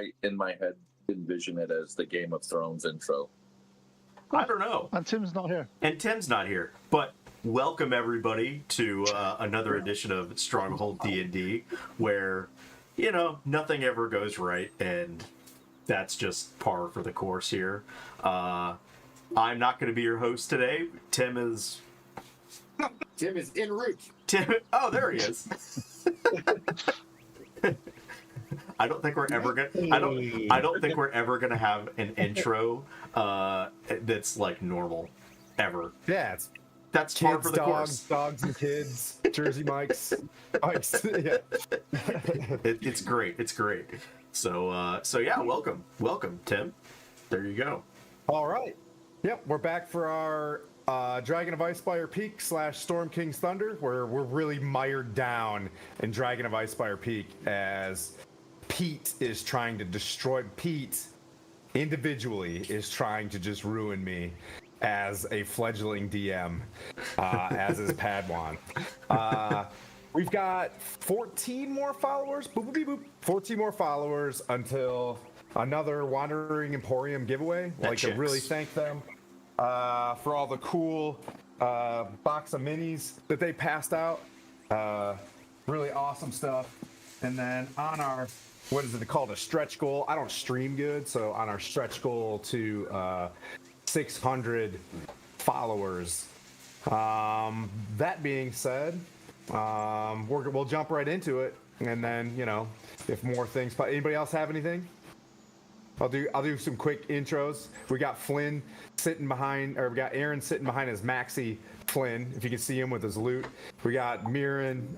I, in my head, envision it as the Game of Thrones intro. I don't know. And Tim's not here. And Tim's not here. But welcome everybody to another edition of Stronghold D&D, where, you know, nothing ever goes right, and that's just par for the course here. I'm not going to be your host today. Tim is en route. Oh, there he is. I don't think we're ever gonna. I don't think we're ever gonna have an intro that's like normal, ever. Yeah, that's kids, par for the course. Dogs and kids, Jersey Mikes. Yeah. It's great. It's great. So yeah, welcome, Tim. There you go. All right. Yep, we're back for our Dragon of Icespire Peak / Storm King's Thunder, where we're really mired down in Dragon of Icespire Peak as Pete is trying to destroy. Pete individually is trying to just ruin me as a fledgling DM, as his Padawan. We've got 14 more followers. Boop, boop, boop. 14 more followers until another Wandering Emporium giveaway. I'd like to really thank them for all the cool box of minis that they passed out. Really awesome stuff. And then on our, what is it called, a stretch goal? I don't stream good, so on our stretch goal to 600 followers. That being said, we'll jump right into it, and then, you know, if more things. Anybody else have anything? I'll do some quick intros. We got Flynn sitting behind, or we got Aaron sitting behind his Maxi Flynn, if you can see him with his loot. We got Mirren,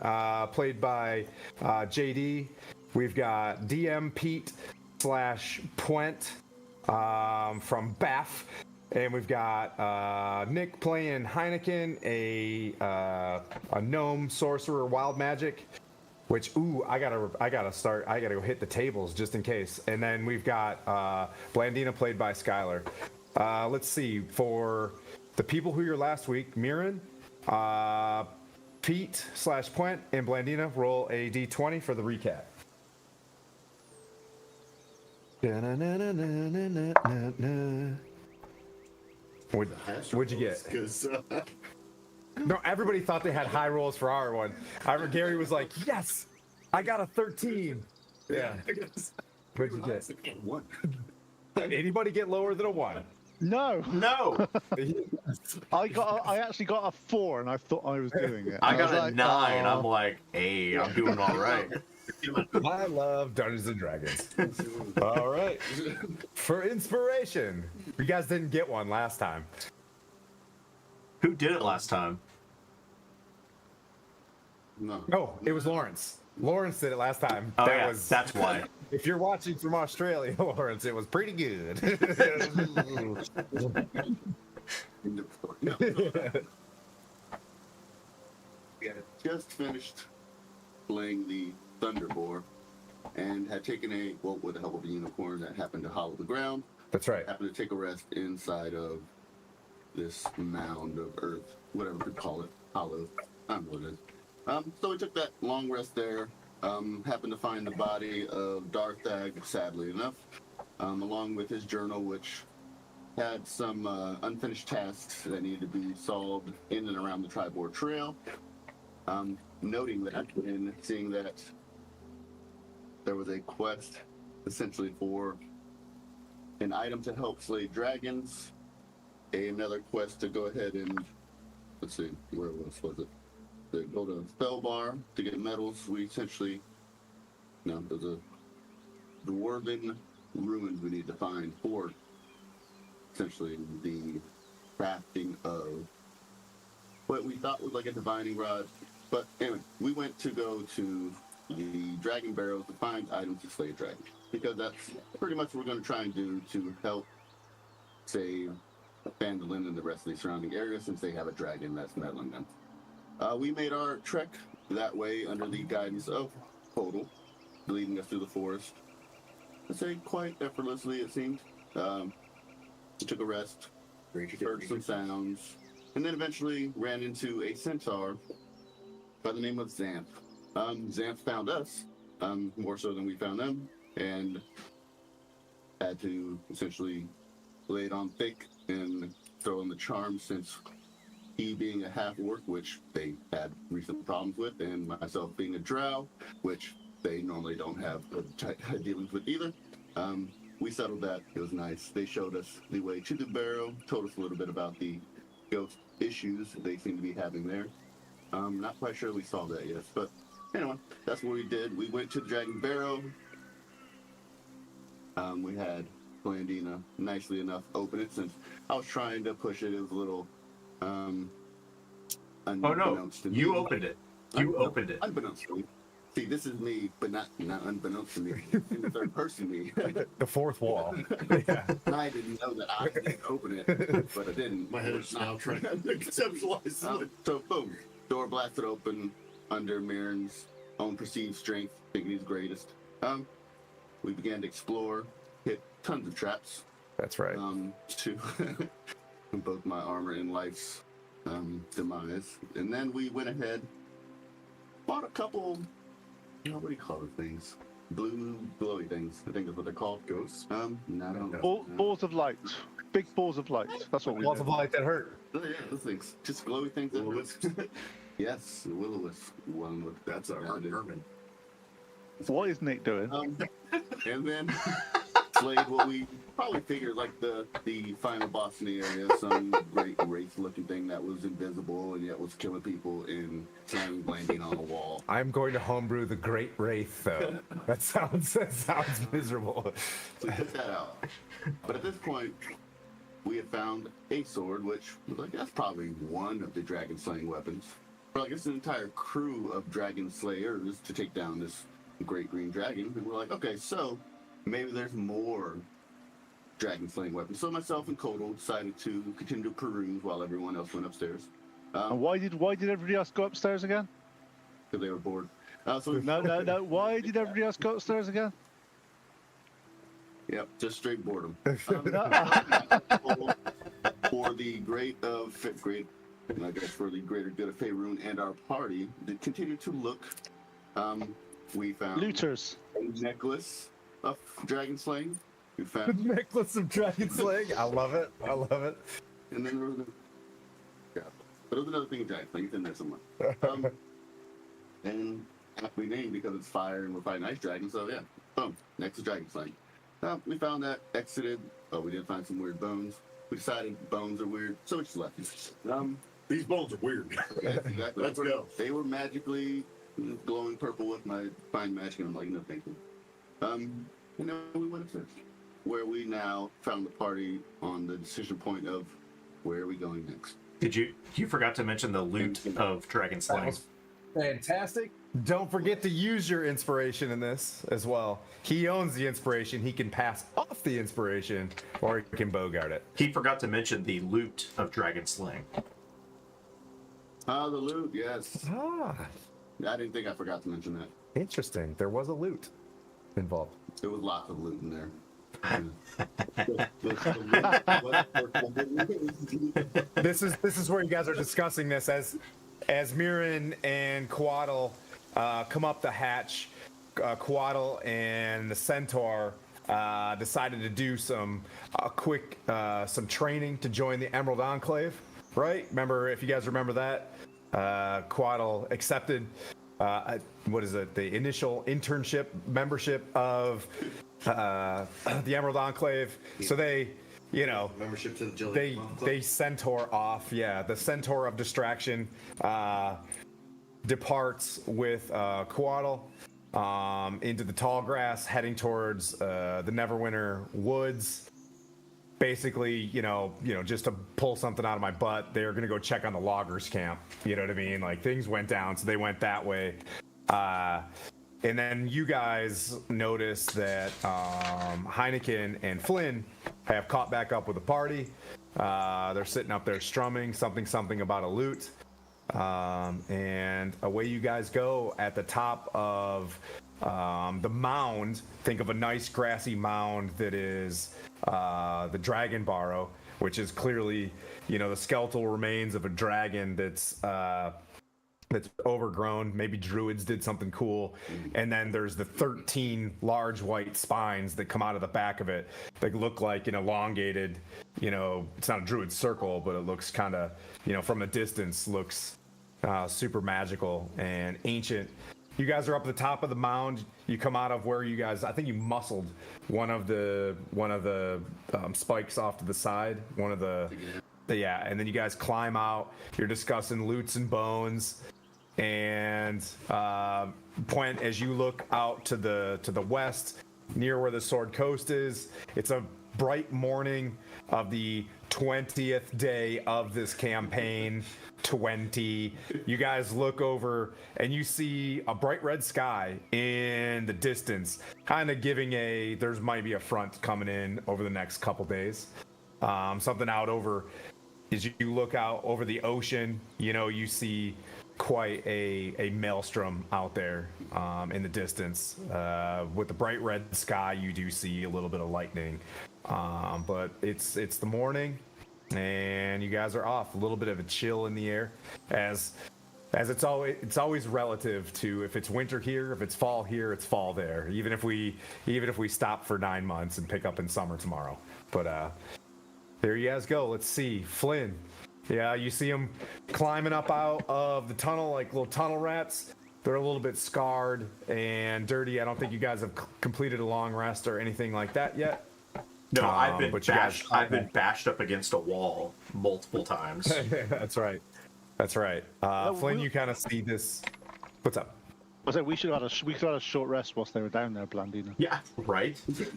played by JD. We've got DM Pete / Puent from Bath. And we've got Nick playing Heineken, a gnome sorcerer, wild magic. Which, ooh, I gotta go hit the tables just in case. And then we've got Blandina played by Skylar. Let's see, for the people who were here last week, Mirren, Pete / Puent, and Blandina, roll a d20 for the recap. What'd you get? No, everybody thought they had high rolls for our one. I remember Gary was like, yes, I got a 13. Yeah. What'd you get? One. Did anybody get lower than a 1? No. I actually got a 4, and I thought I was doing it. I got a 9. I'm like, hey, I'm doing all right. I love Dungeons and Dragons. All right. For inspiration. You guys didn't get one last time. Who did it last time? No. Oh, it was Lawrence. Lawrence did it last time. Oh, that's why. If you're watching from Australia, Lawrence, it was pretty good. No. We had just finished playing the Thunderboar and had taken with the help of a unicorn that happened to hollow the ground. That's right. Happened to take a rest inside of this mound of earth, whatever you call it, hollow. I don't know what it is. So we took that long rest there. Happened to find the body of Darthag, sadly enough, along with his journal, which had some unfinished tasks that needed to be solved in and around the Triboar Trail. Noting that and seeing that there was a quest essentially for an item to help slay dragons, another quest to go ahead and, let's see, where was it? To go to Spellbar to get medals. We essentially, there's a dwarven ruins we need to find for essentially the crafting of what we thought was like a divining rod. But anyway, we went to go to the dragon barrels to find items to slay a dragon, because that's pretty much what we're going to try and do to help save Phandalin and the rest of the surrounding area, since they have a dragon that's meddling them. We made our trek that way under the guidance of Hodel, leading us through the forest. I'd say quite effortlessly, it seemed. Took a rest, heard some sounds, and then eventually ran into a centaur by the name of Xanth. Xanth found us, more so than we found them, and had to essentially lay it on thick and throw in the charm, since he being a half orc, which they had recent problems with, and myself being a drow, which they normally don't have dealings with either. We settled that. It was nice. They showed us the way to the barrow, told us a little bit about the ghost issues they seem to be having there. Not quite sure we solved that yet, but anyway, that's what we did. We went to the Dragon Barrow. We had Blandina nicely enough open it, since I was trying to push it. It was a little unbeknownst to me. You opened it. You opened it. Unbeknownst to me. See, this is me, but not unbeknownst to me. In the third person me. The fourth wall. Yeah. I didn't know that I didn't open it, but I didn't. My head is now trying to conceptualize it. So boom, door blasted open under Mirren's own perceived strength, thinking he's greatest. We began to explore, hit tons of traps. That's right. To both my armor and life's demise. And then we went ahead, bought a couple, what do you call those things? Blue glowy things. I think that's what they're called. Ghosts? No, I don't know. Balls of light. Big balls of light. That's what we Balls do. of light that hurt. Oh, yeah, those things. Just glowy things. Yes, the will-o-wisp one with That's our Herman. What is Nick doing? and then slayed what we probably figured like the final boss in the area, some great wraith-looking thing that was invisible and yet was killing people and slamming landing on a wall. I'm going to homebrew the Great Wraith, though. That sounds miserable. So we took that out. But at this point, we had found a sword, which was like, that's probably one of the dragon slaying weapons. For like it's an entire crew of dragon slayers to take down this great green dragon. And we're like, okay, so maybe there's more dragon slaying weapons. So myself and Kodal decided to continue to peruse while everyone else went upstairs. And why did everybody else go upstairs again? Because they were bored. No. Why did everybody else go upstairs again? Yep, just straight boredom. No. For the I guess for the greater good of Faerun and our party, to continue to look, we found Looters. a necklace of dragon slaying. We The found, necklace of dragon slaying. I love it. I love it. and then there was but there was another thing of dragon slaying. It's in there somewhere. And we named because it's fire and we're fighting ice dragons. So yeah, boom, next is dragon slaying. We found that, exited. Oh, we did find some weird bones. We decided bones are weird, so we just left. These bones are weird. Yeah, exactly. Let's go. They were magically glowing purple with my fine magic, and I'm like, no, thank you. And then we went upstairs, where we now found the party on the decision point of where are we going next. You forgot to mention the loot of dragon slaying. Fantastic. Don't forget to use your inspiration in this as well. He owns the inspiration. He can pass off the inspiration, or he can bogart it. He forgot to mention the loot of dragon slaying. The loot, yes. Ah, I didn't think I forgot to mention that. interesting. There was a loot involved. There was lots of loot in there. This is where you guys are discussing this as Mirren and Quaddle come up the hatch. Quaddle and the Centaur decided to do some quick training to join the Emerald Enclave. Right? Remember, if you guys remember that, Quaddle accepted the initial internship membership of the Emerald Enclave. So they, Membership to the Jelly they centaur off. Yeah, the Centaur of Distraction departs with Quaddle into the tall grass, heading towards the Neverwinter Woods. Basically, just to pull something out of my butt, they're gonna go check on the loggers camp. You know what I mean? Like, things went down, so they went that way. And then you guys notice that Heineken and Flynn have caught back up with the party. They're sitting up there strumming something about a loot. And away you guys go at the top of the mound. Think of a nice grassy mound that is the Dragon Barrow, which is clearly, the skeletal remains of a dragon that's that's overgrown. Maybe druids did something cool. And then there's the 13 large white spines that come out of the back of it that look like an elongated, it's not a druid circle, but it looks kind of, from a distance, looks super magical and ancient. You guys are up at the top of the mound. You come out of where you guys, I think you muscled one of the spikes off to the side. Yeah, and then you guys climb out. You're discussing loots and bones, and point as you look out to the west, near where the Sword Coast is. It's a bright morning of the 20th day of this campaign. 20. You guys look over and you see a bright red sky in the distance, kind of giving there's might be a front coming in over the next couple days. Something out over, as you look out over the ocean, you see quite a maelstrom out there in the distance. With the bright red sky, you do see a little bit of lightning, but it's the morning. And you guys are off. A little bit of a chill in the air, as it's always relative to if it's winter here, if it's fall here, it's fall there. Even if we stop for 9 months and pick up in summer tomorrow. But there you guys go. Let's see, Flynn. Yeah, you see them climbing up out of the tunnel like little tunnel rats. They're a little bit scarred and dirty. I don't think you guys have completed a long rest or anything like that yet. No, I've been bashed up against a wall multiple times. That's right. Flynn, you kind of see this. What's up? I said we should have had a short rest whilst they were down there, Blandina. Yeah, right. We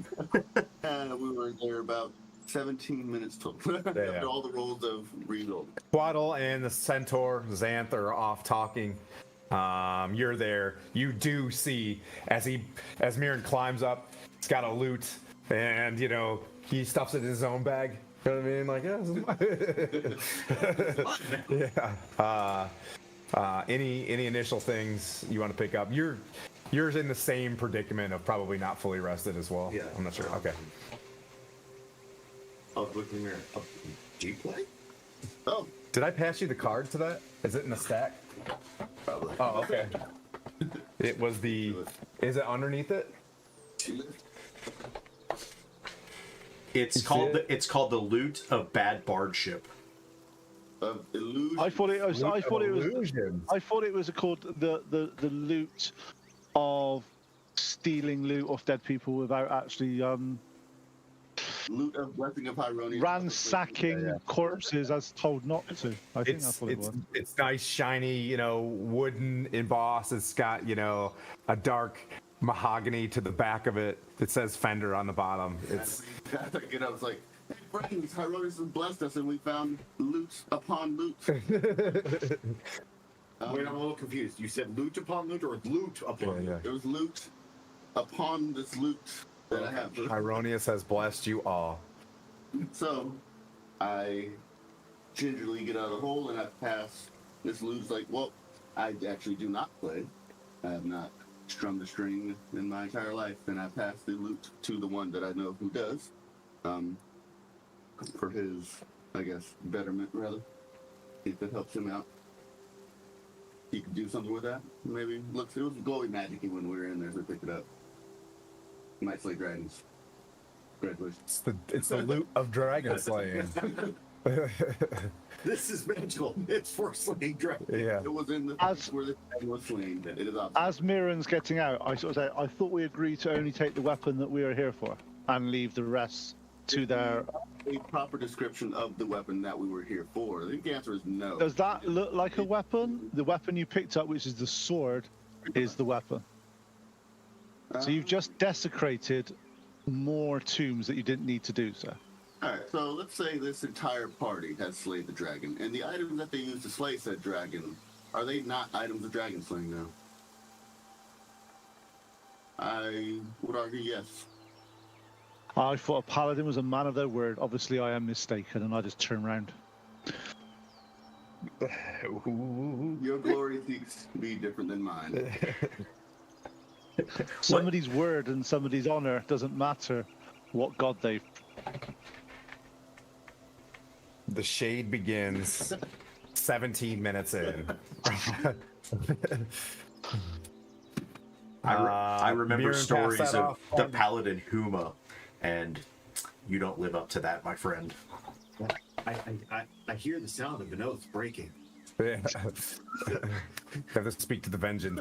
were there about 17 minutes total. After all the rolls of reload. Twaddle and the centaur Xanth are off talking. You're there. You do see as Mirren climbs up, he's got a loot. And he stuffs it in his own bag. You know what I mean? Like, yeah. Any initial things you want to pick up? You're in the same predicament of probably not fully rested as well. Yeah. I'm not sure. Okay. I'll look in the mirror. Do you play? Oh, Did I pass you the card to that? Is it in the stack? probably. Oh, okay. It was is it underneath it? It's called the loot of bad bardship. Illusion. I thought it was called the loot of stealing loot off dead people without actually Loot of Blessing of Hyronius. ransacking corpses as told not to. I think that's what it was. It's nice, shiny, wooden embossed. It's got, a dark mahogany to the back of it. It says Fender on the bottom. It's. I was like, hey, friends, Hyronius has blessed us, and we found loot upon loot. Wait, I'm a little confused. You said loot upon loot or loot upon loot? There was loot upon this loot that I have. Hyronius has blessed you all. So, I gingerly get out of the hole and I pass. This loot's like, well, I actually do not play. I have not strummed a string in my entire life, and I pass the loot to the one that I know who does. For his, I guess, betterment, rather. If it helps him out. He could do something with that. Maybe. Look, it was glowy magic-y when we were in there, so I picked it up. Might slay dragons. Congratulations. It's the loot of dragon slaying. This is magical. It's for slaying dragons. Yeah. It was in the where the dragon was slain. It is obvious. As Mirren's getting out, I sort of say, I thought we agreed to only take the weapon that we are here for and leave the rest to their... A proper description of the weapon that we were here for. I think the answer is no. Does that look like a weapon? The weapon you picked up, which is the sword, is the weapon. So you've just desecrated more tombs that you didn't need to do so. Alright, so let's say this entire party has slayed the dragon, and the items that they used to slay said dragon, are they not items of dragon slaying now? I would argue yes. I thought a paladin was a man of their word. Obviously, I am mistaken, and I just turn around. Your glory seeks to be different than mine. Somebody's word and somebody's honor doesn't matter what god they've... The shade begins 17 minutes in. I remember Mirren, pass stories that of off the on- Paladin Huma, and you don't live up to that, my friend. I hear the sound of an oath breaking. Yeah. Have to speak to the vengeance.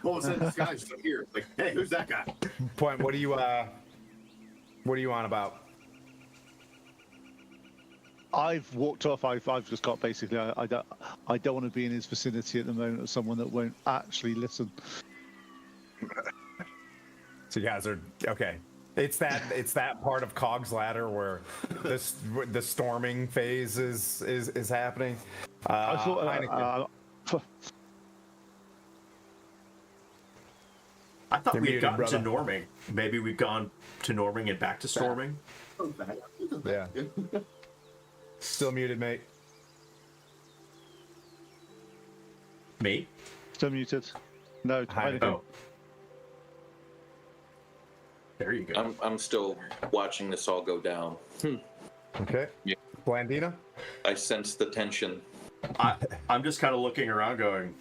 All of a sudden, this guy's just here. Like, hey, who's that guy? Point. What are you on about? I've walked off. I've just got basically. I don't want to be in his vicinity at the moment of someone that won't actually listen. So you guys are okay. It's that part of Cog's ladder where the storming phase is happening. I thought. I thought You're we had muted, gotten brother. to norming. Maybe we've gone to norming and back to storming. Yeah. Still muted, mate. Me? Still muted. No. Heineken. Oh. There you go. I'm still watching this all go down. Okay. Yeah. Blandina. I sense the tension. I'm just kind of looking around going,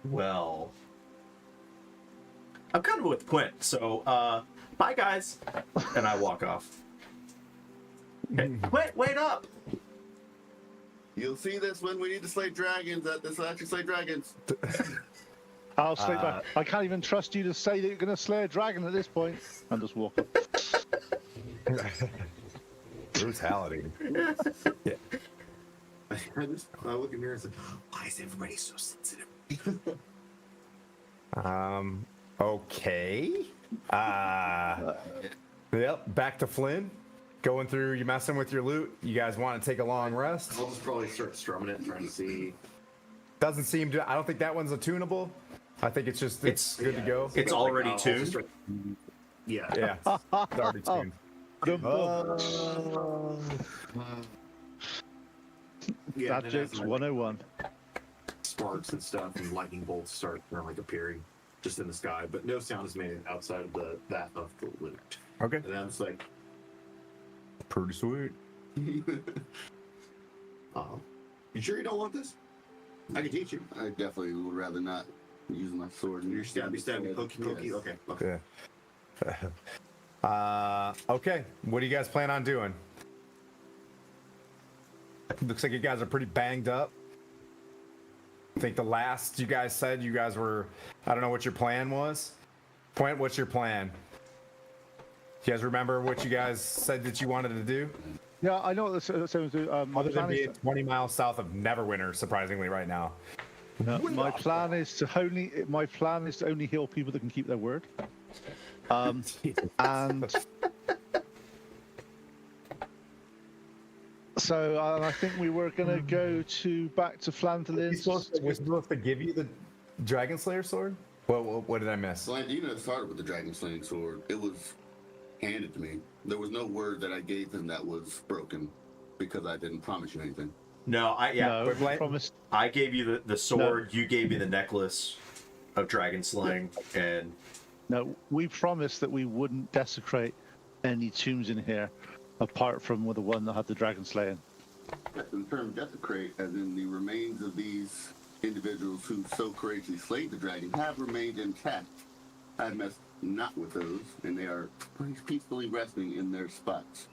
well, I'm kind of with Quint, so bye guys, and I walk off. Hey, wait up! You'll see this when we need to slay dragons at this actually slay dragons. I'll slay back. I can't even trust you to say that you're going to slay a dragon at this point. And just walk off. Brutality. Yeah. I look in here and say, why is everybody so sensitive? Okay. Yep. Back to Flynn. Going through. You messing with your loot. You guys want to take a long rest? I'll just probably start strumming it and trying to see. Doesn't seem to. I don't think that one's a tunable. I think it's just it's good to go. It's already I'll just tuned. start- yeah. Yeah. It's already tuned. The books. Yeah, That and joke's as my 101. sparks and stuff and lightning bolts start appearing just in the sky, but no sound is made outside of that of the loot. Okay. And then it's like, Pretty sweet. you sure you don't want this? I can teach you. I definitely would rather not use my sword. You're stabby, pokey. Yes. Okay. Yeah. Okay. What do you guys plan on doing? Looks like you guys are pretty banged up. I think the last you guys said you guys were. I don't know what your plan was. Point. What's your plan? You guys remember what you guys said that you wanted to do? Yeah, I know what the same do. My Other than plan is being 20 miles south of Neverwinter, surprisingly, right now. my plan is to only heal people that can keep their word. And so I think we were going to go back to Flanders. We're supposed to give you the Dragon Slayer sword? What did I miss? Blandina started with the dragon slaying sword. It was handed to me. There was no word that I gave him that was broken because I didn't promise you anything. No, No, but we Blan- promised. I gave you the sword. You gave me the necklace of dragon slaying, and No, we promised that we wouldn't desecrate any tombs in here, apart from the one that had the dragon slaying. The term desecrate, as in the remains of these individuals who so courageously slayed the dragon, have remained intact. I messed not with those, and they are peacefully resting in their spots.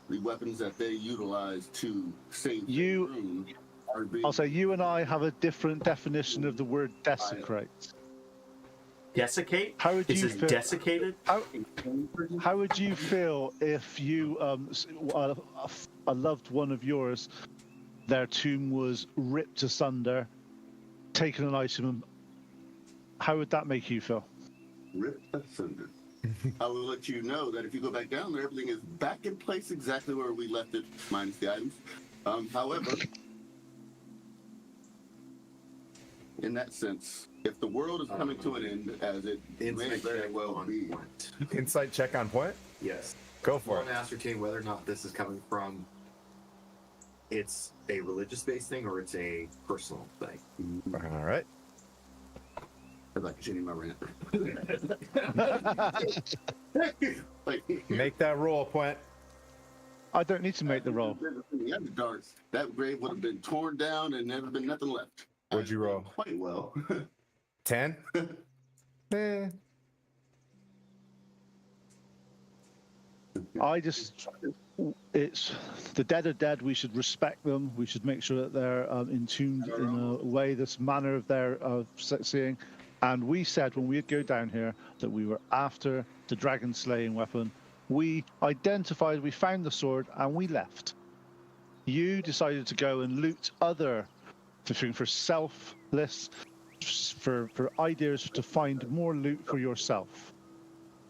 The weapons that they utilize to save You- their room are being... I'll say you and I have a different definition of the word desecrate. desiccate. How would This you is feel? desiccated. How would you feel if you a loved one of yours, their tomb was ripped asunder, taken an item? How would that make you feel? ripped asunder. I will let you know that if you go back down there, everything is back in place exactly where we left it, minus the items. However, in that sense, if the world is coming to an end, as it may Insight very check well on be, point. Insight check on point? Yes. Go for Want it. to ascertain whether or not this is coming from it's a religious-based thing or it's a personal thing. All right. I'd like to continue my rant. Like, Make that roll, Point. I don't need to make the roll. In the Underdark, that grave would have been torn down and never been nothing left. What'd you I did roll? Quite well. 10? It's the dead are dead. We should respect them. We should make sure that they're entombed in a way, this manner of their seeing. And we said when we'd go down here that we were after the dragon slaying weapon. We identified, we found the sword, and we left. You decided to go and loot other, for selfless, for ideas to find more loot for yourself.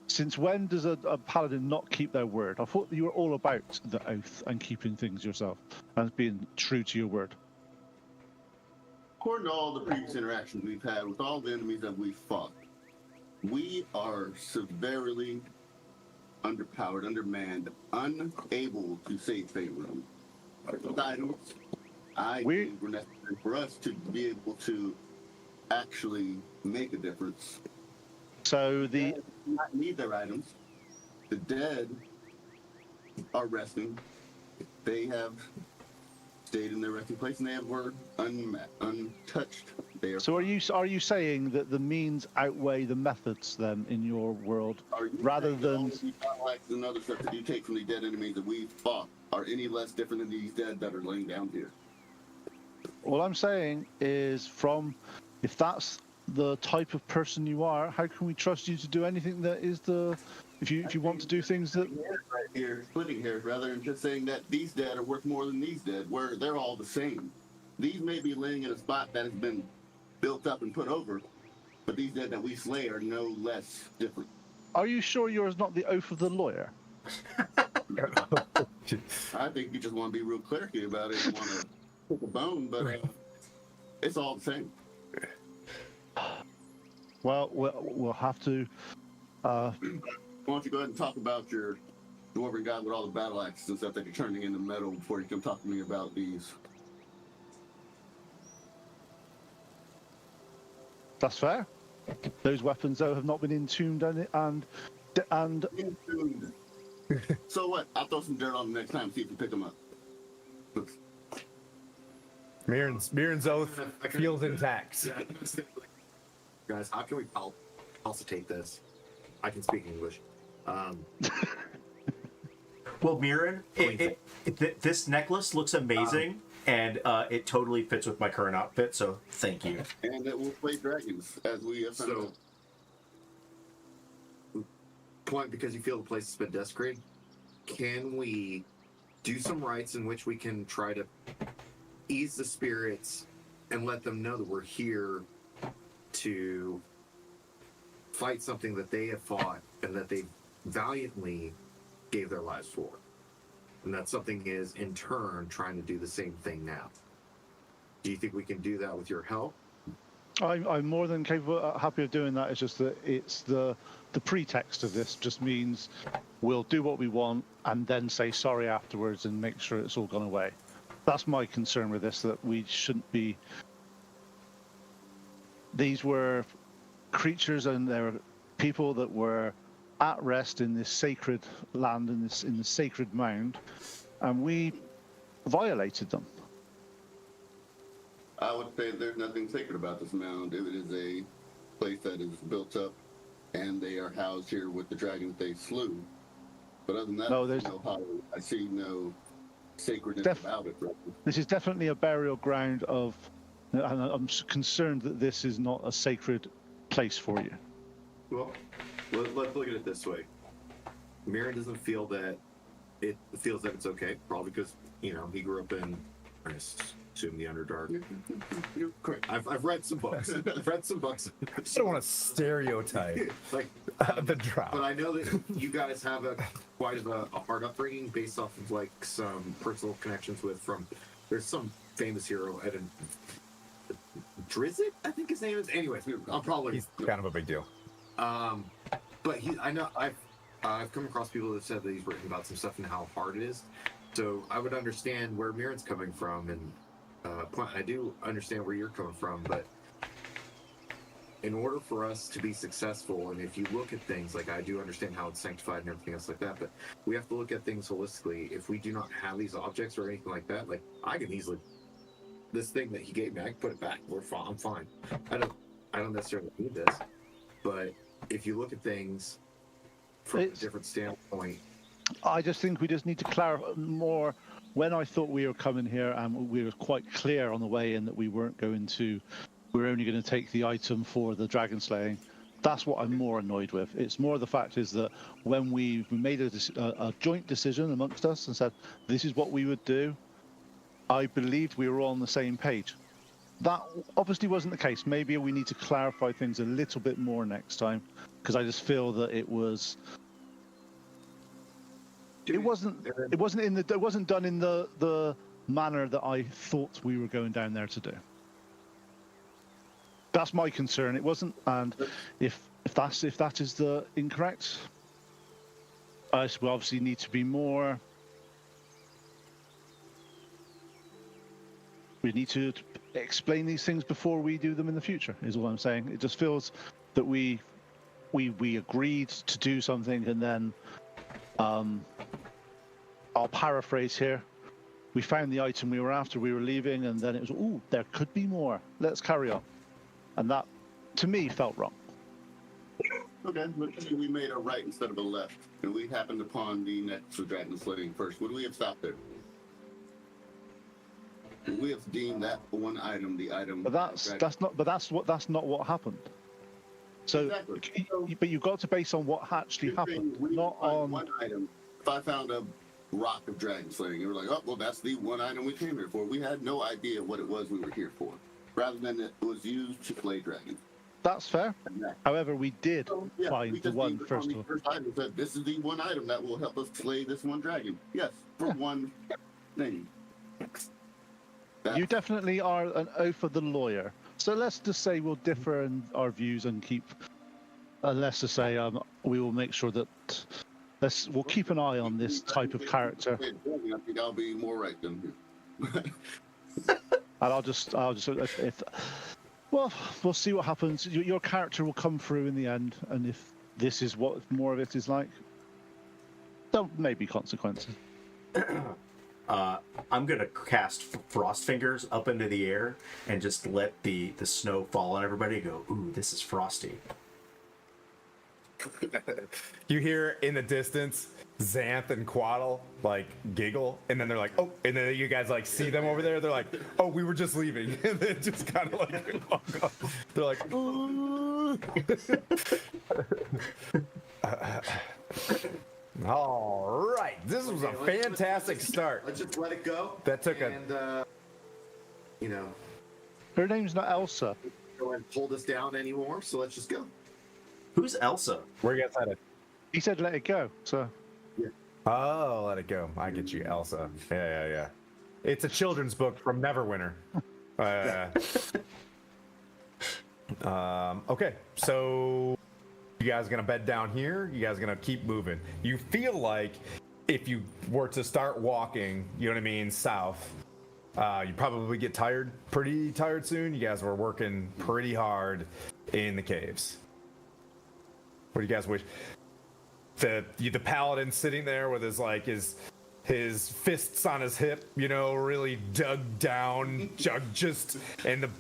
Since when does a paladin not keep their word? I thought you were all about the oath and keeping things yourself and being true to your word. According to all the previous interactions we've had with all the enemies that we've fought, we are severely underpowered, undermanned, unable to save Faerun. Items I think were necessary for us to be able to actually make a difference. So the do not need their items. The dead are resting. They have stayed in their resting place, and they were untouched. They are. So are you saying that the means outweigh the methods then in your world, rather than all the allies and other stuff that you take from the dead enemies that we've fought are any less different than these dead that are laying down here? All I'm saying is, if that's the type of person you are, how can we trust you to do anything that is if you want to do things that right here, splitting hairs, rather than just saying that these dead are worth more than these dead, where they're all the same. These may be laying in a spot that has been built up and put over, but these dead that we slay are no less different. Are you sure yours is not the oath of the lawyer? I think you just want to be real clericy about it and want to pick a bone, but it's all the same. Well, we'll have to. Why don't you go ahead and talk about your dwarven god with all the battle axes and stuff that you're turning into metal before you come talk to me about these? That's fair. Those weapons, though, have not been entombed and Entombed. So what? I'll throw some dirt on them next time, see if you pick them up. Mirren's oath feels intact. Guys, how can we falsitate this? I can speak English. Well, Mirren, this necklace looks amazing, and it totally fits with my current outfit, so thank you. And it will play dragons as we have found out. Point, because you feel the place has been desecrated, can we do some rites in which we can try to ease the spirits and let them know that we're here to fight something that they have fought and that they valiantly gave their lives for, and that something is in turn trying to do the same thing now? Do you think we can do that with your help? I'm more than capable, happy of doing that. It's just that it's the pretext of this just means we'll do what we want and then say sorry afterwards and make sure it's all gone away. That's my concern with this, that we shouldn't be. These were creatures and they were people that were at rest in this sacred land, in this sacred mound, and we violated them. I would say there's nothing sacred about this mound. It is a place that is built up, and they are housed here with the dragons they slew. But other than that, I see no sacredness about it. Right? This is definitely a burial ground of, and I'm concerned that this is not a sacred place for you. Well, let's look at it this way. Mirren doesn't feel that it feels that it's okay, probably because he grew up in, I assume, the Underdark. You're correct. I've read some books. I've read some books. I don't want to stereotype the drop. But I know that you guys have quite a hard upbringing based off of some personal connections there's some famous hero, Drizzt, I think his name is. Anyways, he's kind of a big deal. But I know I've come across people that said that he's written about some stuff and how hard it is. So I would understand where Mirren's coming from, and I do understand where you're coming from. But in order for us to be successful, and if you look at things, like I do understand how it's sanctified and everything else like that, but we have to look at things holistically. If we do not have these objects or anything like that, like I can easily, this thing that he gave me, I can put it back. I'm fine. I don't necessarily need this, but if you look at things from a different standpoint, I just think we just need to clarify more. When I thought we were coming here, and we were quite clear on the way in that we weren't going to, we were only going to take the item for the dragon slaying. That's what I'm more annoyed with. It's more the fact is that when we made a joint decision amongst us and said this is what we would do, I believed we were all on the same page. That obviously wasn't the case. Maybe we need to clarify things a little bit more next time, because I just feel that it wasn't done in the manner that I thought we were going down there to do. That's my concern. It wasn't, and if that is the incorrect, we obviously need to be more. We need to explain these things before we do them in the future. Is all I'm saying. It just feels that we agreed to do something, and then I'll paraphrase here. We found the item we were after. We were leaving, and then it was, "Ooh, there could be more. Let's carry on." And that, to me, felt wrong. Okay, let's say we made a right instead of a left, and we happened upon the next dragon slaying first. Would we have stopped there? Would we have deemed that one item the item? But that's not what happened. So, Exactly. but you've got to base on what actually happened, not on one item. If I found a rock of dragon slaying, you were like, "Oh, well, that's the one item we came here for." We had no idea what it was we were here for, rather than it was used to slay dragons. That's fair. However, we did find we the just one deemed it first on of the all. first item said, "This is the one item that will help us slay this one dragon." Yes, for one thing. You definitely are an oath of the lawyer. So let's just say we'll differ in our views and keep. Let's just say we will make sure that we'll keep an eye on this type of character. I think I'll be more right than you. And I'll just if well, we'll see what happens. Your character will come through in the end, and if this is what more of it is like, there may be consequences. I'm gonna cast frost fingers up into the air and just let the snow fall on everybody and go, "Ooh, this is frosty." You hear in the distance Xanth and Quaddle like giggle, and then they're like, "Oh!" And then you guys like see them over there. They're like, "Oh, we were just leaving." And then just kind of like, oh, God. They're like, "Ooh." All right, this was a fantastic start. let's just let it go. That took and, you know, Her name's not Elsa. go and hold us down anymore. So let's just go. Who's Elsa? Where you guys headed? He said let it go. So Oh, let it go. I get you, Elsa. Yeah. It's a children's book from Neverwinter. Okay, so you guys gonna bed down here? You guys gonna keep moving? You feel like if you were to start walking, you know what I mean, south, you probably get pretty tired soon. You guys were working pretty hard in the caves. What do you guys wish? The paladin sitting there with his fists on his hip, you know, really dug down, and the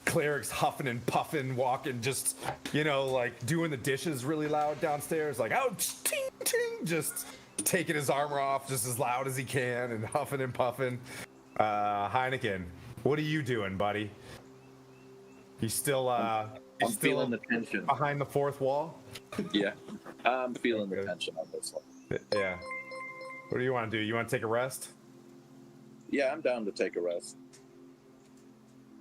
cleric's huffing and puffing, walking, just, you know, like doing the dishes really loud downstairs, like ouch, ting ting, just taking his armor off just as loud as he can and huffing and puffing. Heineken, what are you doing, buddy? You still I'm feeling the tension. behind the fourth wall? Yeah, I'm feeling the tension on this one. Yeah. What do you want to do? You want to take a rest? Yeah, I'm down to take a rest.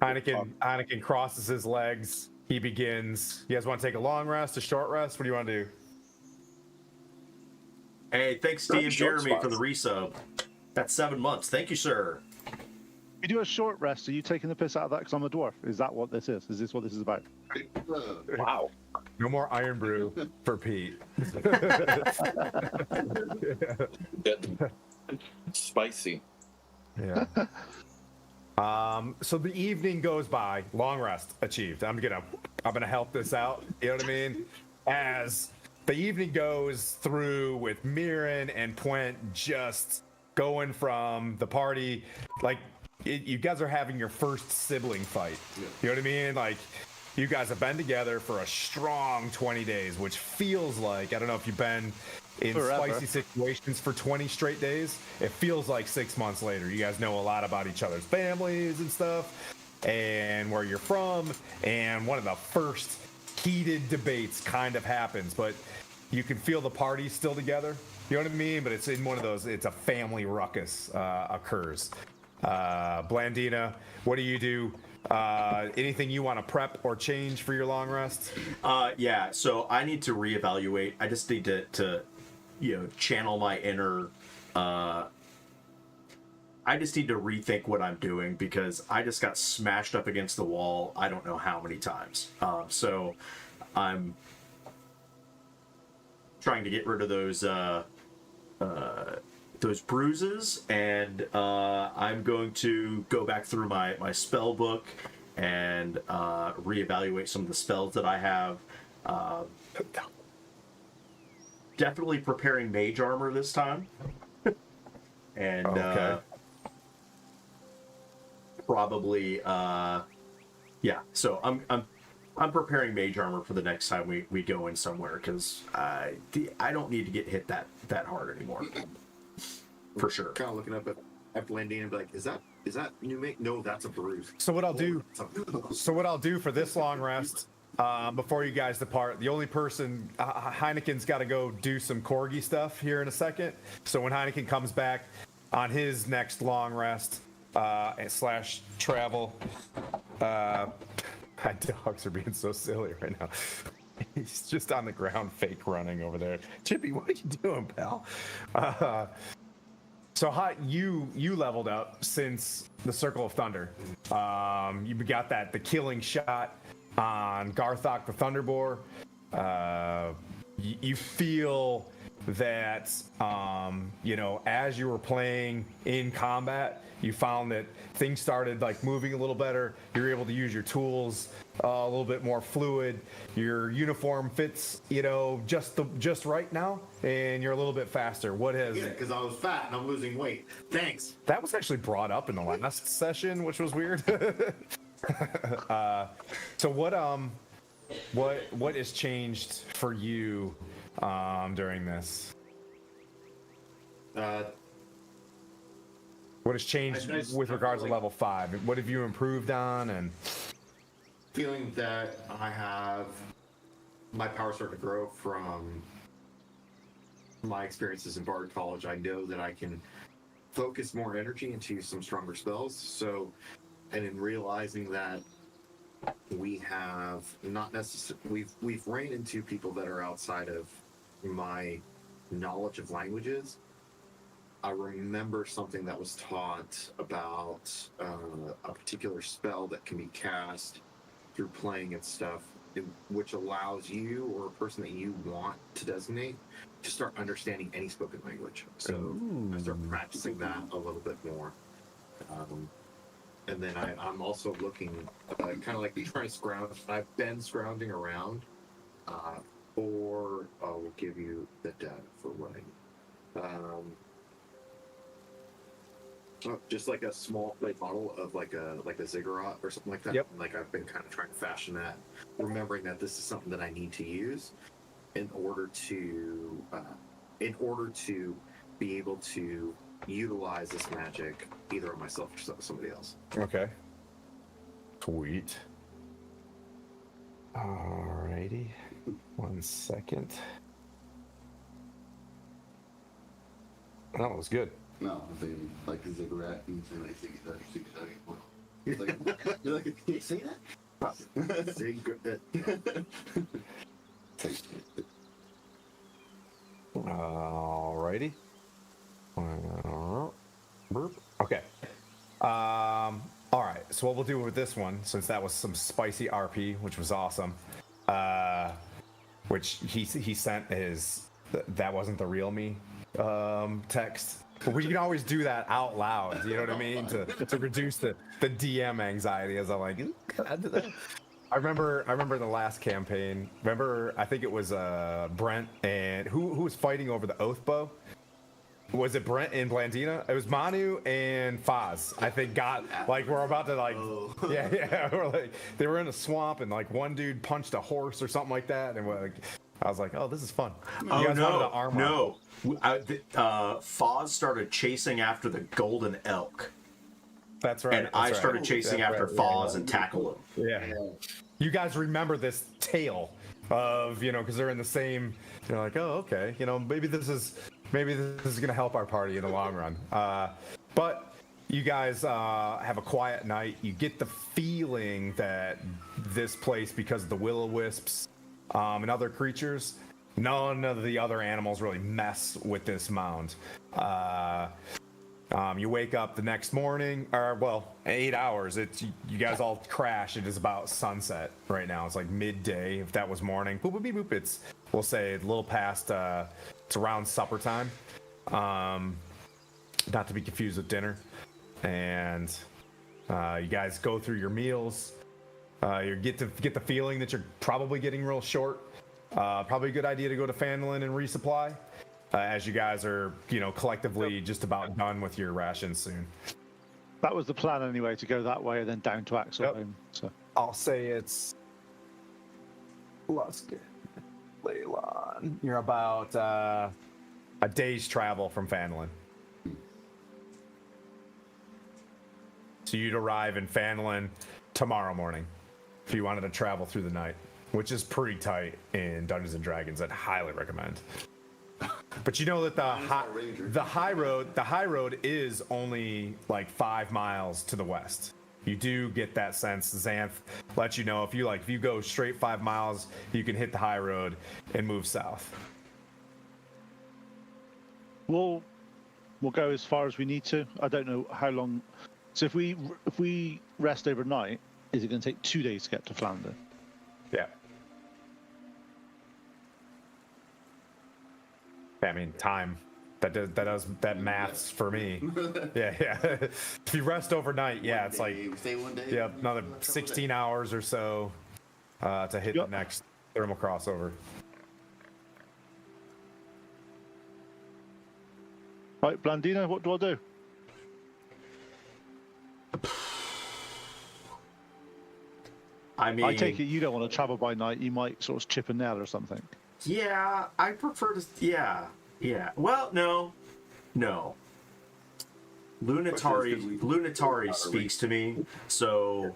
Heineken crosses his legs. He begins. You guys want to take a long rest, a short rest? What do you want to do? Hey, thanks Steve Probably short Jeremy for the spots. resub. That's 7 months. Thank you, sir. we do a short rest. Are you taking the piss out of that because I'm a dwarf? Is that what this is? Is this what this is about? Wow. No more Iron Brew for Pete. Getting spicy. Yeah. So the evening goes by, long rest achieved. I'm gonna help this out. You know what I mean? As the evening goes through with Mirren and Puent just going from the party, like you guys are having your first sibling fight. Yeah. You know what I mean? Like you guys have been together for a strong 20 days, which feels like, I don't know if you've been in Forever. spicy situations for 20 straight days. It feels like 6 months later. You guys know a lot about each other's families and stuff and where you're from. And one of the first heated debates kind of happens, but you can feel the party still together. You know what I mean? But it's in one of those, it's a family ruckus occurs. Blandina, what do you do? Anything you want to prep or change for your long rest? Yeah, so I need to reevaluate. I just need to channel my inner. I just need to rethink what I'm doing because I just got smashed up against the wall. I don't know how many times. So I'm trying to get rid of those bruises, and I'm going to go back through my spell book and reevaluate some of the spells that I have. Definitely preparing mage armor this time, and Okay. probably yeah. So I'm preparing mage armor for the next time we go in somewhere because I don't need to get hit that hard anymore. For sure. Kind of looking up at Blandine and be like, is that new make? No, that's a bruise. So what I'll do Oh, So what I'll do for this long rest, before you guys depart, the only person, Heineken's got to go do some corgi stuff here in a second. So when Heineken comes back on his next long rest slash travel, my dogs are being so silly right now. He's just on the ground, fake running over there. Chippy, what are you doing, pal? So you leveled up since the Circle of Thunder. You got the killing shot on Garthok the Thunderboar. You feel that as you were playing in combat, you found that things started like moving a little better. You're able to use your tools a little bit more fluid. Your uniform fits, just right now, and you're a little bit faster. What has? yeah, because I was fat and I'm losing weight. Thanks. That was actually brought up in the last session, which was weird. So what has changed for you during this? What has changed with regards to level 5? What have you improved on? And Feeling that I have my power starting to grow from my experiences in Bard College. I know that I can focus more energy into some stronger spells. So, and in realizing that we have not necessarily, we've ran into people that are outside of my knowledge of languages. I remember something that was taught about a particular spell that can be cast through playing and stuff, which allows you or a person that you want to designate to start understanding any spoken language. So I start practicing that a little bit more. And then I'm also looking, kind of like trying to scrounge. I've been scrounging around for, I will give you the data for what just like a small plate model of like a ziggurat or something like that. Yep. Like I've been kind of trying to fashion that, remembering that this is something that I need to use in order to be able to utilize this magic either on myself or somebody else. okay, sweet. Alrighty, 1 second. That was good. No, I'm thinking like a ziggurat and saying like ziggy-zaggy, ziggy-zaggy. You're like, can you say that? Alrighty. Okay. All right. So what we'll do with this one, since that was some spicy RP, which was awesome, which he sent his that wasn't the real me text. But we can always do that out loud, you know what I mean? To reduce the DM anxiety as I'm like, "Ooh, can I do that?" I remember the last campaign. I think it was Brent and who was fighting over the oath bow? Was it Brent and Blandina? It was Manu and Foz. I think we're about to we're like they were in a swamp and like one dude punched a horse or something like that and I was like, oh, this is fun. You guys wanted the armor. No. Foz started chasing after the golden elk. That's right. And I started chasing after Foz and tackled him. Yeah. You guys remember this tale of, because they're in the same, you're like, oh, okay, maybe this is going to help our party in the long run. But you guys have a quiet night. You get the feeling that this place, because of the will-o-wisps and other creatures, none of the other animals really mess with this mound. You wake up the next morning, 8 hours. You guys all crash. It is about sunset right now. It's like midday. If that was morning, boop, boop, beep, boop. It's, we'll say, a little past. It's around supper time. Not to be confused with dinner. And you guys go through your meals. You get the feeling that you're probably getting real short. Probably a good idea to go to Fanlin and resupply. As you guys are, collectively just about done with your rations soon. That was the plan anyway, to go that way and then down to Axel. Yep. So I'll say it's Lusk, Leylon. You're about a day's travel from Fanlin. So you'd arrive in Fanlin tomorrow morning if you wanted to travel through the night, which is pretty tight in Dungeons and Dragons. I'd highly recommend. But you know that the high road is only like 5 miles to the west. You do get that sense. Xanth lets you know if you go straight 5 miles, you can hit the high road and move south. we'll go as far as we need to. I don't know how long. So if we rest overnight, is it going to take 2 days to get to Flounder? Yeah. I mean, time. That maths for me. Yeah. If you rest overnight, it's like stay 1 day. Yeah, another 16 hours or so to hit the next thermal crossover. Right, Blandina, what do I do? I mean, I take it you don't want to travel by night. You might sort of chip a nail or something. Yeah, I prefer to. Yeah. Well, no. Lunatari speaks to me, so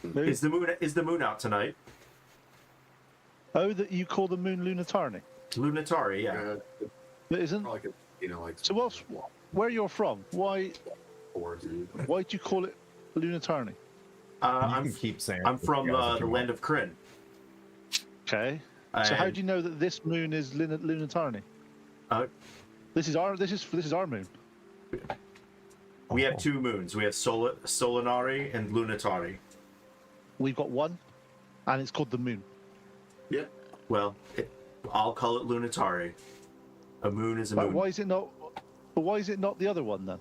is the moon out tonight? Oh, that you call the moon Lunatarni? Lunatari, yeah. It isn't. Like So where you're from? Why do you call it Lunatarni? You can keep saying. I'm from the land of Kryn. Okay. So how do you know that this moon is Lunatarni? This is our moon. We have 2 moons. We have Solinari and Lunatari. We've got one, and it's called the moon. Yeah. Well, I'll call it Lunatari. A moon is a moon. But why is it not? But why is it not the other one then?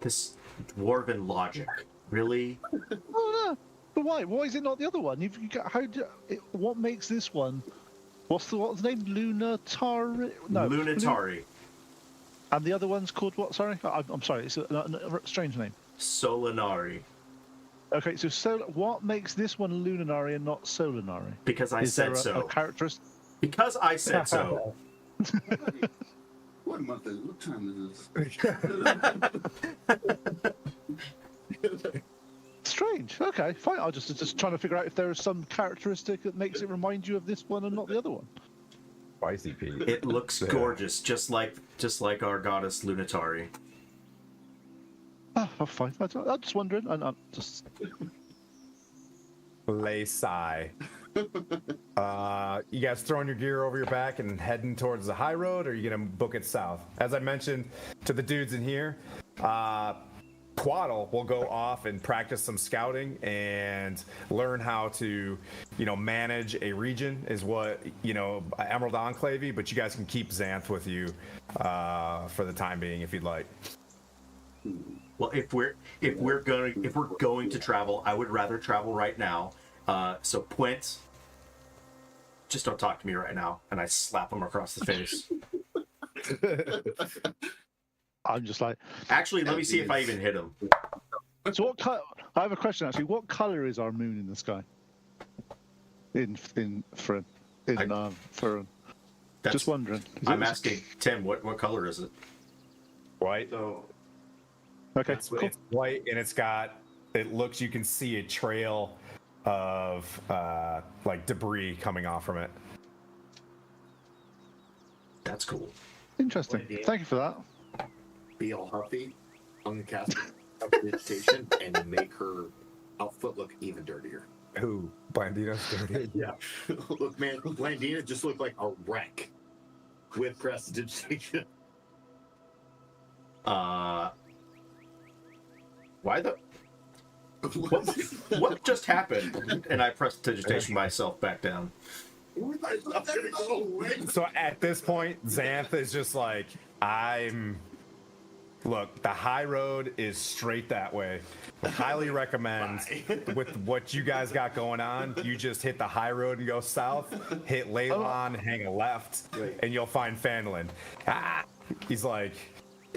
This dwarven logic, really? Oh no. But why? Why is it not the other one? What makes this one? What's the name? Lunatari? No. Lunatari. And the other one's called what? Sorry, I'm sorry. It's a strange name. Solinari. Okay, so what makes this one Lunari and not Solinari? Because I said so. A characteristic? Because I said so. What month is? What time is this? Strange. Okay, fine. I was just trying to figure out if there is some characteristic that makes it remind you of this one and not the other one. Spicy Pete. It looks gorgeous, just like our goddess Lunatari. Oh, fine. I'm just wondering. I'm just. Lay sigh. You guys throwing your gear over your back and heading towards the high road, or are you gonna book it south? As I mentioned to the dudes in here, Quaddle will go off and practice some scouting and learn how to, manage a region is what, Emerald Enclave, but you guys can keep Xanth with you for the time being if you'd like. Well, if we're going to travel, I would rather travel right now. So Puent, just don't talk to me right now, and I slap him across the face. I'm just like. Actually, let me see if I even hit him. So what color? I have a question actually. What color is our moon in the sky? In Fern. Fern. Just wondering. I'm asking Tim, what color is it? White. So Okay. that's what Cool. it's White, and you can see a trail of like debris coming off from it. That's cool. Interesting. Thank you for that. be all huffy on the cast of meditation and make her outfit look even dirtier. Who? Blandino's dirty? Yeah. Look, man, Blandina just looked like a wreck with prestidigitation. Why the? What just happened? And I prestidigitation myself back down. So at this point, Xanth is just like, look, the high road is straight that way. I highly recommend, with what you guys got going on, you just hit the high road and go south, hit Leylon, hang a left, and you'll find Fanlin. He's like,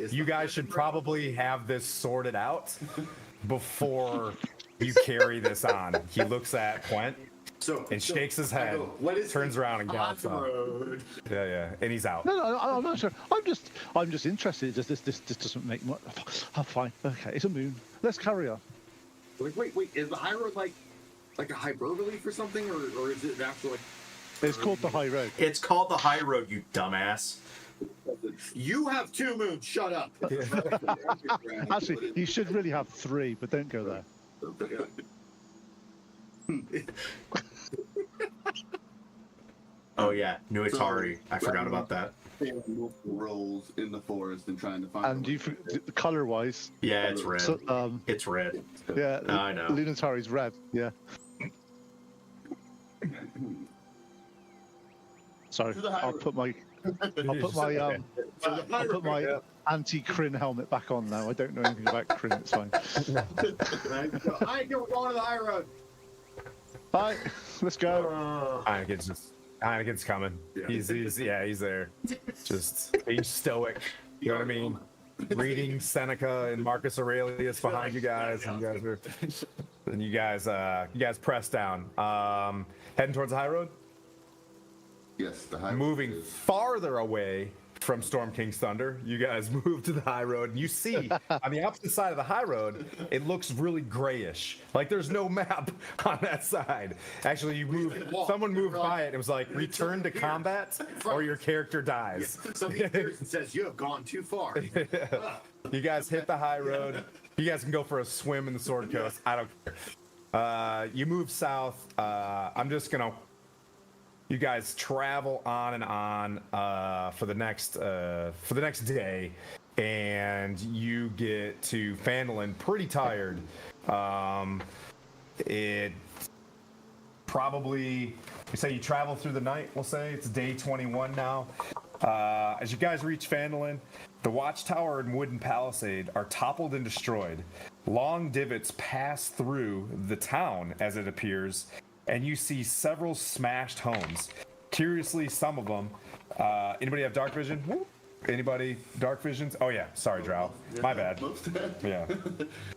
you guys should probably have this sorted out before you carry this on. He looks at Puent and shakes his head, turns around and gallops off. Yeah, and he's out. No, I'm not sure. I'm just interested. This doesn't make much. Oh, fine. Okay, it's a moon. Let's carry on. Wait, is the high road like a hyperbole for something, or is it actually? It's called the high road. It's called the high road, you dumbass. You have 2 moons. Shut up. Actually, you should really have 3, but don't go there. Oh yeah, New Atari. I forgot about that. Rolls in the forest and trying to find. And color-wise, Yeah, it's red. so, It's red. yeah, I know. Lunatari's red. Yeah. Sorry, I'll put my anti-Kryn helmet back on now. I don't know anything about Kryn. It's fine. I ain't going to the high road. All right, let's go. Heineken coming. Yeah. He's there. Just being stoic. You know what I mean? Reading Seneca and Marcus Aurelius behind you guys, and you guys press down. Heading towards the high road. Yes, the high Moving road is- farther away from Storm King's Thunder, you guys move to the high road, and you see on the opposite side of the high road, it looks really grayish. Like there's no map on that side. Actually, someone moved by it, and it was like, return to combat, or your character dies. Something says you have gone too far. You guys hit the high road. You guys can go for a swim in the Sword Coast. I don't care. You move south. You guys travel on and on for the next day, and you get to Fanlin pretty tired. It probably, we say you travel through the night. We'll say it's day 21 now. As you guys reach Fanlin, the watchtower and wooden palisade are toppled and destroyed. Long divots pass through the town as it appears, and you see several smashed homes. Curiously, some of them. Anybody have dark vision? Anybody dark visions? Oh yeah, sorry, Drow. My bad. Yeah.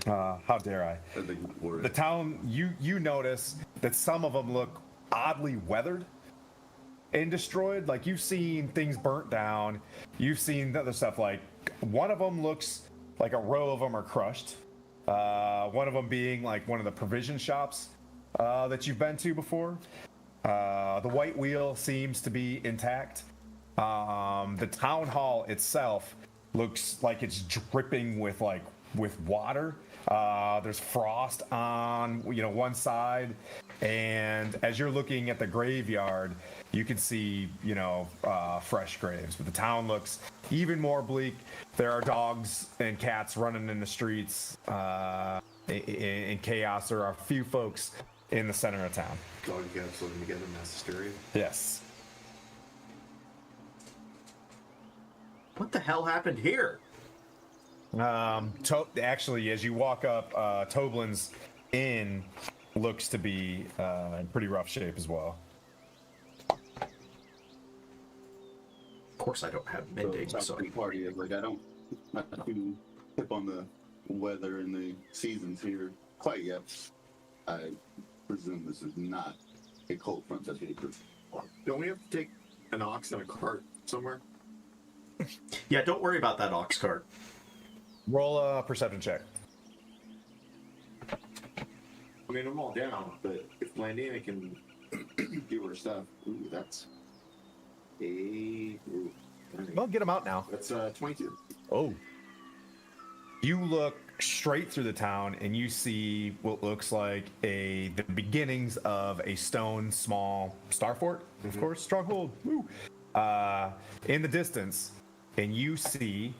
How dare I? The town. You notice that some of them look oddly weathered and destroyed. Like you've seen things burnt down. You've seen other stuff. Like one of them looks like a row of them are crushed. One of them being like one of the provision shops that you've been to before. The White Wheel seems to be intact. The town hall itself looks like it's dripping with water. There's frost on one side, and as you're looking at the graveyard, you can see fresh graves. But the town looks even more bleak. There are dogs and cats running in the streets in chaos. There are a few folks in the center of town. Dog and cats living together, mass hysteria. Yes. What the hell happened here? Actually, as you walk up, Toblin's Inn looks to be in pretty rough shape as well. Of course, I don't have mending, so the party is like I don't too hip on the weather and the seasons here quite yet. I presume this is not a cold front that's here. Don't we have to take an ox and a cart somewhere? yeah, don't worry about that ox cart. Roll a perception check. I mean, I'm all down, but if Blandina can do her stuff, ooh, that's Well, get him out now. that's 22. Oh. You look straight through the town and you see what looks like the beginnings of a stone small star fort, of course, stronghold. Woo. In the distance, and you see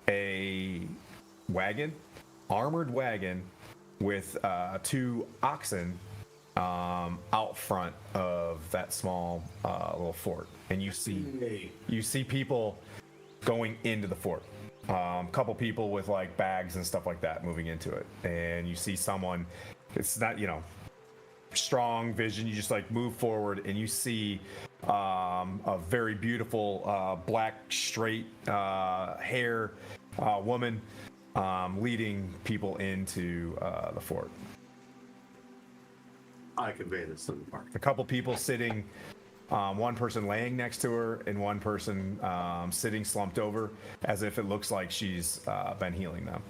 a wagon, armored wagon with 2 oxen out front of that small little fort, and you see people going into the fort. Couple people with like bags and stuff like that moving into it, and you see someone. It's not strong vision. You just like move forward, and you see a very beautiful black straight hair woman leading people into the fort. I convey this to the park. A couple people sitting, one person laying next to her and one person sitting slumped over, as if it looks like she's been healing them.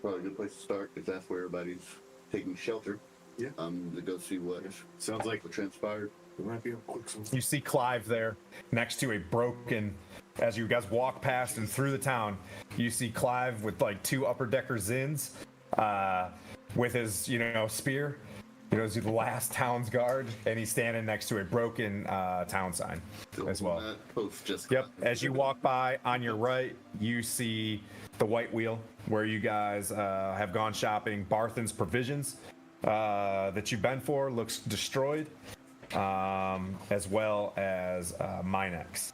Probably a good place to start if that's where everybody's taking shelter. Yeah. To go see what Sounds like transpired. we might be able to quick some. You see Clive there next to a broken, as you guys walk past and through the town, you see Clive with like 2 upper decker Zins with his, spear. He's the last town's guard, and he's standing next to a broken town sign as well. That post just Yep. As you walk by, on your right, you see the White Wheel, where you guys have gone shopping. Barthen's Provisions that you've been for looks destroyed, as well as Minex.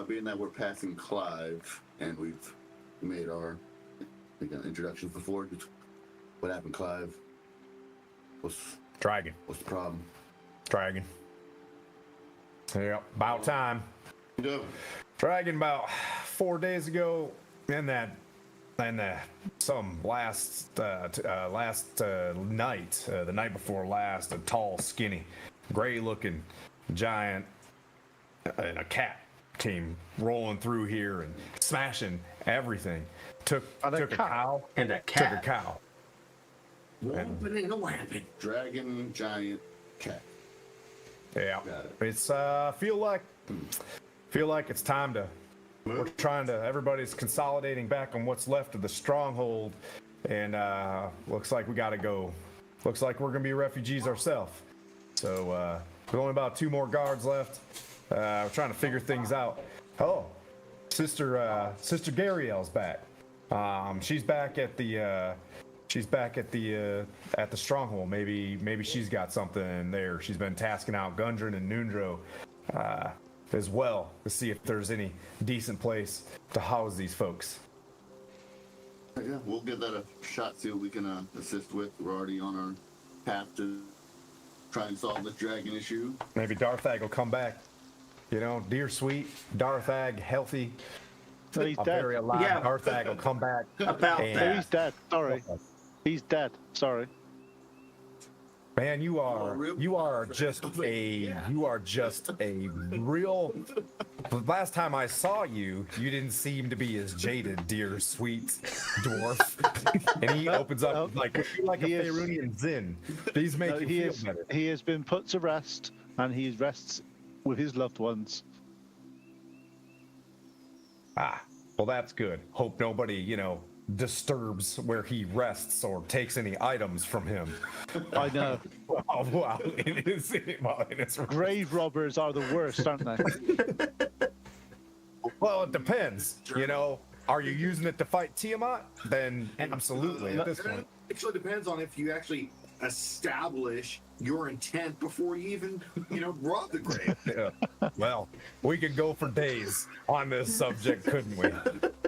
Being that we're passing Clive and we've made our introductions before, what happened, Clive? Dragon. What's the problem? Dragon. Yep. About time. Yeah. Dragon about 4 days ago, in some last night, the night before last, a tall, skinny, gray-looking giant and a cat came rolling through here and smashing everything. Took a cow And a Took cat. a cow. But ain't no happen. Dragon, giant, cat. Yeah. Got it. It's feel like it's time to. We're trying to. Everybody's consolidating back on what's left of the stronghold, and looks like we got to go. Looks like we're gonna be refugees ourselves. So there's only about 2 more guards left. We're trying to figure things out. Oh, Sister Gariel's back. She's back at the. At the stronghold. Maybe she's got something there. She's been tasking out Gundren and Nundro as well to see if there's any decent place to house these folks. Yeah, we'll give that a shot. See what we can assist with. We're already on our path to try and solve this dragon issue. Maybe Darthag will come back. Dear sweet Darthag, healthy, No, he's dead. very alive. Yeah. Darthag will come back. About And- No, that. he's dead. Sorry. He's dead. Sorry. Man, you are just a real. The last time I saw you, you didn't seem to be as jaded, dear sweet dwarf. And he opens up like a he is- Faerunian Zin. These make No, you feel better. he has been put to rest, and he rests with his loved ones. Ah, well, that's good. Hope nobody, disturbs where he rests or takes any items from him. I know. Wow, it is. Well, it is. Grave robbers are the worst, aren't they? Well, it depends. Are you using it to fight Tiamat? Then absolutely. At this It point, actually depends on if you actually establish your intent before you even, rob the grave. yeah. Well, we could go for days on this subject, couldn't we?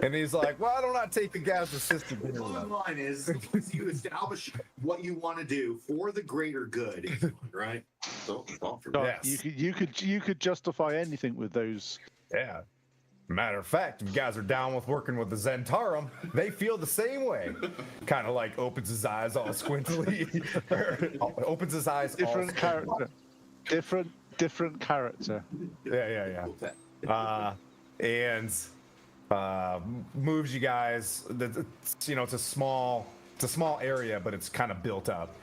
And he's like, "Why don't I take the guy's assistant?" The bottom line is, once you establish what you want to do for the greater good, right? So, all for God, Yes. you could justify anything with those. Yeah. Matter of fact, if you guys are down with working with the Zentarum, they feel the same way. Kind of like opens his eyes all squintily. Opens his eyes Different all character. Different character. Yeah. And moves you guys. It's a small area, but it's kind of built up.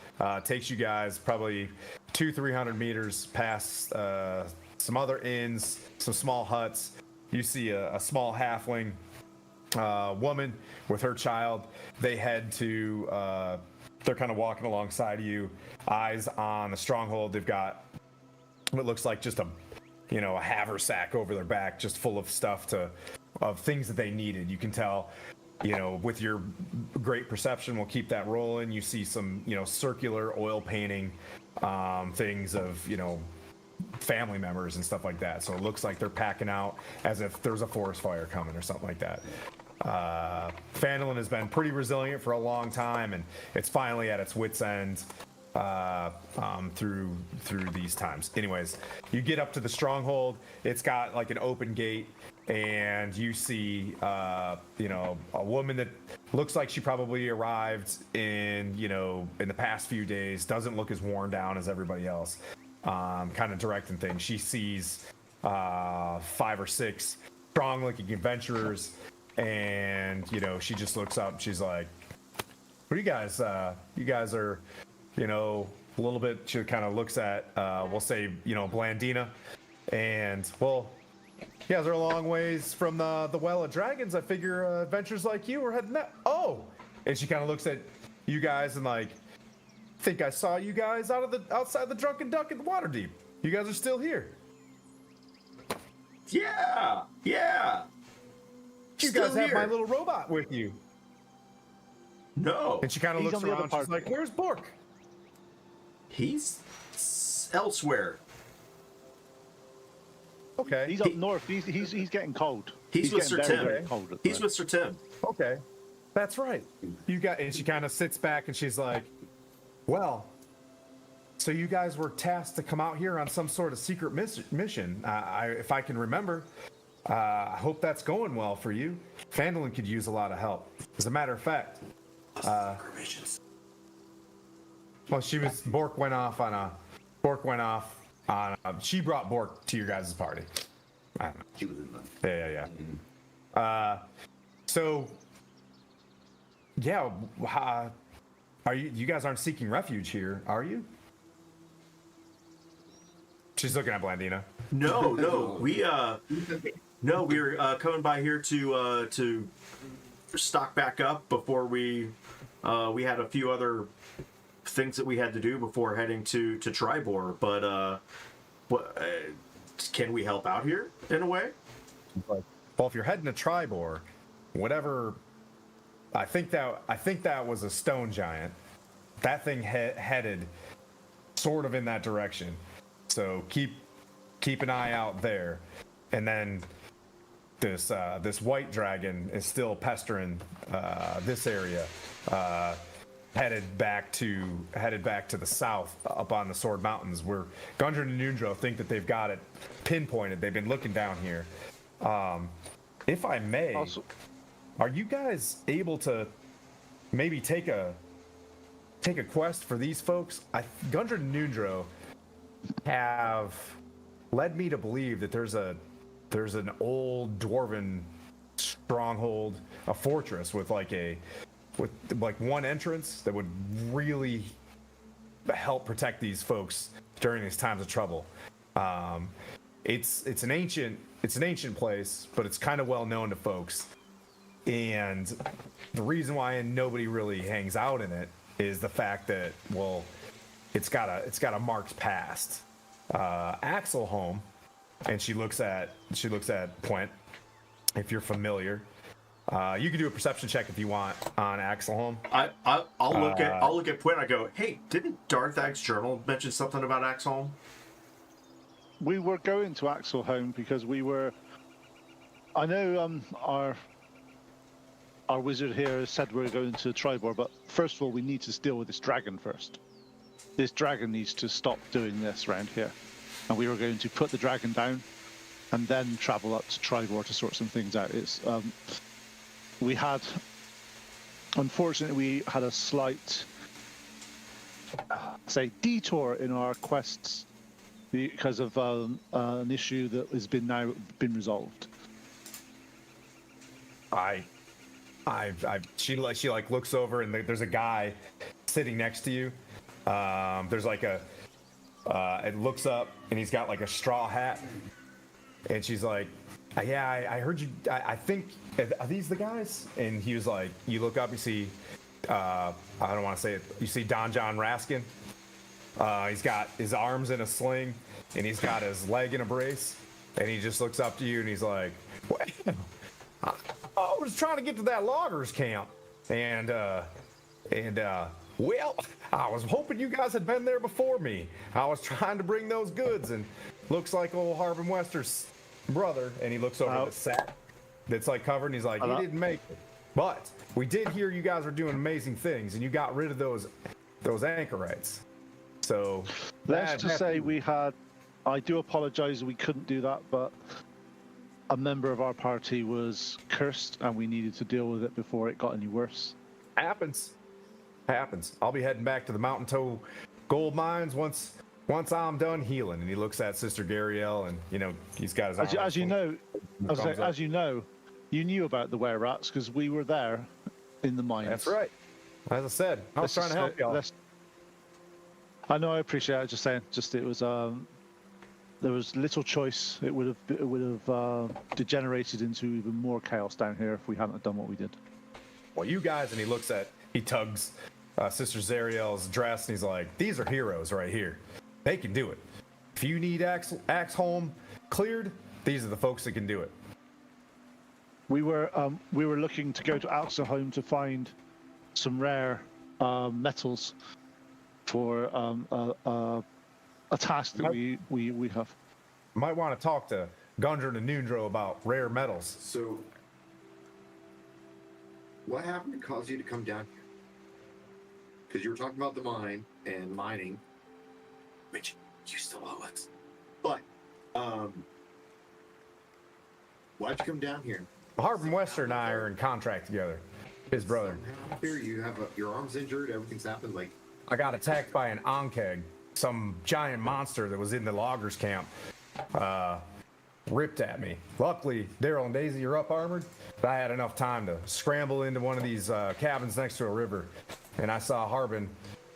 Takes you guys probably 200-300 meters past some other inns, some small huts. You see a small halfling woman with her child. They head to. They're kind of walking alongside of you, eyes on the stronghold. They've got what looks like just a haversack over their back, just full of stuff of things that they needed. You can tell, with your great perception, we'll keep that rolling. You see some, circular oil painting, things of, family members and stuff like that. So it looks like they're packing out as if there's a forest fire coming or something like that. Phandalin has been pretty resilient for a long time, and it's finally at its wit's end through these times. Anyways, you get up to the stronghold. It's got like an open gate, and you see a woman that looks like she probably arrived in the past few days. Doesn't look as worn down as everybody else. Kind of directing things. She sees 5 or 6 strong-looking adventurers, and she just looks up. And she's like, "What are you guys? You guys are, a little bit." She kind of looks at, we'll say, Blandina, and well, you guys are a long ways from the Well of Dragons. I figure adventures like you were heading that. Oh, and she kind of looks at you guys and like. Think I saw you guys outside the Drunken Duck at the Waterdeep. You guys are still here. Yeah. You Still guys have here. my little robot with you. No, And she kind of He's looks on the other around. She's part. like, "Where's Bork?" he's elsewhere. Okay. He's up north. He's getting cold. He's with getting Sir very, Tim. very cold at the He's moment. with Sir Tim. Okay. That's right. And she kind of sits back and she's like, "Well, so you guys were tasked to come out here on some sort of secret mission. If I can remember. I hope that's going well for you. Phandalin could use a lot of help. As a matter of fact, well, Bork went off on she brought Bork to your guys' party. I don't know. She was in the. Yeah. So, yeah, are you guys aren't seeking refuge here, are you? She's looking at Blandina. No, we're coming by here to stock back up before we had a few other things that we had to do before heading to Triboar. But can we help out here in a way? Well, if you're heading to Triboar, whatever, I think that was a stone giant. That thing headed sort of in that direction. So keep an eye out there, and then this white dragon is still pestering this area, headed back to the south up on the Sword Mountains, where Gundren and Nundro think that they've got it pinpointed. They've been looking down here. If I may, Also, are you guys able to maybe take a quest for these folks? Gundren and Nundro have led me to believe that there's an old dwarven stronghold, a fortress with like one entrance that would really help protect these folks during these times of trouble. it's an ancient place, but it's kind of well known to folks. And the reason why nobody really hangs out in it is the fact that, well, it's got a marked past. Axel home, and she looks at Puent. If you're familiar, you can do a perception check if you want on Axel home. I'll look at Puent. I go, hey, didn't Darthag's journal mention something about Axholm? We were going to Axelholm because we were. I know our wizard here said we're going to Triboar, but first of all, we need to deal with this dragon first. This dragon needs to stop doing this around here, and we were going to put the dragon down, and then travel up to Triboar to sort some things out. It's unfortunately, we had a slight, detour in our quests because of an issue that has now been resolved. She looks over, and there's a guy sitting next to you. There's like it looks up, and he's got like a straw hat, and she's like, yeah, I heard you. I think, are these the guys? And he was like, you look up, you see, I don't want to say it. You see Don John Raskin. He's got his arms in a sling, and he's got his leg in a brace, and he just looks up to you, and he's like, I was trying to get to that loggers camp, and well, I was hoping you guys had been there before me. I was trying to bring those goods, and looks like old Harbin Wester's brother, and he looks over the sack that's like covered, and he's like, he didn't make it, but we did hear you guys were doing amazing things, and you got rid of those anchorites. So let's just say we had. I do apologize, we couldn't do that, but a member of our party was cursed, and we needed to deal with it before it got any worse. Happens. I'll be heading back to the Mountain Toe gold mines once I'm done healing. And he looks at Sister Gariel, and he's got his arms. As you know, you knew about the were rats because we were there in the mines. That's right. As I said, I was trying to help y'all. I know, I appreciate it. Just saying, it was there was little choice. It would have degenerated into even more chaos down here if we hadn't done what we did. Well, you guys, and he tugs Sister Zariel's dress, and he's like, these are heroes right here. They can do it. If you need Axholm cleared, these are the folks that can do it. We were looking to go to Axelholm to find some rare metals for a task that we have. Might want to talk to Gundren and Nundro about rare metals. So, what happened to cause you to come down here? Because you were talking about the mine and mining, which you still owe us. But, why'd you come down here? Harbin Wester and I are in contract together. His brother. Somehow here you have your arm's injured. Everything's happened. Like, I got attacked by an Ankeg, some giant monster that was in the loggers camp. Ripped at me. Luckily, Daryl and Daisy are up armored, but I had enough time to scramble into one of these cabins next to a river, and I saw Harbin,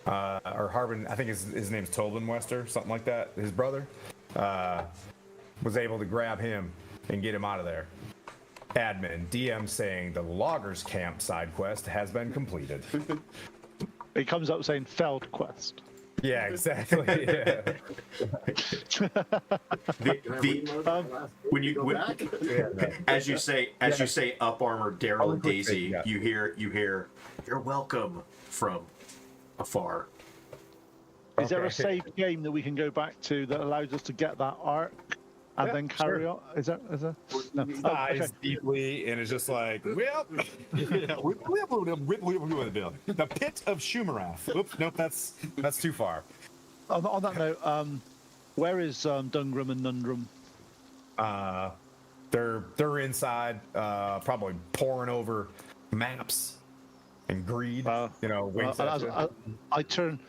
I think his name's Tobin Wester, something like that, his brother, was able to grab him and get him out of there. Admin, DM saying the loggers camp side quest has been completed. It comes up saying failed quest. Yeah, exactly. Yeah. As you say up armored Daryl and Daisy, you hear you're welcome from afar. Is there a save game that we can go back to that allows us to get that arc and then carry on? Is there? No. Sighs deeply, and it's just like, well, the pit of Shumarath. Oops, nope, that's too far. On that note, where is Dungram and Nundrum? They're inside, probably poring over maps and greed. I turn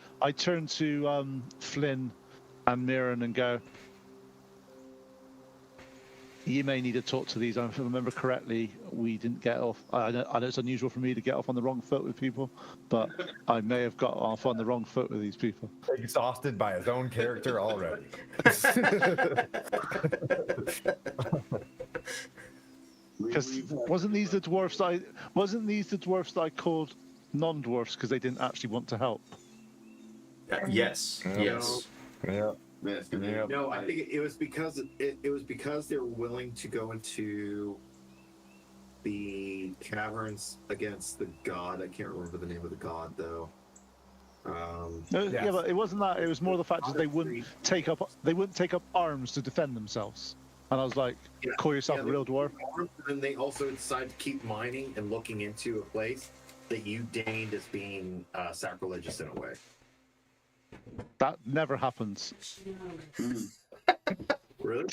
to Flynn and Mirren and go, You may need to talk to these. If I remember correctly, we didn't get off. I know it's unusual for me to get off on the wrong foot with people, but I may have got off on the wrong foot with these people. Exhausted by his own character already. Because wasn't these the dwarfs that I called non-dwarfs because they didn't actually want to help? Yes. Yes. Yeah. Yes, Yeah. No, I think it was because it was because they were willing to go into the caverns against the god. I can't remember the name of the god though. No, Yes. Yeah, but it wasn't that. It was more the fact that they wouldn't take up arms to defend themselves. And I was like, Yeah. call yourself Yeah, a real dwarf. And they also decided to keep mining and looking into a place that you deigned as being sacrilegious in a way. That never happens. Really?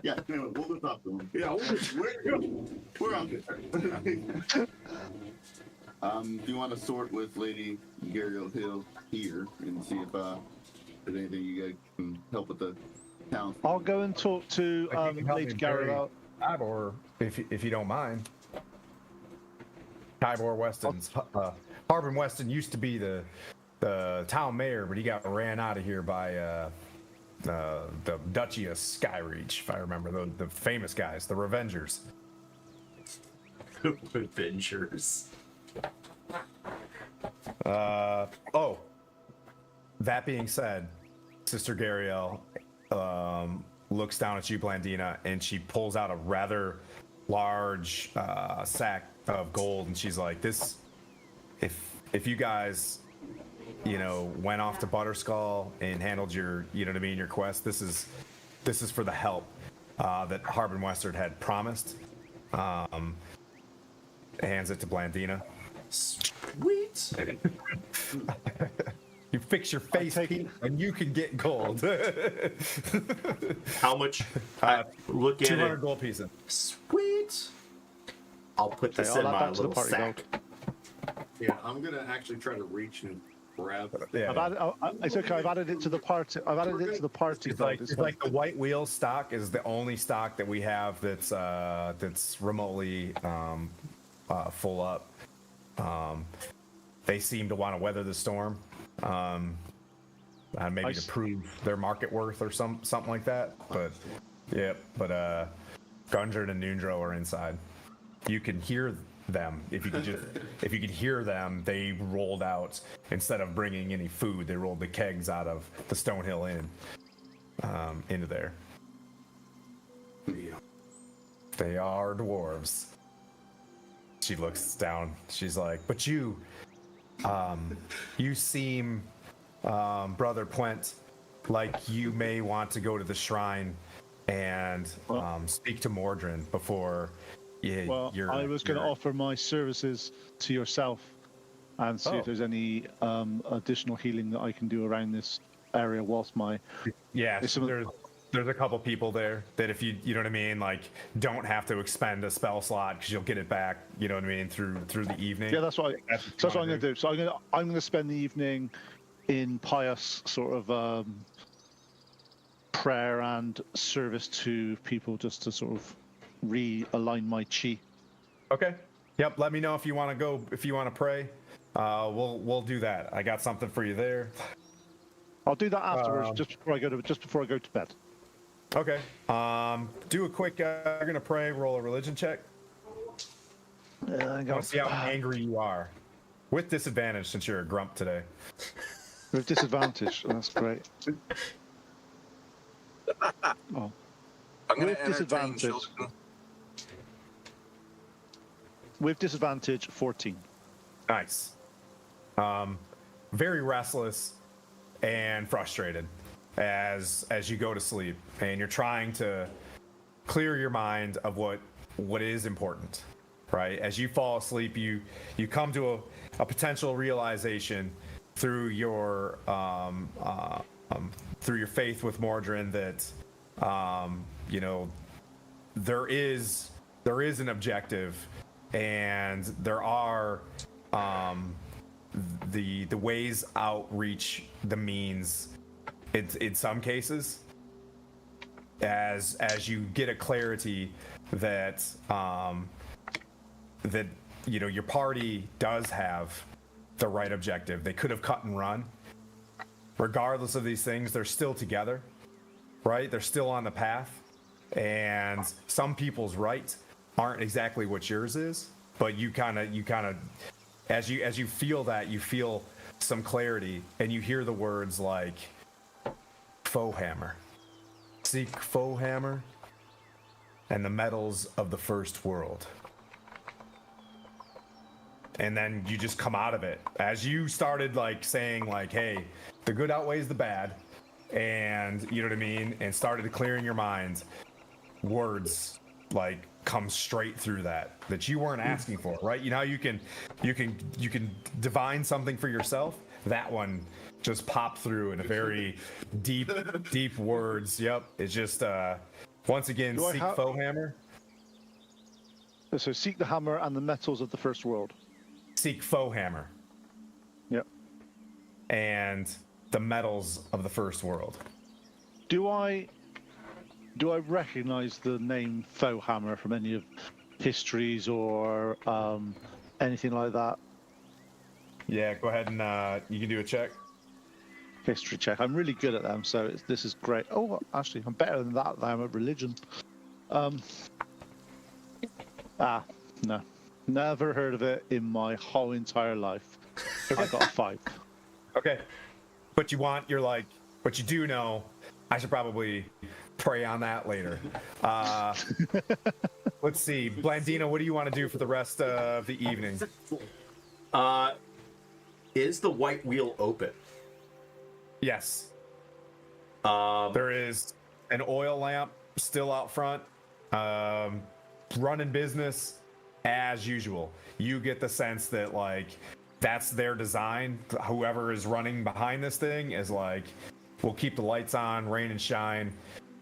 Yeah, anyway, we'll go talk to him. Yeah. We're on good terms. Do you want to sort with Lady Gariel Hill here and see if there's anything you guys can help with the town? I'll go and talk to Like, you can help Lady me bury Garrett. Tybor, if you don't mind. Tybor Weston's Harbin Weston used to be the town mayor, but he got ran out of here by the Duchy of Skyreach, if I remember the famous guys, the Revengers. Adventures. Oh, that being said, Sister Gariel looks down at you, Blandina, and she pulls out a rather large sack of gold, and she's like, "This, if you guys, went off to Butterskull and handled your, your quest, this is for the help that Harbin Western had promised." Hands it to Blandina. Sweet. You fix your face, take Pete, and you can get gold. How much? Look at 200 it. gold pieces. Sweet. I'll put this Okay, in I'll add my that to the little party sack. Yeah, I'm gonna actually try to reach and grab. Yeah. It's okay. I've added it to the party. I've added it to the party. It's like the white wheel stock is the only stock that we have that's remotely full up. They seem to want to weather the storm, maybe Nice. to prove their market worth or something like that. But Gundred and Noondro are inside. You can hear them. If you could hear them, they rolled out, instead of bringing any food, they rolled the kegs out of the Stonehill Inn into there. They are dwarves. She looks down. She's like, "But you seem, Brother Pwent, like you may want to go to the shrine and speak to Mordrin before you're." I was going to offer my services to yourself and see if there's any additional healing that I can do around this area whilst my. Yeah, There's some- there's a couple people there that if you know what I mean, like, don't have to expend a spell slot because you'll get it back. You know what I mean, through the evening. Yeah, that's what I'm going to do. So I'm going to spend the evening in pious sort of prayer and service to people, just to sort of realign my chi. Okay. Yep. Let me know if you want to go. If you want to pray, we'll do that. I got something for you there. I'll do that afterwards, just before I go to bed. Okay. Do a quick. You're gonna pray. Roll a religion check. I want to see how angry you are, with disadvantage since you're a grump today. With disadvantage. That's great. Oh. I'm going With to entertain disadvantage. children. With disadvantage, 14. Nice. Very restless and frustrated as you go to sleep, and you're trying to clear your mind of what is important, right? As you fall asleep, you come to a potential realization through your faith with Mordrin that there is an objective, and there are the ways outreach the means in some cases, as you get a clarity that that your party does have the right objective. They could have cut and run. Regardless of these things, they're still together, right? They're still on the path, and some people's rights aren't exactly what yours is. But you kind of, as you feel that, you feel some clarity, and you hear the words like "foe hammer, seek foe hammer, and the metals of the first world." And then you just come out of it as you started like saying like, "Hey, the good outweighs the bad," and you know what I mean, and started clearing your mind. Words like come straight through that you weren't asking for, right? You know, you can divine something for yourself. That one just popped through in a very deep words. Yep, it's just once again, seek foe hammer. So seek the hammer and the metals of the first world. Seek foe hammer. Yep. And the metals of the first world. Do I recognize the name foe hammer from any of histories or anything like that? Yeah, go ahead and you can do a check. History check. I'm really good at them, so this is great. Oh, actually, I'm better than that. I'm at religion. No. Never heard of it in my whole entire life. I got a 5. Okay. But but you do know, I should probably pray on that later. Let's see. Blandina, what do you want to do for the rest of the evening? Is the white wheel open? Yes. There is an oil lamp still out front, running business as usual. You get the sense that like that's their design. Whoever is running behind this thing is like, we'll keep the lights on, rain or shine,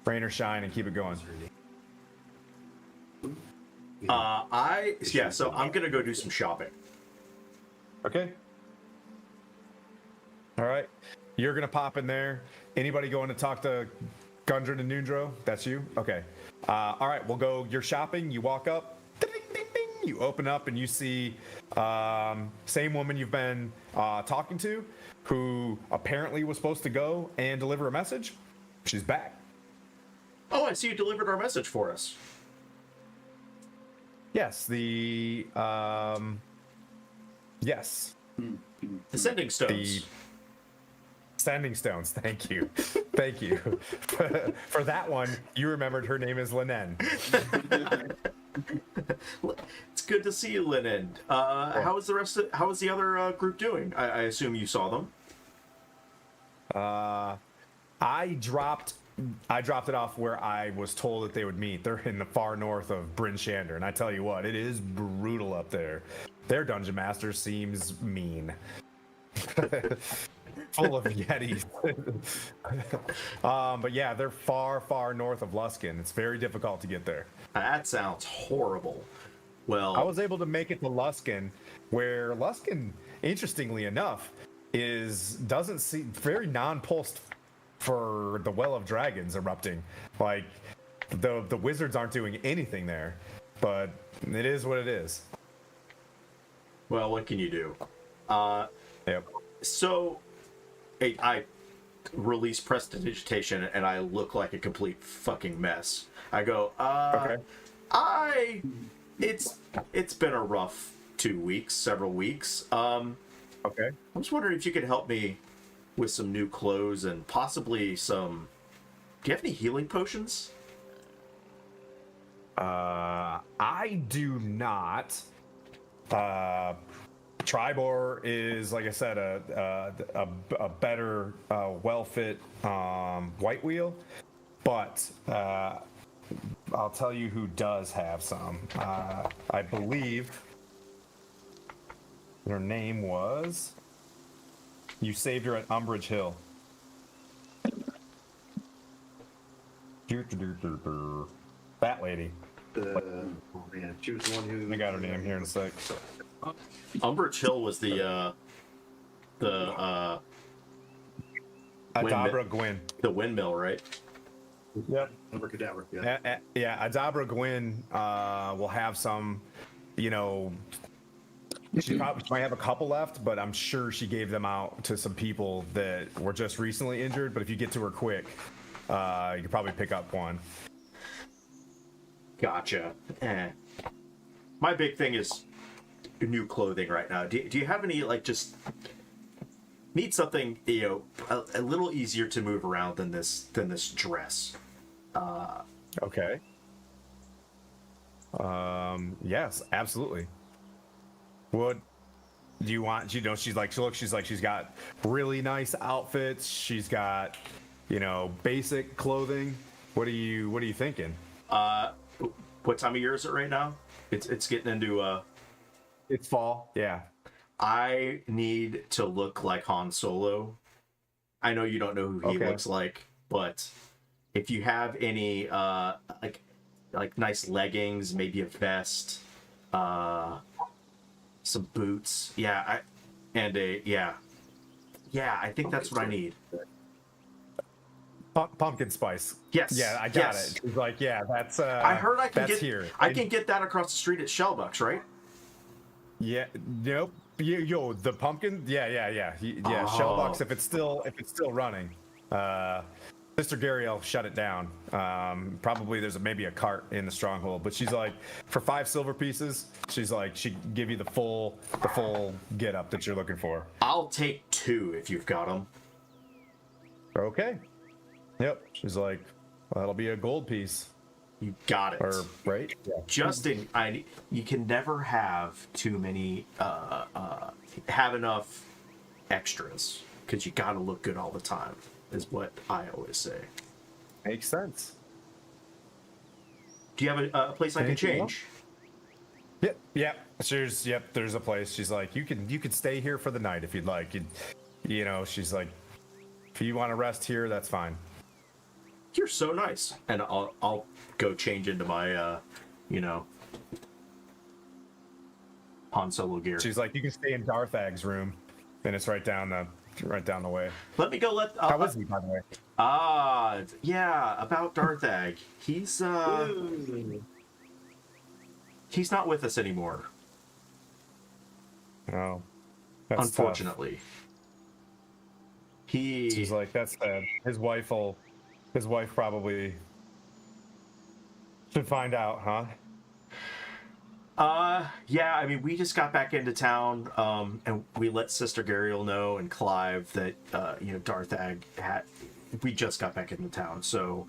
and keep it going. So I'm gonna go do some shopping. Okay. All right. You're gonna pop in there. Anybody going to talk to Gundren and Nundro? That's you? Okay. All right, we'll go. You're shopping. You walk up. Ding, ding, ding. You open up and you see same woman you've been talking to, who apparently was supposed to go and deliver a message. She's back. Oh, I see you delivered our message for us. Yes, yes. The sending stones. The sending stones. Thank you. Thank you. For that one, you remembered her name is Linen. It's good to see you, Linen. How is the other group doing? I assume you saw them. I dropped it off where I was told that they would meet. They're in the far north of BrynShander, and I tell you what, it is brutal up there. Their dungeon master seems mean. Full of yetis. But yeah, they're far north of Luskin. It's very difficult to get there. That sounds horrible. Well, I was able to make it to Luskin, where Luskin, interestingly enough, doesn't seem very non-pulsed for the Well of Dragons erupting. Like the wizards aren't doing anything there, but it is what it is. Well, what can you do? Yep. So, I release prestidigitation and I look like a complete fucking mess. I go, Okay. It's been a rough several weeks. Okay. I was wondering if you could help me with some new clothes and possibly some. Do you have any healing potions? I do not. Triboar is, like I said, a better, well-fit white wheel, but I'll tell you who does have some. I believe her name was. You saved her at Umbridge Hill. That lady. Oh man, she was the one who. I got her name here in a sec. Umbridge Hill was the Adabra Gwyn. the windmill, right? Yep. Abracadabra. Yeah. Yeah, Adabra Gwyn will have some, you know, she might have a couple left, but I'm sure she gave them out to some people that were just recently injured. But if you get to her quick, you could probably pick up one. Gotcha. My big thing is new clothing right now. Do you have any, like, just need something, you know, a little easier to move around than this dress? Okay. Yes, absolutely. What do you want? You know, she's like she's got really nice outfits. She's got, you know, basic clothing. What are you thinking? What time of year is it right now? It's getting into It's fall. Yeah. I need to look like Han Solo. I know you don't know who he looks like, but if you have any like nice leggings, maybe a vest, some boots, I think that's what I need. Pumpkin spice. Yes. Yeah, I got it. She's like, yeah, that's. I heard I can that's get here. I can get that across the street at Shellbucks, right? Yeah. Nope. Yo, the pumpkin. Yeah. Yeah. Oh. Shellbucks. If it's still running. Mr. Gary will shut it down. Probably there's maybe a cart in the Stronghold, but she's like, for 5 silver pieces, she's like, she give you the full get up that you're looking for. I'll take 2 if you've got them. Okay. Yep. She's like, well, that'll be a gold piece. You got it. Or right? Yeah. Justin, you can never have too many, have enough extras, because you got to look good all the time, is what I always say. Makes sense. Do you have a place I can change? Yep. There's a place. She's like, you could stay here for the night if you'd like. You know, she's like, if you want to rest here, that's fine. You're so nice. And I'll go change into my, Han Solo gear. She's like, you can stay in Darthag's room, and it's right down the way. Let me go. How was he, by the way? About Darthag. He's not with us anymore. Oh, that's unfortunately. Tough. She's like, that's sad. His wife probably should find out, huh? Yeah, I mean, we just got back into town, and we let Sister Gariel know and Clive that, Darthag we just got back into town, so,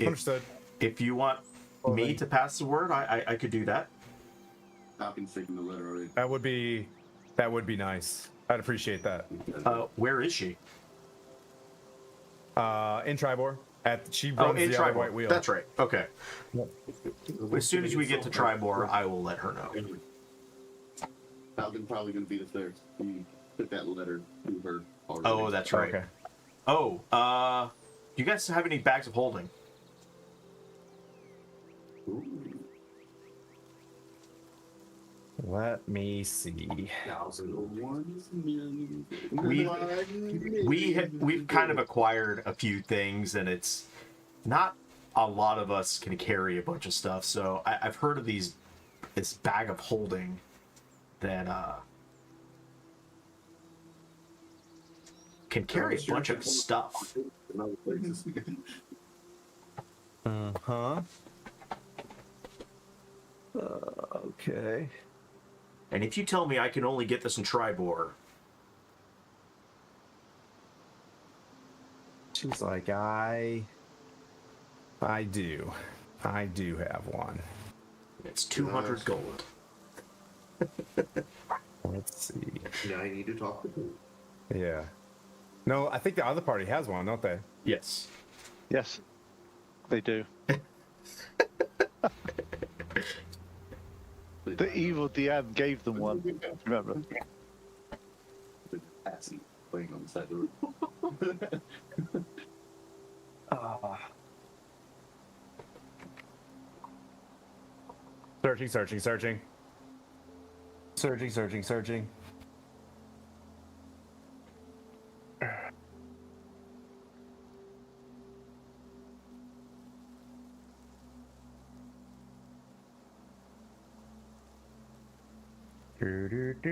Understood. If you want me to pass the word, I could do that. Falcon's taking the letter already. That would be nice. I'd appreciate that. Where is she? In Triboar. She runs in the Triboar. other white wheel. That's right. Okay. Yep. As soon as we get to Triboar, I will let her know. Falcon's probably going to beat us there. He put that letter to her already. Oh, that's right. Okay. Oh, do you guys have any bags of holding? Ooh. Let me see. 1,001 We've kind of acquired a few things, and it's not a lot of us can carry a bunch of stuff. So I've heard of this bag of holding that can carry a bunch of stuff. Uh-huh. Okay. And if you tell me I can only get this in Triboar, She's like, I do have one. it's 200 gold. Let's see. Now I need to talk to them. Yeah. No, I think the other party has one, don't they? Yes. Yes, they do. The evil DM gave them one. Remember? Passy playing on the side of the room. Searching. Yeah.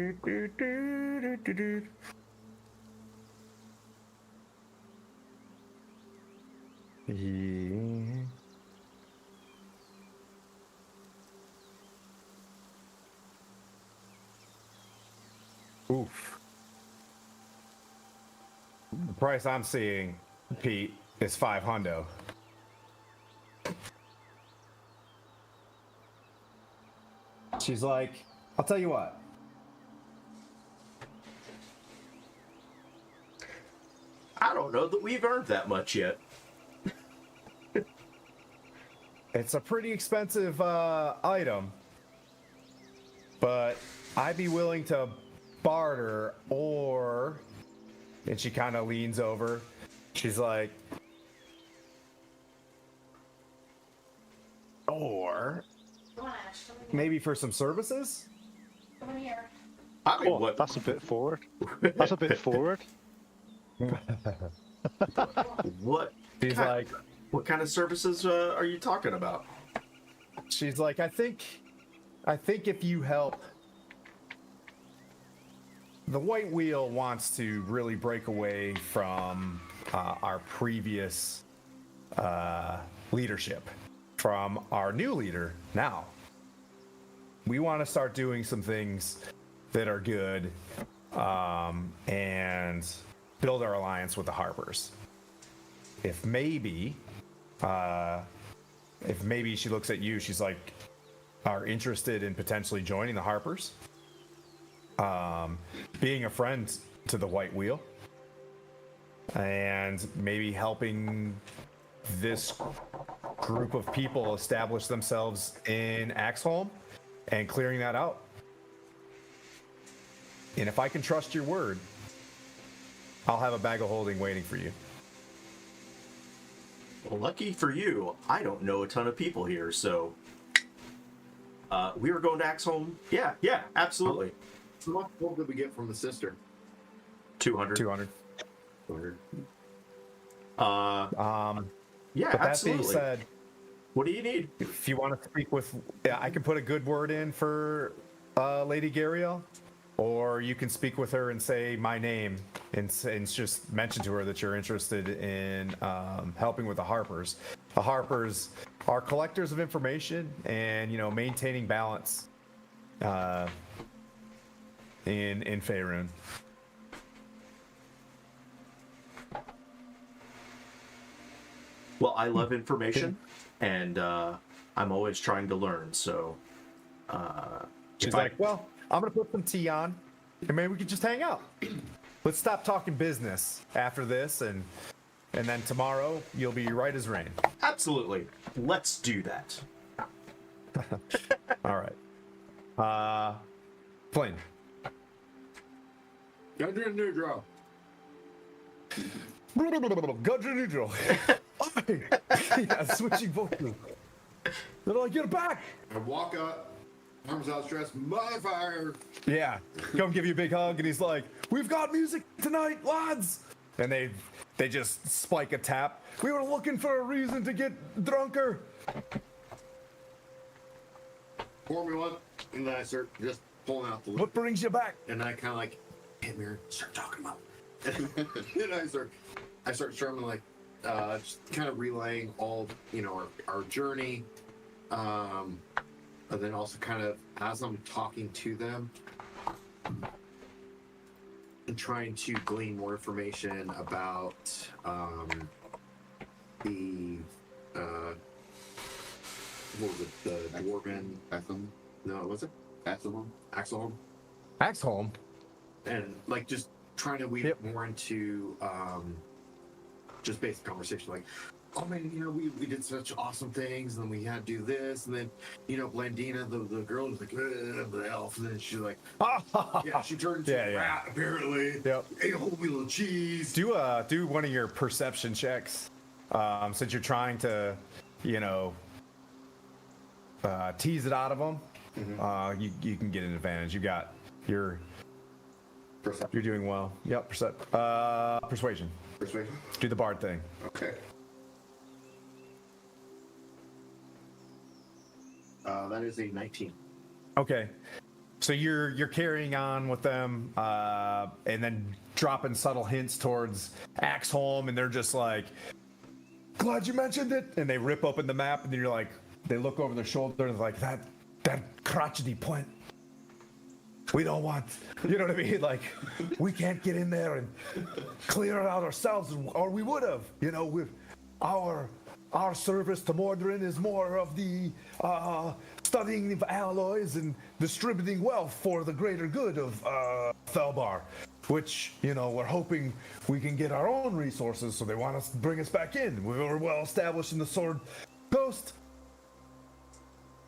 Oof. The price I'm seeing, Pete, is $500. She's like, I'll tell you what. I don't know that we've earned that much yet. It's a pretty expensive item, but I'd be willing to barter, or, and she kind of leans over. She's like, or maybe for some services? I mean, Oh, what? that's a bit forward. That's a bit forward. What? She's like, What kind of services are you talking about? she's like, I think if you help, the White Wheel wants to really break away from our previous leadership, from our new leader now. We want to start doing some things that are good and build our alliance with the Harpers. If maybe she looks at you, she's like, are interested in potentially joining the Harpers, being a friend to the White Wheel, and maybe helping this group of people establish themselves in Axholm and clearing that out. And if I can trust your word, I'll have a bag of holding waiting for you. Well, lucky for you, I don't know a ton of people here, so we were going to Axholm. Yeah, absolutely. How much gold did we get from the sister? 200. 200. 200. Yeah, But that absolutely. being said, What do you need? if you want to speak with, yeah, I can put a good word in for Lady Gariel, or you can speak with her and say my name and just mention to her that you're interested in helping with the Harpers. The Harpers are collectors of information and, maintaining balance in Faerun. Well, I love information, and I'm always trying to learn, so... She's like, well, I'm going to put some tea on, and maybe we could just hang out. Let's stop talking business after this, and then tomorrow you'll be right as rain. Absolutely. Let's do that. All right. Flynn. Gudrun Neutral. Gudrun neutral. Yeah, switching voices. They're like, get it back. I walk up, arms outstretched, motherfire. Yeah, come give you a big hug, and he's like, we've got music tonight, lads. And they just spike a tap. We were looking for a reason to get drunker. Pour me one, and then I start just pulling out the lid. What brings you back? And I kind of like, hey, Mirror, start talking about. And I start strumming, like, just kind of relaying all, our journey. But then also kind of, as I'm talking to them, and trying to glean more information about the, what was it, the Dwarven, Axholm. no, was it? Axholm. Axelholm? Axholm. And like just trying to weave it more into just basic conversation, like, oh man, we did such awesome things, and then we had to do this, and then Blandina, the girl, was like the elf, and then she's like, yeah, she turned into a rat apparently. Yep. Ate a whole wheel of cheese. Do one of your perception checks, since you're trying to, tease it out of them. Mm-hmm. You can get an advantage. You're doing well. Yep. Persuasion. Persuasion. Do the bard thing. Okay. That is a 19. Okay. So you're carrying on with them, and then dropping subtle hints towards Axholm, and they're just like, "Glad you mentioned it." And they rip open the map, and you're like, they look over their shoulder and like, that crotchety point. We don't want, you know what I mean? Like, we can't get in there and clear it out ourselves, or we would have. You know, with our service to Mordrin is more of the studying of alloys and distributing wealth for the greater good of Thelbar, which, you know, we're hoping we can get our own resources, so they want us to bring us back in. We were well established in the Sword Coast.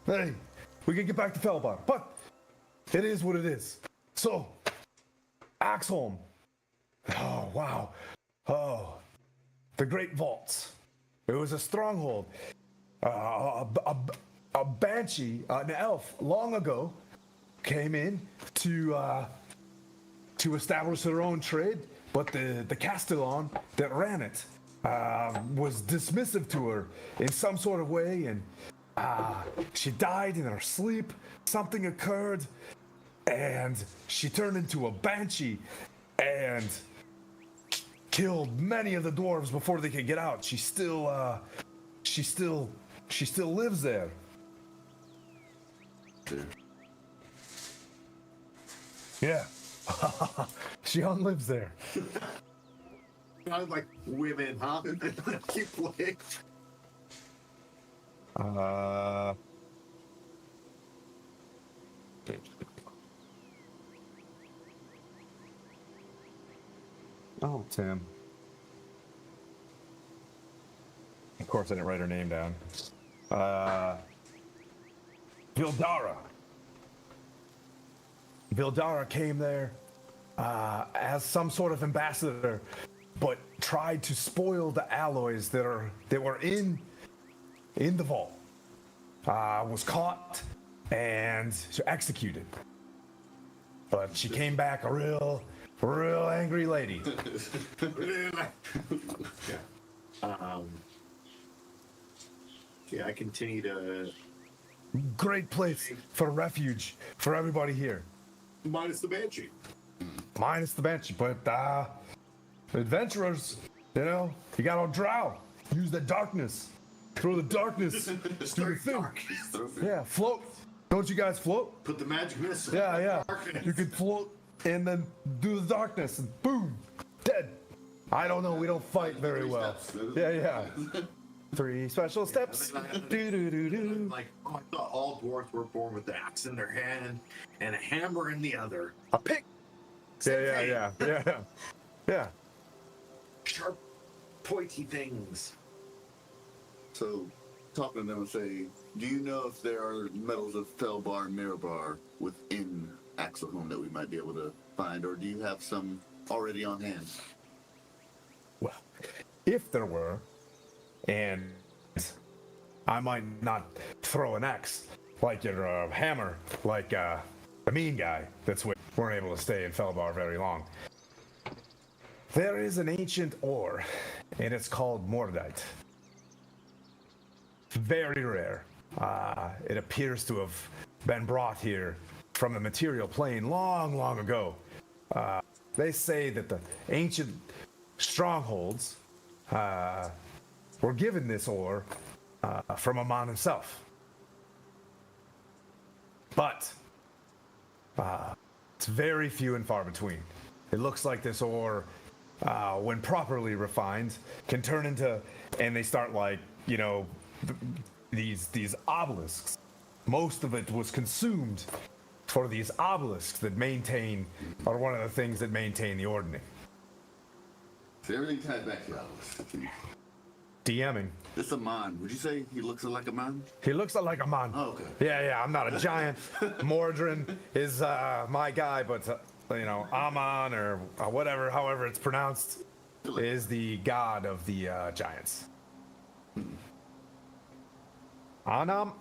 Hey, we can get back to Thelbar, but it is what it is. So, Axholm. Oh, wow. Oh, the Great Vaults. It was a stronghold. A banshee, an elf, long ago, came in to establish their own trade, but the Castellan that ran it was dismissive to her in some sort of way, and she died in her sleep. Something occurred, and she turned into a banshee and killed many of the dwarves before they could get out. She still lives there. Yeah. Shion lives there. I was like, women, huh? Keep playing. Oh, Tim. Of course, I didn't write her name down. Vildara. Vildara came there as some sort of ambassador, but tried to spoil the alloys that were in the vault. Was caught and executed. But she came back a real angry lady. Yeah, I continue to. Great place for refuge for everybody here. Minus the banshee. Minus the bench, but adventurers, you know, you gotta drow. Use the darkness. Throw the darkness through the thing. Yeah, float. Don't you guys float? Put the magic missile. Yeah. You could float and then do the darkness and boom, dead. I don't know. We don't fight very well. Yeah. 3 special steps. Do. Like, oh, I thought all dwarves were born with the axe in their hand and a hammer in the other. A pick. Yeah. Sharp, pointy things. So, talking to them and say, do you know if there are medals of Felbar and Mirabar within Axelholm that we might be able to find, or do you have some already on hand? Well, if there were, and I might not throw an axe like your hammer, like the mean guy that's weren't able to stay in Felbar very long. There is an ancient ore, and it's called Mordite. Very rare. It appears to have been brought here from the material plane long ago. They say that the ancient strongholds were given this ore from Amon himself. But it's very few and far between. It looks like this ore, when properly refined, can turn into, and they start like, you know, these obelisks. Most of it was consumed for these obelisks that are one of the things that maintain the ordning. So everything tied back to obelisks. DMing. This Amon, would you say he looks like a man? He looks like a man. Oh, okay. Yeah, I'm not a giant. Mordrin is my guy, but you know, Amon or whatever, however it's pronounced, is the god of the giants. Anam.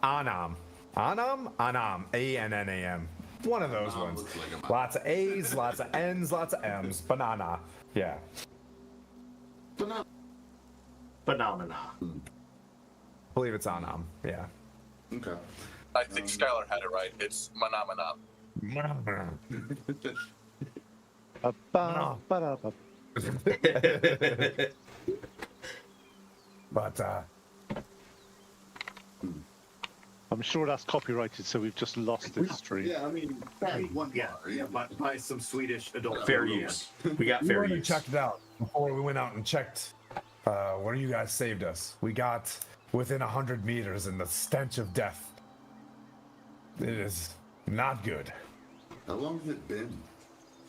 A-N-N-A-M. One of those ones. Like Lots of A's, lots of N's, lots of M's. Banana. Yeah. Phenomena. I believe it's Anam. Yeah. Okay. I think Skylar had it right. It's Manamana. Ba-ba-ba-da-ba. But I'm sure that's copyrighted, so we've just lost this stream. Yeah, I mean, one bar. Yeah, by some Swedish adult. Fair film. use. We got we fair went and use. checked it out before we went out and checked where you guys saved us. We got within 100 meters, and the stench of death. It is not good. How long has it been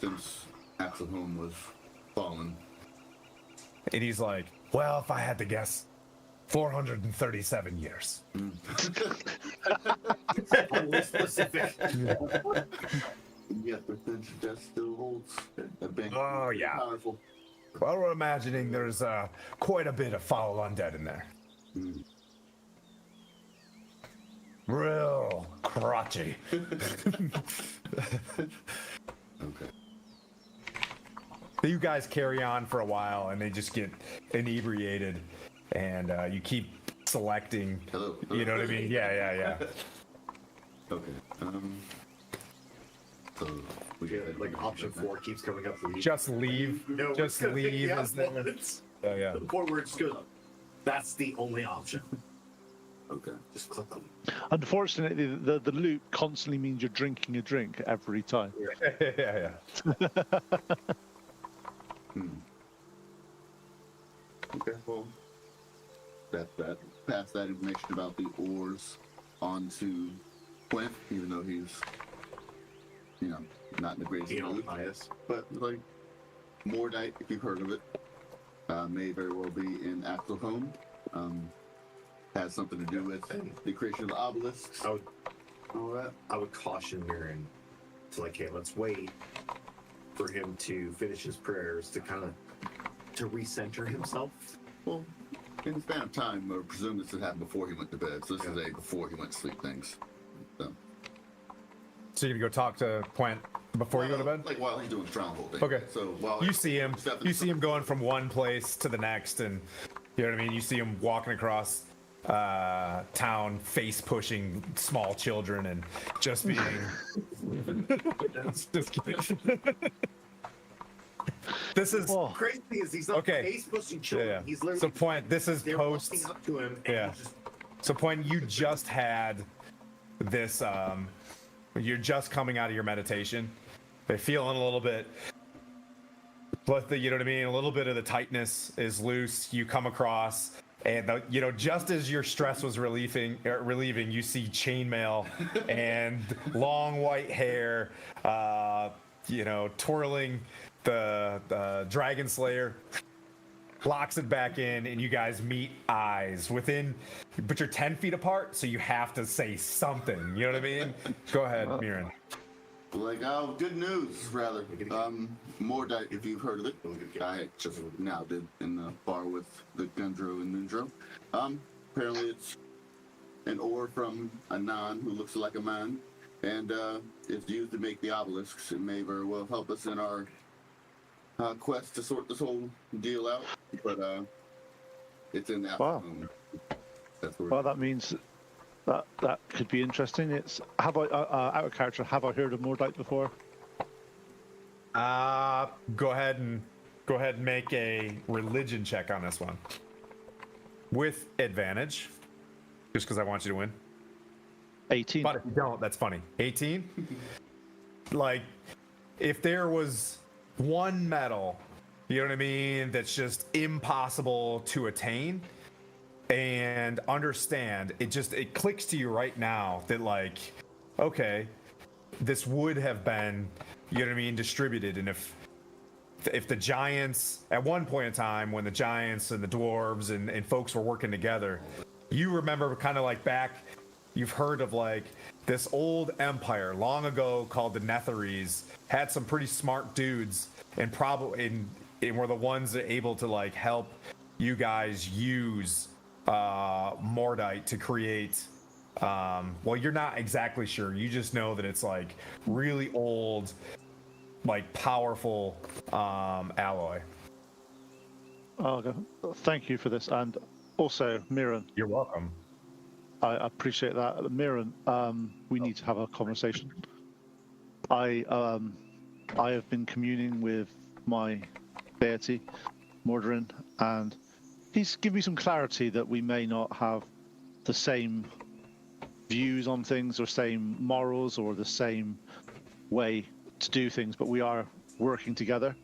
since Axelholm was fallen? And he's like, well, if I had to guess, 437 years. Only specific. Yet the stench of death still holds a big, Oh, yeah. powerful. Well, we're imagining there's quite a bit of foul undead in there. Real crotchy. Okay. You guys carry on for a while, and they just get inebriated, and you keep selecting. Hello. You know what I mean? Yeah. Okay. So we Yeah, get like option 4 keeps coming up for me. Just leave. No, Just it's gonna pick leave me up is there. once. Oh, yeah. The point where it just goes, that's the only option. Okay. Just click on Unfortunately, the loop constantly means you're drinking a drink every time. yeah. Okay. Well, that's that. Pass that information about the ores on to Quint, even though he's, not in the greatest mood. bias. But like Mordite, if you've heard of it, may very well be in Axelholm. Has something to do with the creation of the obelisks. I would, All that. I would caution Mirren to like, hey, let's wait for him to finish his prayers to kind of to recenter himself. Well, in the span of time, I presume this had happened before he went to bed. So this is a before he went to sleep things. So So you're gonna go talk to Quint before you go to bed? Like while he's doing Stronghold thing. Okay. So while You see him. Stepping You see him going from one place to the next, and you know what I mean. You see him walking across town, face pushing small children, and just being. Just kidding. This is Whoa. Crazy thing is he's not Okay. face pushing children. Yeah. He's literally So Point. This is they're post. walking up to him and Yeah. he's just So Point. You just had this. You're just coming out of your meditation. They're feeling a little bit. But you know what I mean. A little bit of the tightness is loose. You come across. And just as your stress was relieving, you see chainmail and long white hair, twirling the Dragon Slayer, locks it back in, and you guys meet eyes but you're 10 feet apart, so you have to say something. You know what I mean? Go ahead, Mirren. Like, good news, rather. Mordite, if you've heard of it. I just now did in the bar with the Gundro and Nundro. Apparently it's an ore from a non who looks like a man, and it's used to make the obelisks. It may very well help us in our quest to sort this whole deal out, but it's in the Wow. afternoon. That's where Well, that means that could be interesting. Out of character, have I heard of Mordite before? Go ahead and make a religion check on this one with advantage, just because I want you to win. 18. But if you don't, that's funny. 18. Like, if there was one metal, you know what I mean, that's just impossible to attain and understand, it clicks to you right now that, like, okay, this would have been, you know what I mean, distributed. And if the giants, at one point in time when the giants and the dwarves and folks were working together, you remember kind of like back, you've heard of like this old empire long ago called the Netherese, had some pretty smart dudes, and probably and were the ones that able to like help you guys use Mordite to create. Well, you're not exactly sure. You just know that it's like really old, like powerful alloy. Okay. Thank you for this, and also Mirren. You're welcome. I appreciate that, Mirren. We need to have a conversation. I have been communing with my deity, Mordarin, and he's given me some clarity that we may not have the same views on things or same morals or the same way to do things, but we are working together,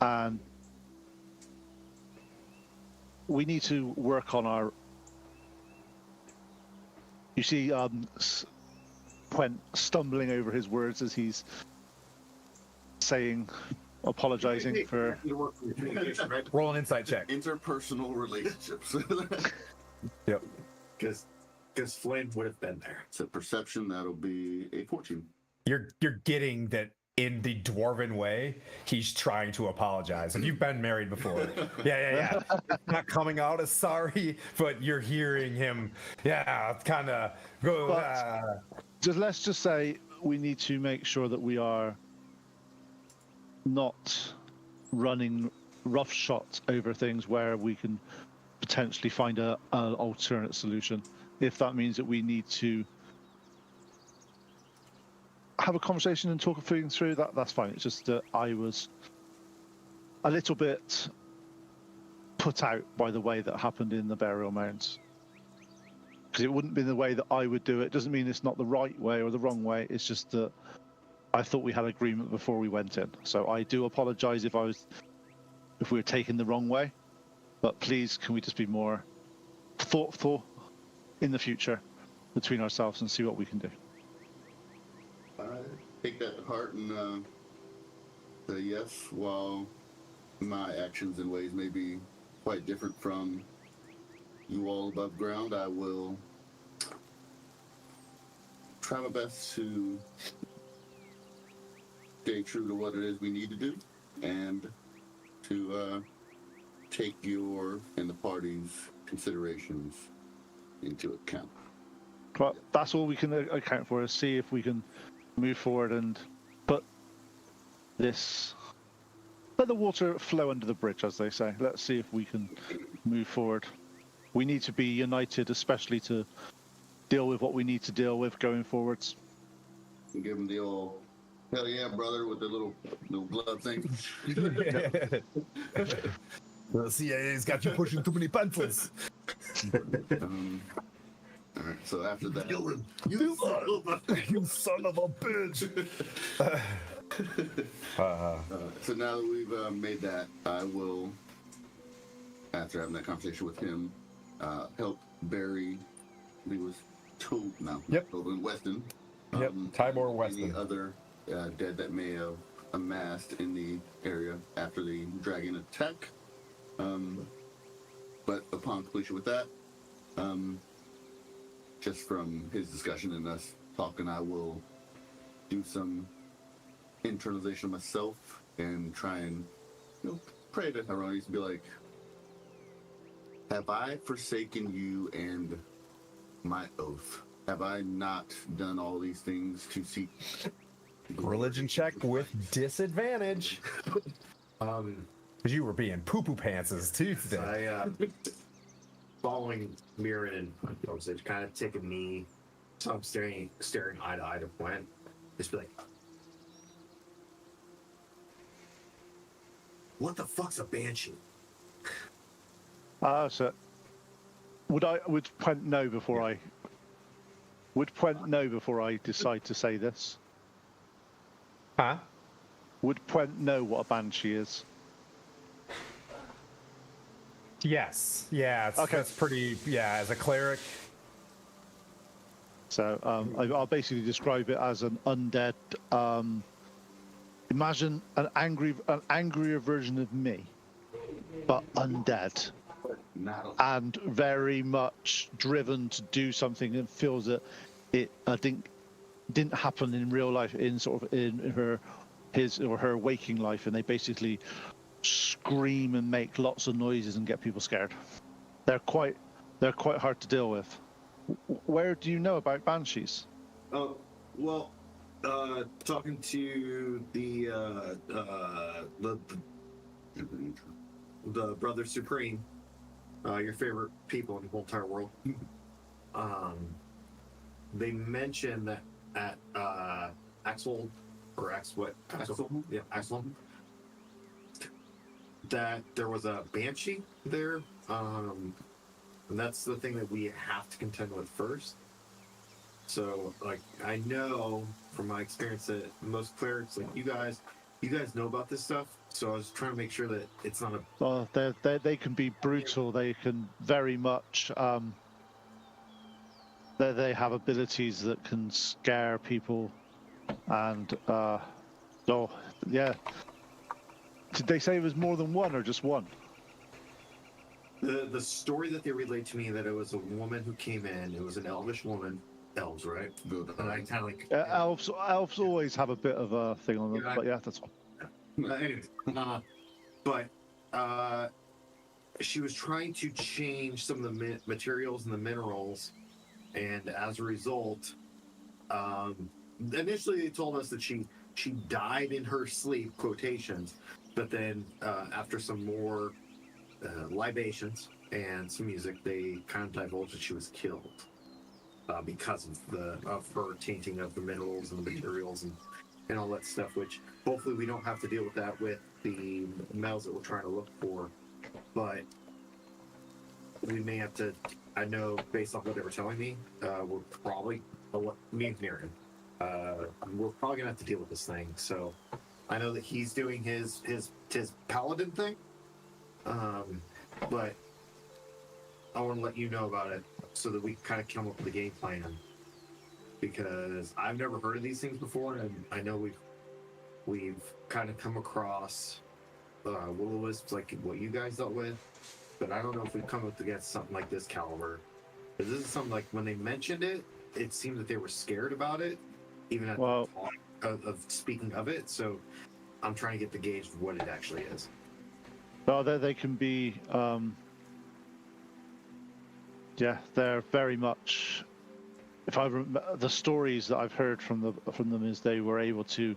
and we need to work on our. You see, Quent stumbling over his words as he's saying, apologizing for. Roll an insight check. Interpersonal relationships. Yep. Because Flynn would have been there. It's a perception, that'll be a 14. You're getting that in the dwarven way, he's trying to apologize. If you've been married before, yeah. Not coming out as sorry, but you're hearing him, kind of go. Let's just say we need to make sure that we are not running roughshod over things where we can potentially find an alternate solution. If that means that we need to have a conversation and talk things through, that's fine. It's just that I was a little bit put out by the way that happened in the burial mounds. Because it wouldn't be the way that I would do it. Doesn't mean it's not the right way or the wrong way. It's just that I thought we had agreement before we went in. So I do apologize if we were taken the wrong way. But please, can we just be more thoughtful in the future between ourselves and see what we can do? I take that to heart and say yes, while my actions and ways may be quite different from you all above ground, I will try my best to stay true to what it is we need to do and to take your and the party's considerations into account. But that's all we can account for, is see if we can move forward and put this, let the water flow under the bridge, as they say. Let's see if we can move forward. We need to be united, especially to deal with what we need to deal with going forwards. And give them the old hell yeah, brother, with the little glove thing. The CIA's got you pushing too many pencils. All right, so after that, You son of a bitch. so now that we've made that, I will, after having that conversation with him, help bury. He was told now. Yep. Over in Weston. Yep. Triboar Weston. Any other dead that may have amassed in the area after the dragon attack. But upon completion with that, just from his discussion and us talking, I will do some internalization myself and try and, pray to Haroni's and be like, have I forsaken you and my oath? Have I not done all these things to seek Religion check with disadvantage. Because you were being poo-poo pantses too today. I following Mirren and conversation, kind of take a knee, so I'm staring eye to eye to Gwen. Just be like, what the fuck's a banshee? So would Pwent know before I decide to say this? Huh? Would Pwent know what a banshee is? Yes. Yeah. Okay. That's pretty. Yeah. As a cleric. So I'll basically describe it as an undead. Imagine an angrier version of me, but undead, and very much driven to do something and feels that it didn't happen in real life, in sort of in his or her waking life, and they basically scream and make lots of noises and get people scared. They're quite hard to deal with. Where do you know about banshees? Oh, well, talking to the Brother Supreme, your favorite people in the whole entire world. They mentioned that at Axel, or Axel, yeah, Axel, that there was a banshee there, and that's the thing that we have to contend with first. So, like, I know from my experience that most clerics, like you guys know about this stuff. So I was trying to make sure that it's not a. They can be brutal. They can very much. They have abilities that can scare people, and oh yeah. Did they say it was more than one or just one? The story that they relayed to me that it was a woman who came in. It was an elvish woman. Elves, right? And I kind of like elves always have a bit of a thing on them, but yeah, that's fine. Anyways, she was trying to change some of the materials and the minerals, and as a result, initially they told us that she died in her sleep, quotations, but then after some more libations and some music, they kind of divulged that she was killed because of her tainting of the minerals and the materials and all that stuff, which hopefully we don't have to deal with that with the metals that we're trying to look for, but we may have to. I know based off what they were telling me, we're probably me and Miriam, we're probably gonna have to deal with this thing. So I know that he's doing his paladin thing, but I want to let you know about it so that we kind of come up with a game plan, because I've never heard of these things before, and I know we've kind of come across will-o-wisps like what you guys dealt with, but I don't know if we've come up against something like this caliber. Because this is something like when they mentioned it, it seemed that they were scared about it, even at the talk of speaking of it. So I'm trying to get the gauge of what it actually is. Oh, they can be. Yeah, they're very much. If I remember, the stories that I've heard from them is they were able to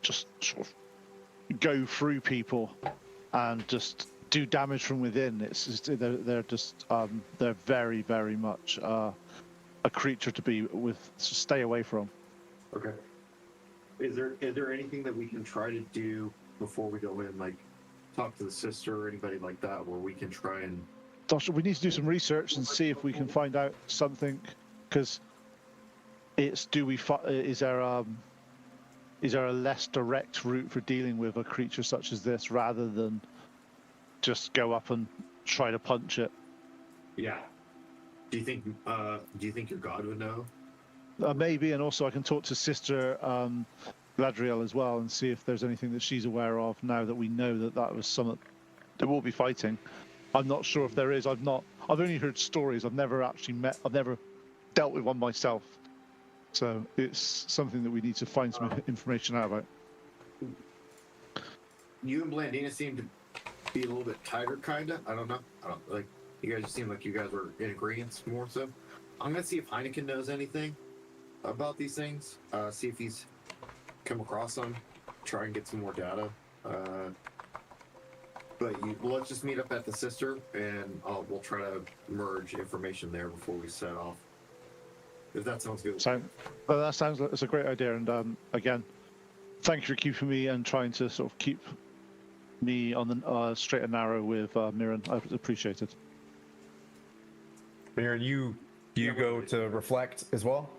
just sort of go through people and just do damage from within. It's just, they're just they're very, very much a creature to be with. So stay away from. Okay. Is there anything that we can try to do before we go in, like talk to the sister or anybody like that, where we can try and? We need to do some research and see if we can find out something, because it's is there a less direct route for dealing with a creature such as this rather than just go up and try to punch it? Yeah. Do you think your god would know? Maybe, and also I can talk to Sister Gladriel as well and see if there's anything that she's aware of now that we know that was something that we'll be fighting. I'm not sure if there is. I've only heard stories. I've never dealt with one myself. So it's something that we need to find some information out about. You and Blandina seem to be a little bit tighter, kinda. I don't know. Like, you guys just seem like you guys were in agreement more so. I'm gonna see if Heineken knows anything about these things. See if he's come across them. Try and get some more data. But let's just meet up at the sister, and we'll try to merge information there before we set off. If that sounds good. Well, that sounds like it's a great idea. And again, thank you for keeping me and trying to sort of keep me on the straight and narrow with Mirren. I appreciate it. Mirren, you go to reflect as well.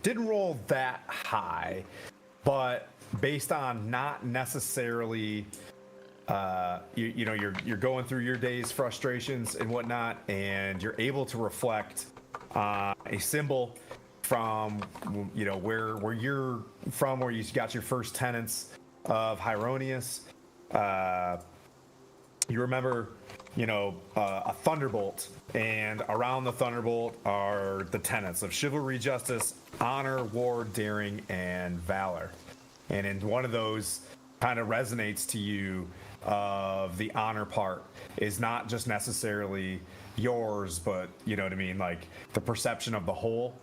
Didn't roll that high, but based on not necessarily. You're going through your day's frustrations and whatnot, and you're able to reflect a symbol from where you're from, where you got your first tenets of Hieronius. You remember a thunderbolt, and around the thunderbolt are the tenets of chivalry, justice, honor, war, daring, and valor. And in one of those kind of resonates to you of the honor part is not just necessarily yours, but you know what I mean, like the perception of the whole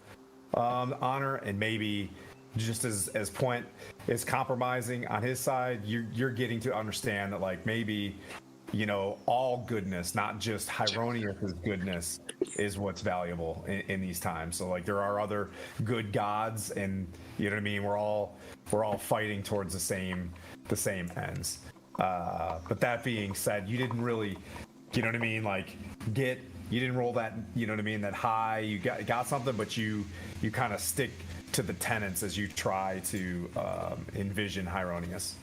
honor, and maybe just as Point is compromising on his side, you're getting to understand that like maybe all goodness, not just Hieronius' goodness, is what's valuable in these times. So like there are other good gods, and you know what I mean. We're all fighting towards the same ends. But that being said, you didn't really, you know what I mean, like you didn't roll that, you know what I mean, that high. You got something, but you kind of stick to the tenets as you try to envision Hieronius.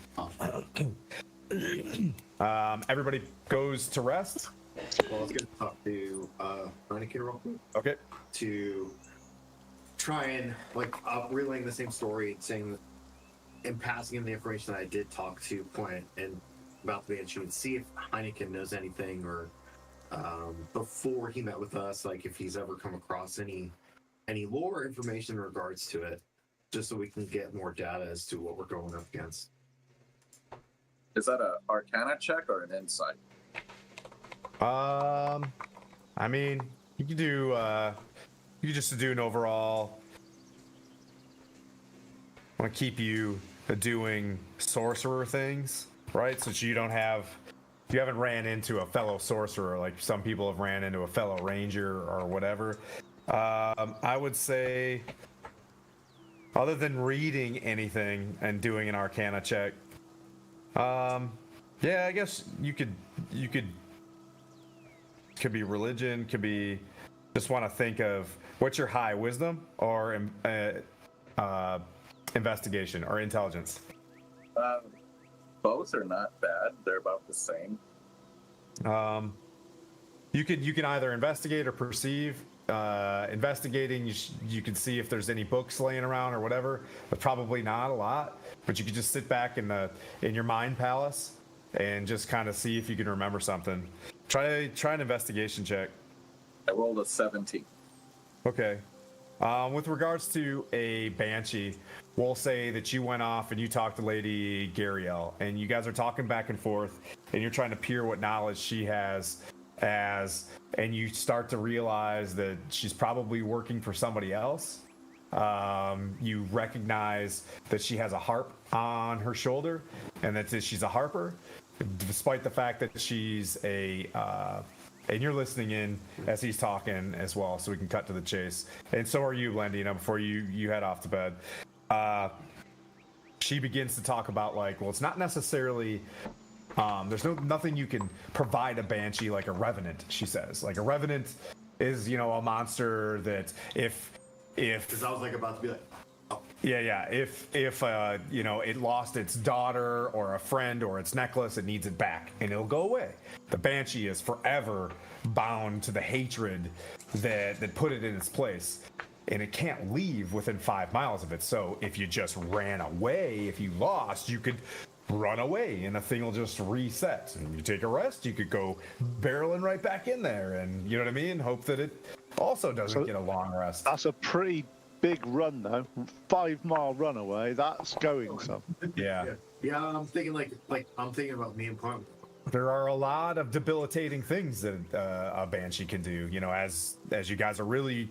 Everybody goes to rest. Well, I was going to talk to Heineken real quick Okay. to try and relaying the same story, saying and passing in the information that I did talk to Plant and about the Banshee, and see if Heineken knows anything or before he met with us, like if he's ever come across any lore information in regards to it, just so we can get more data as to what we're going up against. Is that a Arcana check or an insight? I mean, you could do just do an overall. I want to keep you doing sorcerer things, right? So you haven't ran into a fellow sorcerer like some people have ran into a fellow ranger or whatever. I would say, other than reading anything and doing an Arcana check, yeah, I guess you could be religion, could be just want to think of what's your high, wisdom or investigation or intelligence. Both are not bad. They're about the same. You can either investigate or perceive. Investigating, you can see if there's any books laying around or whatever, but probably not a lot. But you could just sit back in your mind palace and just kind of see if you can remember something. Try an investigation check. I rolled a 17. Okay. With regards to a banshee, we'll say that you went off and you talked to Lady Gariel, and you guys are talking back and forth, and you're trying to peer what knowledge she has and you start to realize that she's probably working for somebody else. You recognize that she has a harp on her shoulder, and that she's a harper, despite the fact that she's and you're listening in as he's talking as well, so we can cut to the chase. And so are you, Lendina, before you head off to bed. She begins to talk about, like, well, it's not necessarily... there's nothing you can provide a banshee like a revenant, she says. Like, a revenant is, a monster that if... Because I was about to be like... Yeah. If it lost its daughter or a friend or its necklace, it needs it back, and it'll go away. The banshee is forever bound to the hatred that put it in its place, and it can't leave within 5 miles of it. So if you just ran away, if you lost, you could run away, and the thing will just reset. And you take a rest, you could go barreling right back in there, and you know what I mean? Hope that it also doesn't get a long rest. That's a pretty big run, though. 5 mile run away. That's going some. Yeah. I'm thinking I'm thinking about me and Plant. There are a lot of debilitating things that a banshee can do. As you guys are really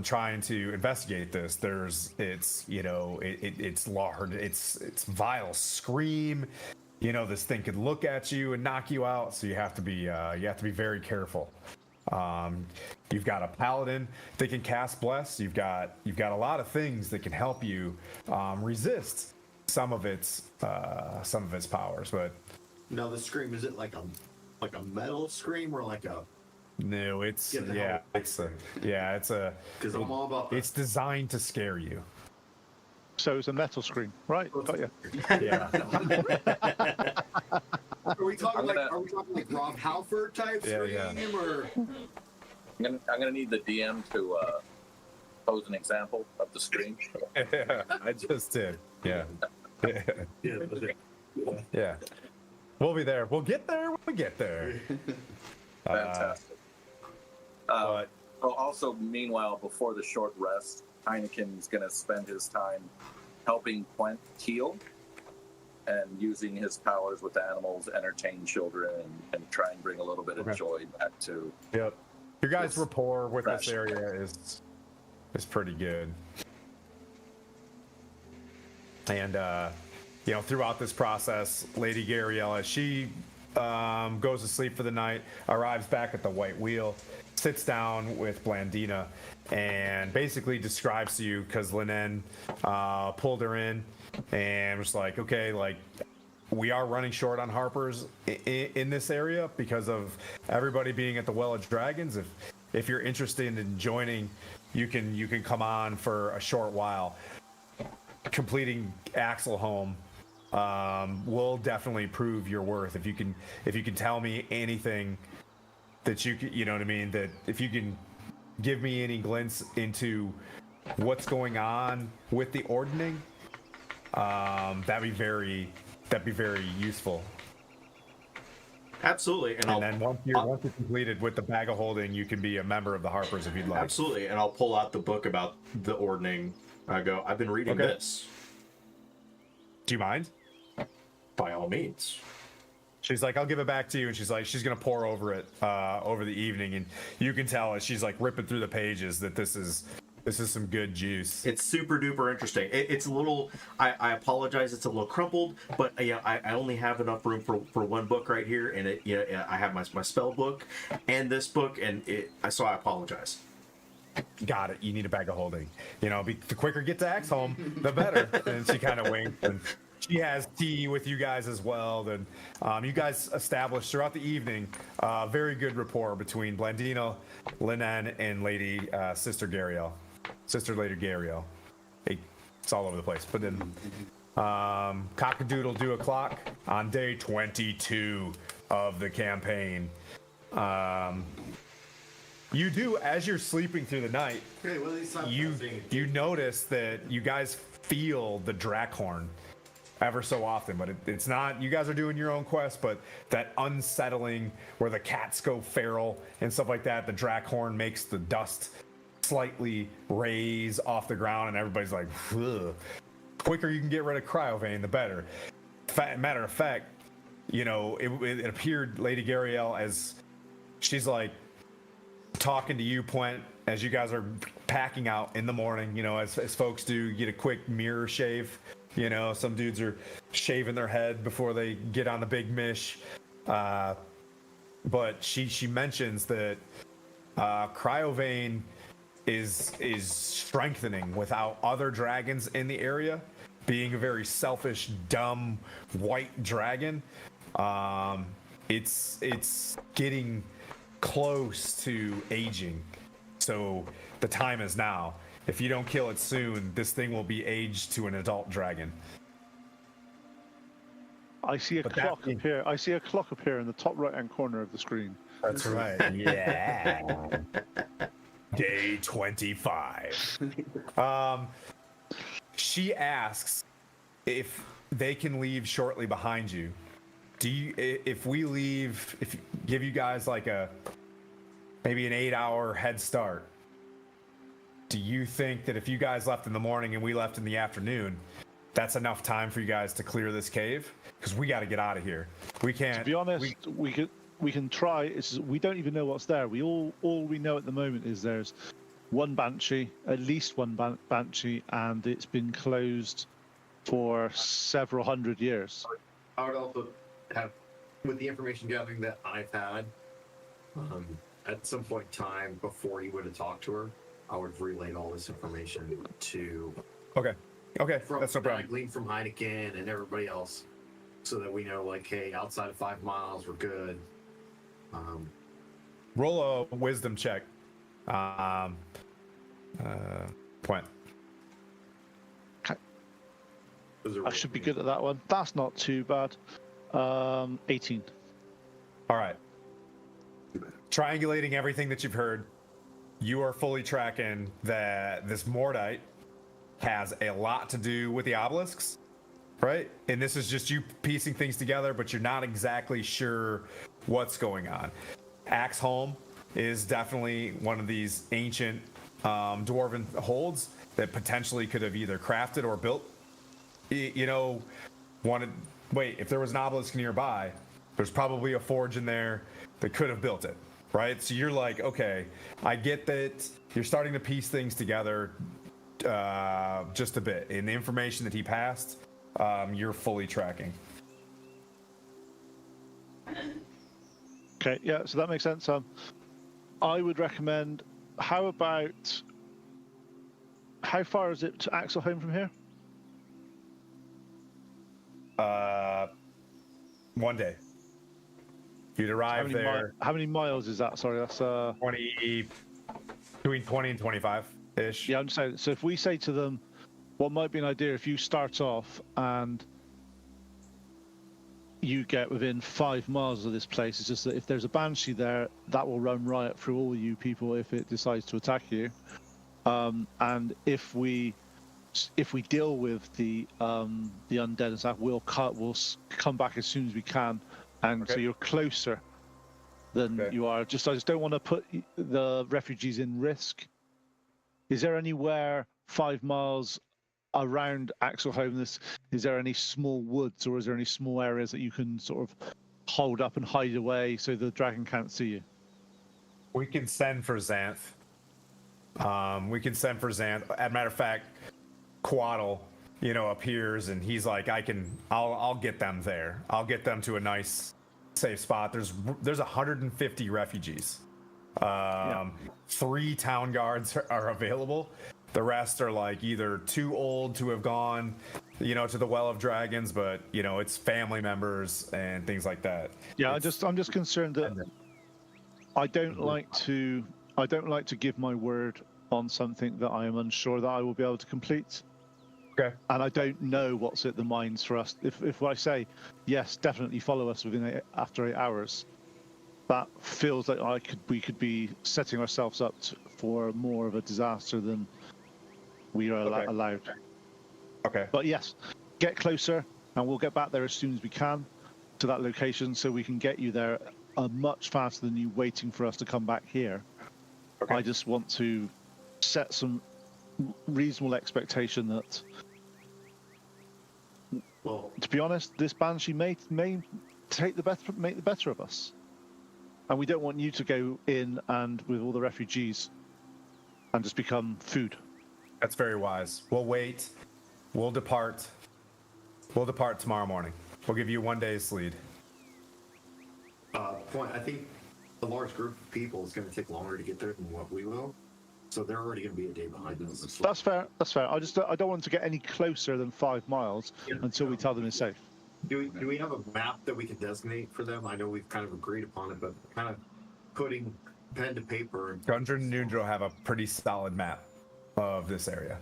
trying to investigate this, it's large, it's vile scream. This thing could look at you and knock you out, so you have to be very careful. You've got a paladin that can cast bless. You've got a lot of things that can help you resist some of its powers. But now the scream, is it like a metal scream or like a... No, it's because I'm all about that. It's designed to scare you. So it's a metal screen, right? Got you. Yeah. Are we talking like Rob Halford type scream or? I'm gonna need the DM to pose an example of the screen. I just did. Yeah. Yeah. Yeah. We'll be there. We'll get there when we get there. Fantastic. Also, meanwhile, before the short rest, Heineken's going to spend his time helping Quent heal and using his powers with animals, entertain children, and try and bring a little bit of joy back to... Yep. Your guys' rapport with fresh. this area is pretty good. And, throughout this process, Lady Gariel, as she goes to sleep for the night, arrives back at the White Wheel, sits down with Blandina, and basically describes to you, because Linen pulled her in and was like, okay, like, we are running short on Harpers in this area because of everybody being at the Well of Dragons. If you're interested in joining, you can come on for a short while. Completing Axel home will definitely prove your worth. If you can tell me anything that you know what I mean, that if you can give me any glimpse into what's going on with the ordning, that'd be very useful. Absolutely, And then once you're completed with the bag of holding, you can be a member of the Harpers if you'd like. Absolutely, and I'll pull out the book about the ordning. I go, I've been reading this. Do you mind? By all means. She's like, I'll give it back to you, and she's like, she's gonna pour over it over the evening, and you can tell as she's like ripping through the pages that this is some good juice. It's super duper interesting. It's a little. I apologize. It's a little crumpled, but I only have enough room for one book right here, and I have my spell book and this book, and so I apologize. Got it. You need a bag of holding. The quicker get to Axe home, the better. And she kind of winked, and she has tea with you guys as well. Then you guys established throughout the evening very good rapport between Blandina, Linen, and Sister Lady Gariel. It's all over the place. But then cock-a-doodle-doo o'clock on day 22 of the campaign. You do, as you're sleeping through the night, you notice that you guys feel the Drakhorn ever so often, but it's not, you guys are doing your own quest, but that unsettling where the cats go feral and stuff like that, the Drakhorn makes the dust slightly raise off the ground, and everybody's like, ugh. Quicker you can get rid of Cryovane, the better. Matter of fact, it appeared Lady Gariel as she's like talking to you, Puent, as you guys are packing out in the morning, as folks do, get a quick mirror shave. Some dudes are shaving their head before they get on the big mish. But she mentions that Cryovane is strengthening without other dragons in the area, being a very selfish, dumb white dragon. It's getting close to aging, so the time is now. If you don't kill it soon, this thing will be aged to an adult dragon. I see a clock appear. I see a clock appear in the top right-hand corner of the screen. That's right. Yeah. Day 25. She asks if they can leave shortly behind you. If we leave, give you guys like maybe an 8-hour head start, do you think that if you guys left in the morning and we left in the afternoon, that's enough time for you guys to clear this cave? Because we got to get out of here. We can't. To be honest, we can try. We don't even know what's there. All we know at the moment is there's one banshee, at least one banshee, and it's been closed for several hundred years. I would also have, with the information gathering that I've had, at some point in time before you would have talked to her, I would have relayed all this information to. Okay, that's no problem. I gleaned from Heineken and everybody else, so that we know, like, hey, outside of 5 miles, we're good. Roll a wisdom check. Point. I should be good at that one. That's not too bad. 18. All right. Triangulating everything that you've heard, you are fully tracking that this Mordite has a lot to do with the obelisks, right? And this is just you piecing things together, but you're not exactly sure what's going on. Axe Home is definitely one of these ancient dwarven holds that potentially could have either crafted or built. If there was an obelisk nearby, there's probably a forge in there that could have built it, right? So you're like, okay, I get that you're starting to piece things together just a bit. And the information that he passed, you're fully tracking. Okay, yeah, so that makes sense. I would recommend. How far is it to Axelholm from here? 1 day. You'd arrive there. How many miles is that? Sorry, that's 20, between 20 and 25 ish. Yeah, I'm just saying. So if we say to them, what might be an idea if you start off and you get within 5 miles of this place, it's just that if there's a banshee there, that will run riot through all you people if it decides to attack you. And if we deal with the undead and stuff, we'll come back as soon as we can, and so you're closer than you are. I just don't want to put the refugees in risk. Is there anywhere 5 miles around Axelholm? Is there any small woods, or is there any small areas that you can sort of hold up and hide away so the dragon can't see you? We can send for Xanth. As a matter of fact, Quaddle, appears and he's like, I'll get them there. I'll get them to a nice, safe spot. There's 150 refugees. 3 town guards are available. The rest are like either too old to have gone, to the Well of Dragons, but it's family members and things like that. Yeah, I'm just concerned that I don't like to give my word on something that I am unsure that I will be able to complete. Okay. And I don't know what's at the mines for us. If I say yes, definitely follow us after 8 hours, that feels like we could be setting ourselves up for more of a disaster than we are allowed. Okay. But yes, get closer, and we'll get back there as soon as we can to that location, so we can get you there much faster than you waiting for us to come back here. Okay. I just want to set some reasonable expectation that, well, to be honest, this banshee may make the better of us, and we don't want you to go in and with all the refugees and just become food. That's very wise. We'll wait. We'll depart. We'll depart tomorrow morning. We'll give you 1 day's lead. I think a large group of people is going to take longer to get there than what we will. So they're already going to be a day behind us. That's fair. That's fair. I don't want to get any closer than 5 miles until we tell them it's safe. Do we have a map that we can designate for them? I know we've kind of agreed upon it, but kind of putting pen to paper. Gunter and Nundro have a pretty solid map of this area.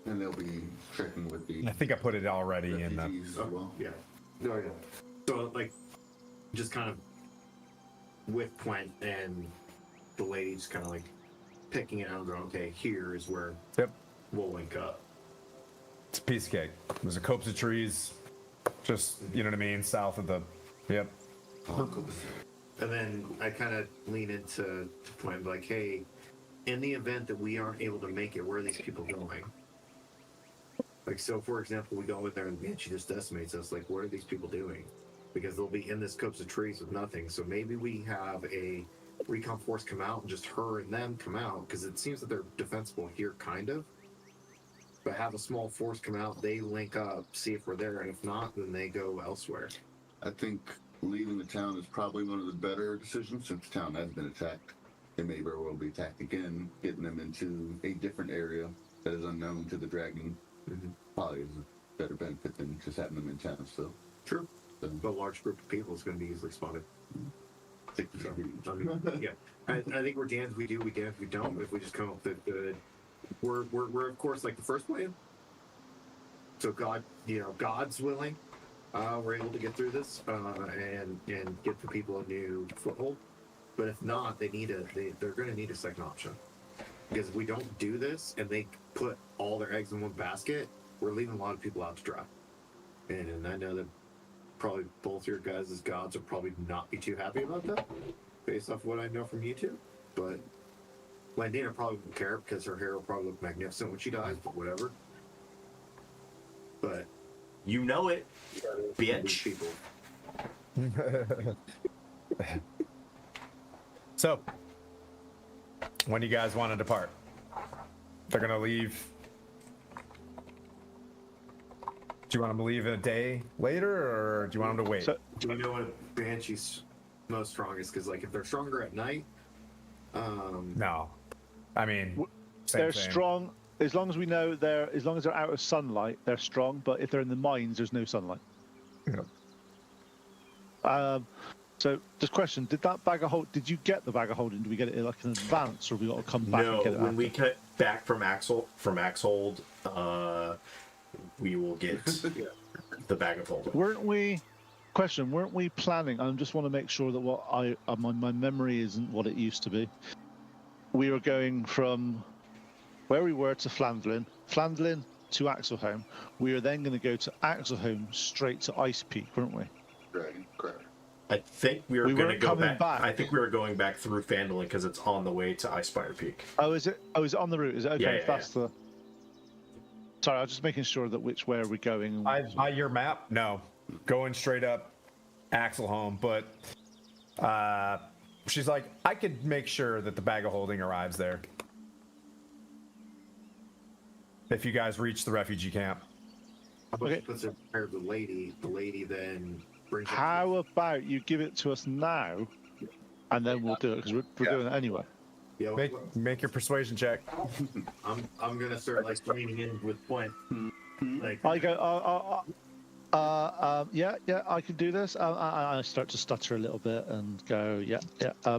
And they'll be checking with the. I think I put it already in the. Well. Yeah. Oh, yeah. So, just kind of with Quent and the ladies kind of picking it out and going, okay, here is where we'll link up. It's a piece of cake. There's a copse of trees, just, you know what I mean, south of the. Yep. And then I kind of lean into Quent, like, hey, in the event that we aren't able to make it, where are these people going? So for example, we go in there and she just decimates us. What are these people doing? Because they'll be in this copse of trees with nothing. So maybe we have a recon force come out and just her and them come out, because it seems that they're defensible here, kind of. But have a small force come out, they link up, see if we're there, and if not, then they go elsewhere. I think leaving the town is probably one of the better decisions, since the town has been attacked. They may very well be attacked again. Getting them into a different area that is unknown to the dragon probably is a better benefit than just having them in town still. True. So, but a large group of people is going to be easily spotted. I think so. Yeah. I think we're damned if we do, we damned if we don't. If we just come up with we're of course the first plan. So God's willing, we're able to get through this and get the people a new foothold. But if not, they're going to need a second option. Because if we don't do this and they put all their eggs in one basket, we're leaving a lot of people out to dry. And I know that probably both your guys' gods will probably not be too happy about that, based off what I know from you two. But Landina probably won't care, because her hair will probably look magnificent when she dies, but whatever. But you know it, bitch. People. So, when do you guys want to depart? They're gonna leave. Do you want them to leave a day later, or do you want them to wait? So, do we know what Banshee's most strongest? Because like if they're stronger at night, No, I mean, They're same. strong as long as we know as long as they're out of sunlight, they're strong. But if they're in the mines, there's no sunlight. Yeah. So, just question: did that bag of hold? Did you get the bag of holding? Did we get it like in advance, or we got to come back No, and get it? when after? we cut back from Axhold, we will get the bag of holding. Weren't we? Question: weren't we planning? I just want to make sure that what my memory isn't what it used to be. We were going from where we were to Flandlin, Flandlin to Axelholm. We were then going to go to Axelholm straight to Ice Peak, weren't we? Correct. I think we were going to weren't go coming back. I think we were going back through Fandolin because it's on the way to Icespire Peak. Oh, is it? Oh, is it on the route? Is it okay? Yeah, That's the. Sorry, I was just making sure that which way are we going. By your map, no, going straight up Axelholm, but she's like, I could make sure that the bag of holding arrives there if you guys reach the refugee camp. how about Okay. she puts it there the lady then brings it to How about you give it to us now, and then we'll do it because we're doing it anyway. yeah, Make your persuasion check. I'm gonna start like leaning in with point. Like I go. Yeah, I can do this. I start to stutter a little bit and go, yeah.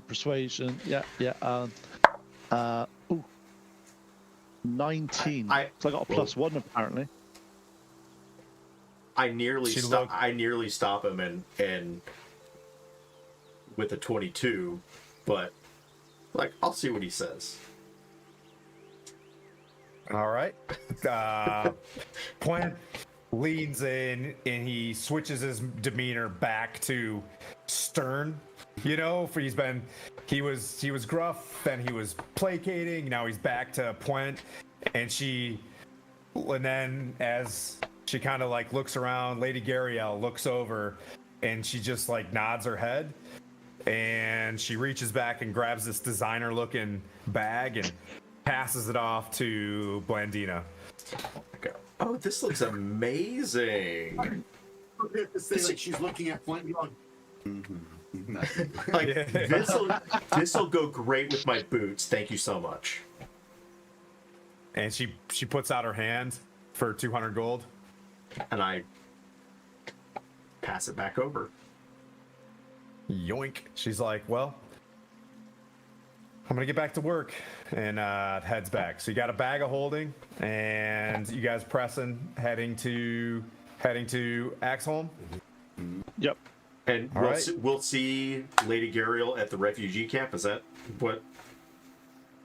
Persuasion, yeah. Ooh, 19. So I got a +1 apparently. I nearly stop him and with a 22, but like I'll see what he says. All right. Point leans in and he switches his demeanor back to stern. You know, for he was gruff, then he was placating, now he's back to Point, and then as she kind of like looks around, Lady Gariel looks over and she just like nods her head and she reaches back and grabs this designer looking bag and passes it off to Blandina. Okay. Oh, this looks amazing. like she's looking at Flint going, Like this'll go great with my boots. Thank you so much. And she puts out her hand for 200 gold. And I pass it back over. Yoink. She's like, well, I'm gonna get back to work, and heads back. So you got a bag of holding, and you guys pressing, heading to Axholm. Yep. And All right. we'll see Lady Gariel at the refugee camp. Is that what?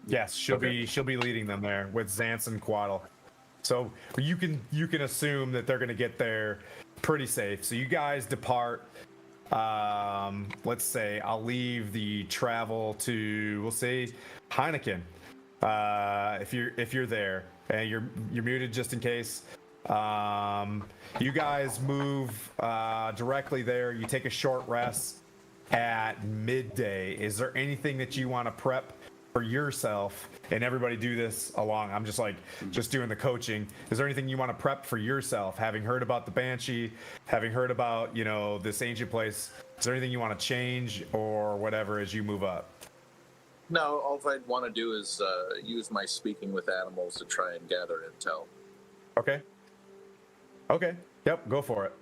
Yes, she'll Okay. be leading them there with Xantz and Quaddle. So you can assume that they're gonna get there pretty safe. So you guys depart. Let's say I'll leave the travel to, we'll say, Heineken. If you're there and you're muted just in case. You guys move directly there. You take a short rest at midday. Is there anything that you want to prep for yourself? And everybody do this along. I'm just doing the coaching. Is there anything you want to prep for yourself? Having heard about the Banshee, having heard about, this ancient place, is there anything you want to change or whatever as you move up? No, all I'd want to do is use my speaking with animals to try and gather intel. Okay. Yep, go for it.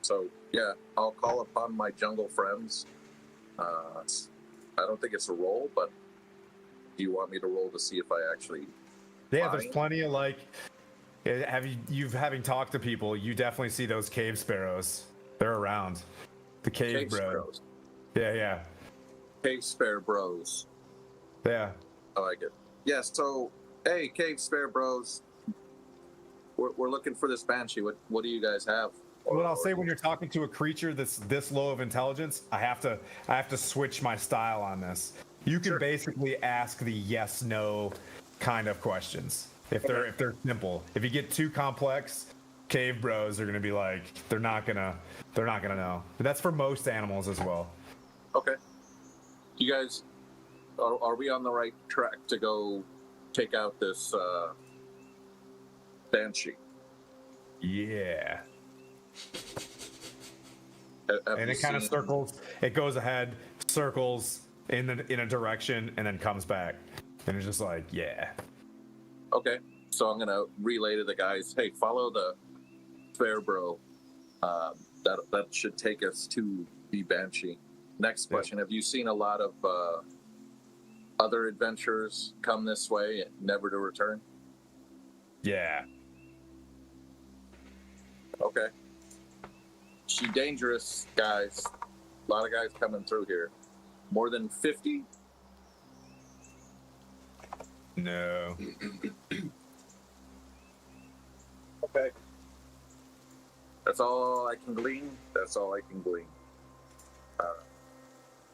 So, yeah, I'll call upon my jungle friends. I don't think it's a roll, but do you want me to roll to see if I actually... Yeah, there's find? plenty of having talked to people, you definitely see those cave sparrows. They're around. The cave bro. sparrows. Yeah. Cave spare bros. Yeah. I like it. Yes, so, hey, cave spare bros. We're looking for this banshee. What do you guys have? What I'll say, when you're talking to a creature that's this low of intelligence, I have to switch my style on this. You can basically ask the yes no kind of questions if they're simple. If you get too complex, cave bros are gonna be like, they're not gonna know. But that's for most animals as well. Okay. You guys, are we on the right track to go take out this banshee? Yeah. Have And you it kind of seen- circles. It goes ahead, circles in a direction, and then comes back. And it's just like, yeah. Okay, so I'm gonna relay to the guys. Hey, follow the Fairbro. That should take us to the Banshee. Next question: Have you seen a lot of other adventurers come this way, never to return? Yeah. Okay. She dangerous, guys. A lot of guys coming through here. More than 50? No. Okay. That's all I can glean. That's all I can glean.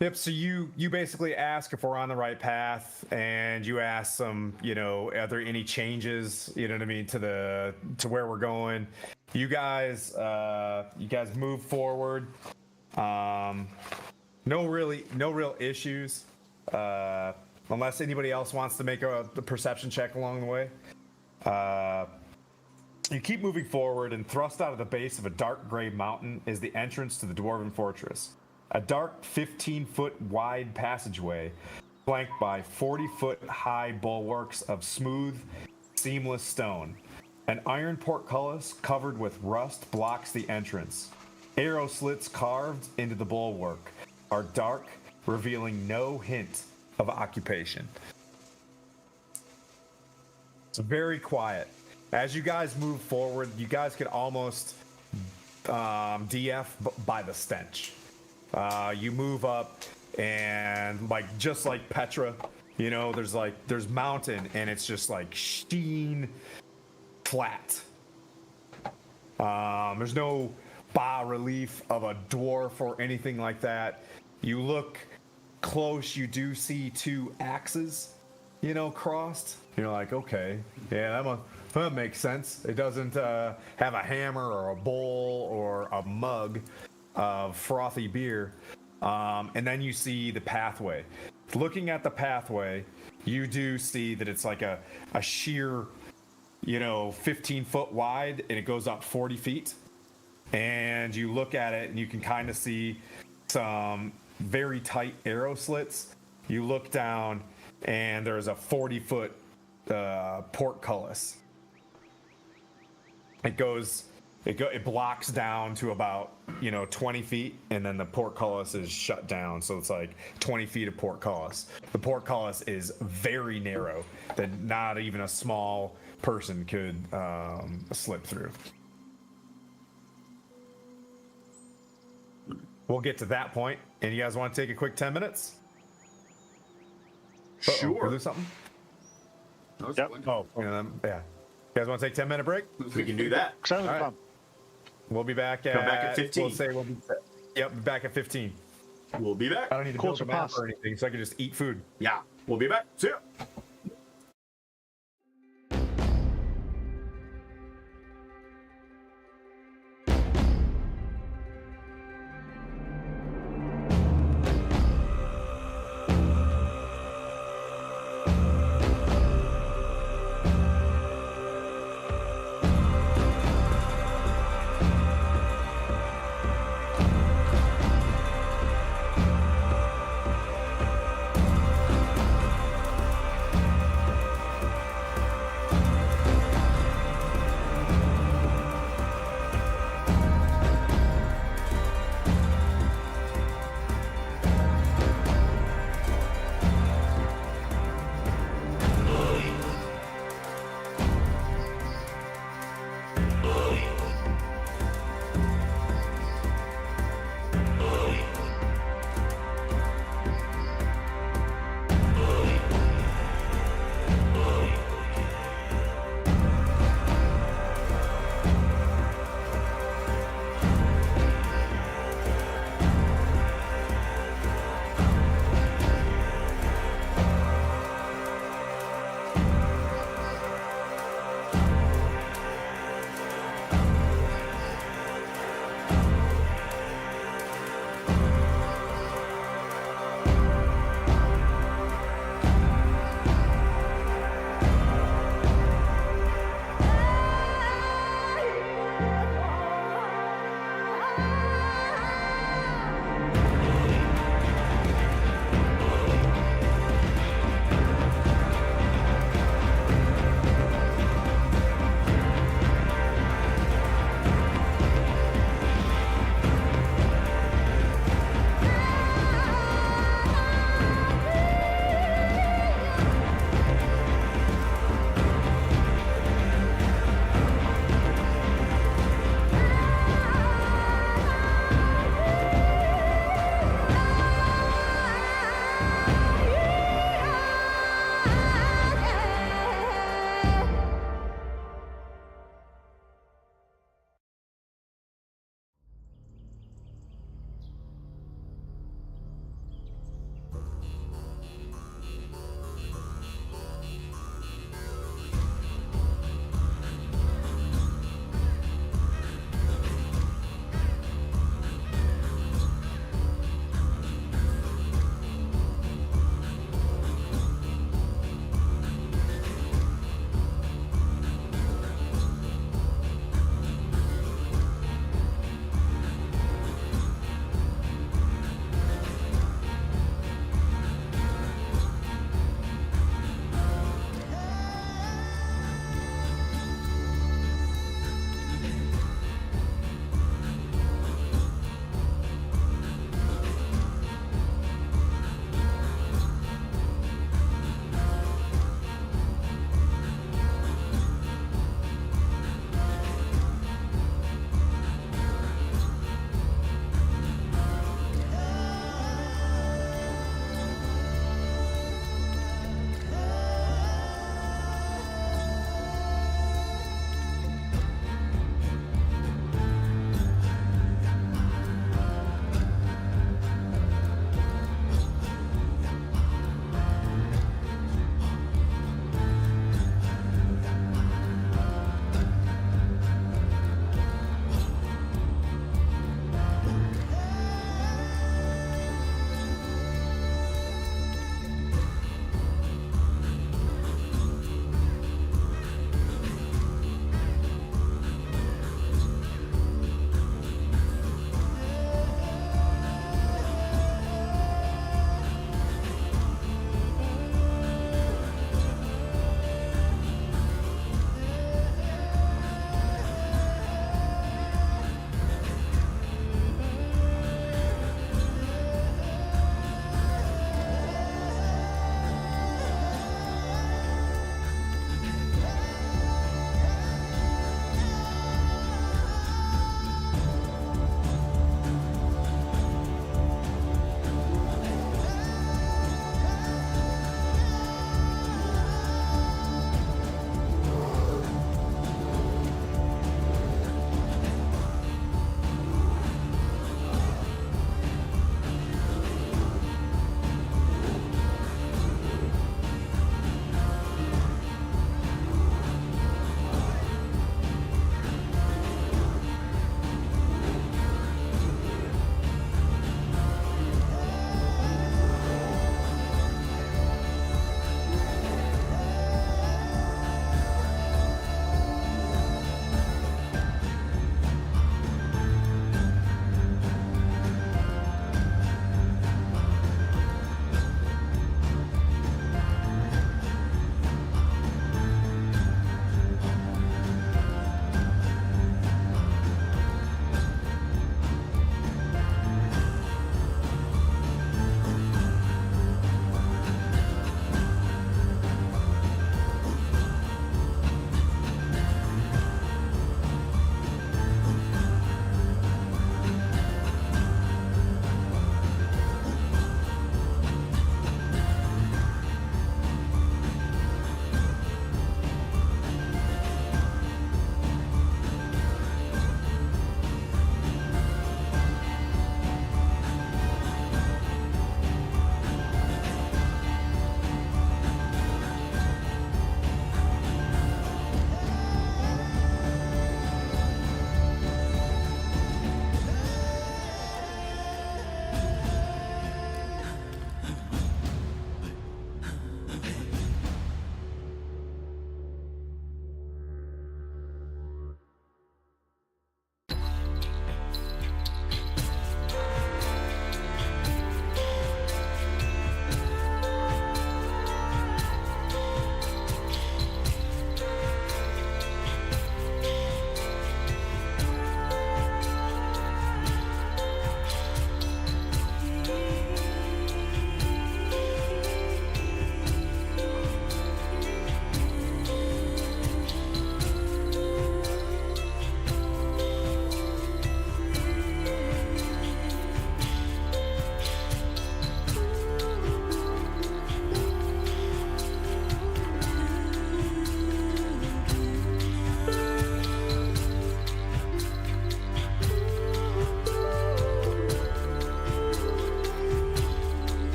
Yep. So you basically ask if we're on the right path, and you ask some, are there any changes? You know what I mean, to where we're going. You guys move forward. No real issues, unless anybody else wants to make a perception check along the way. You keep moving forward, and thrust out of the base of a dark gray mountain is the entrance to the Dwarven Fortress. A dark 15-foot wide passageway flanked by 40-foot high bulwarks of smooth, seamless stone. An iron portcullis covered with rust blocks the entrance. Arrow slits carved into the bulwark are dark, revealing no hint of occupation. It's very quiet. As you guys move forward, you guys could almost DF by the stench. You move up, and just like Petra, there's mountain, and it's just like sheen flat. There's no bas relief of a dwarf or anything like that. You look close, you do see two axes, crossed. You're like, okay, yeah, that makes sense. It doesn't have a hammer or a bowl or a mug of frothy beer. And then you see the pathway. Looking at the pathway, you do see that it's like a sheer, 15-foot wide, and it goes up 40 feet. And you look at it, and you can kind of see some very tight arrow slits. You look down, and there's a 40-foot portcullis. It blocks down to about 20 feet, and then the portcullis is shut down, so it's like 20 feet of portcullis. The portcullis is very narrow, that not even a small person could slip through. We'll get to that point, and you guys want to take a quick 10 minutes? Sure. Did I do something? Yep. Oh, yeah. You guys want to take a 10-minute break? We can do that. Sounds All right. fun. We'll be back at. Come back at 15. We'll say we'll be. Yep, back at 15. We'll be back. I don't need to build a map or anything, so I can just eat food. Yeah, we'll be back. See ya.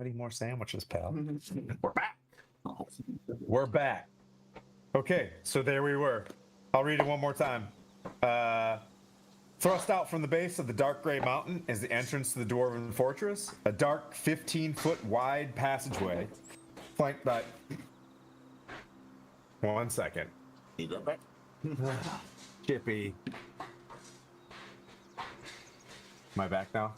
any more sandwiches, pal. We're back. We're back. Okay, so there we were. I'll read it one more time. Thrust out from the base of the dark gray mountain is the entrance to the Dwarven Fortress, a dark 15-foot wide passageway flanked by... 1 second. You got back? Chippy. Am I back now?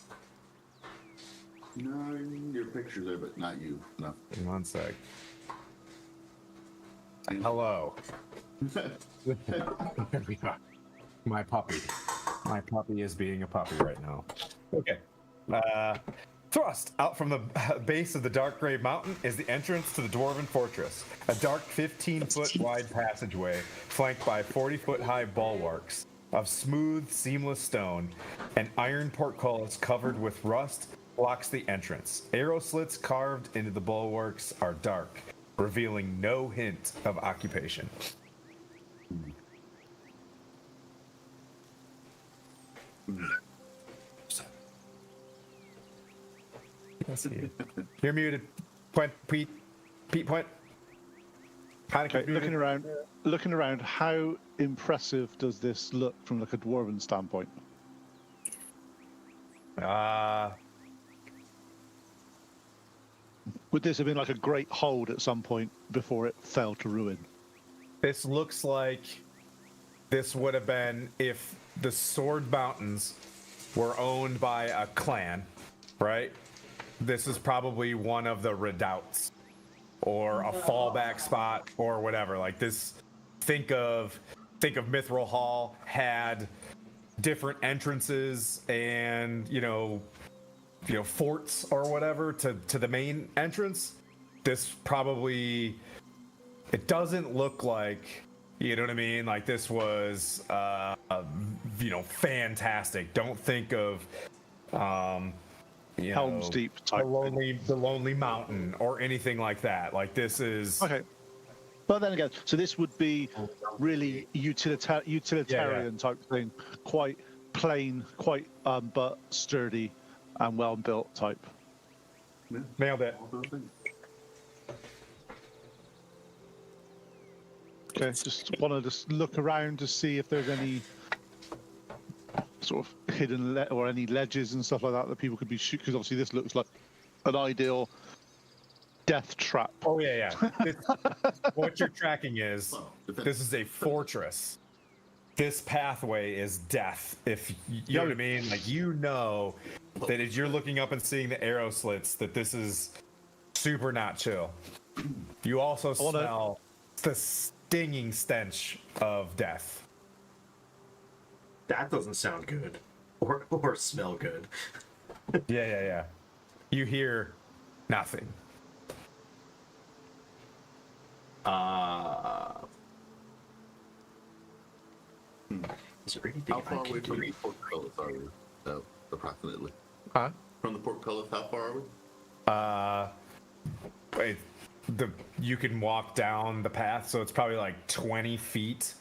No, your picture's there, but not you. No. 1 sec. Hello. There we are. My puppy. My puppy is being a puppy right now. Okay. Thrust out from the base of the dark gray mountain is the entrance to the Dwarven Fortress, a dark 15-foot wide passageway flanked by 40-foot high bulwarks of smooth, seamless stone. An iron portcullis covered with rust blocks the entrance. Arrow slits carved into the bulwarks are dark, revealing no hint of occupation. You're muted. Pete, point. Okay, looking around, how impressive does this look from like a dwarven standpoint? Would this have been like a great hold at some point before it fell to ruin? This looks like this would have been if the Sword Mountains were owned by a clan, right? This is probably one of the redoubts or a fallback spot or whatever. Like this, think of Mithril Hall had different entrances and forts or whatever to the main entrance. This probably, it doesn't look like, you know what I mean? Like this was fantastic. Don't think of Helm's Deep type. The lonely mountain or anything like that. Like this is okay. But then again, so this would be really utilitarian type thing, quite plain, quite but sturdy and well built type. Nailed it. Okay, just want to just look around to see if there's any sort of hidden or any ledges and stuff like that people could be shooting, because obviously this looks like an ideal death trap. Oh yeah. What you're tracking is this is a fortress. This pathway is death. If you know what I mean, like that as you're looking up and seeing the arrow slits, that this is super not chill. You also smell the stinging stench of death. That doesn't sound good, or smell good. Yeah. You hear nothing. Is there anything How far I away can from do? the portcullis are we? Approximately. Huh? From the portcullis, how far are we? You can walk down the path, so it's probably like 20 feet,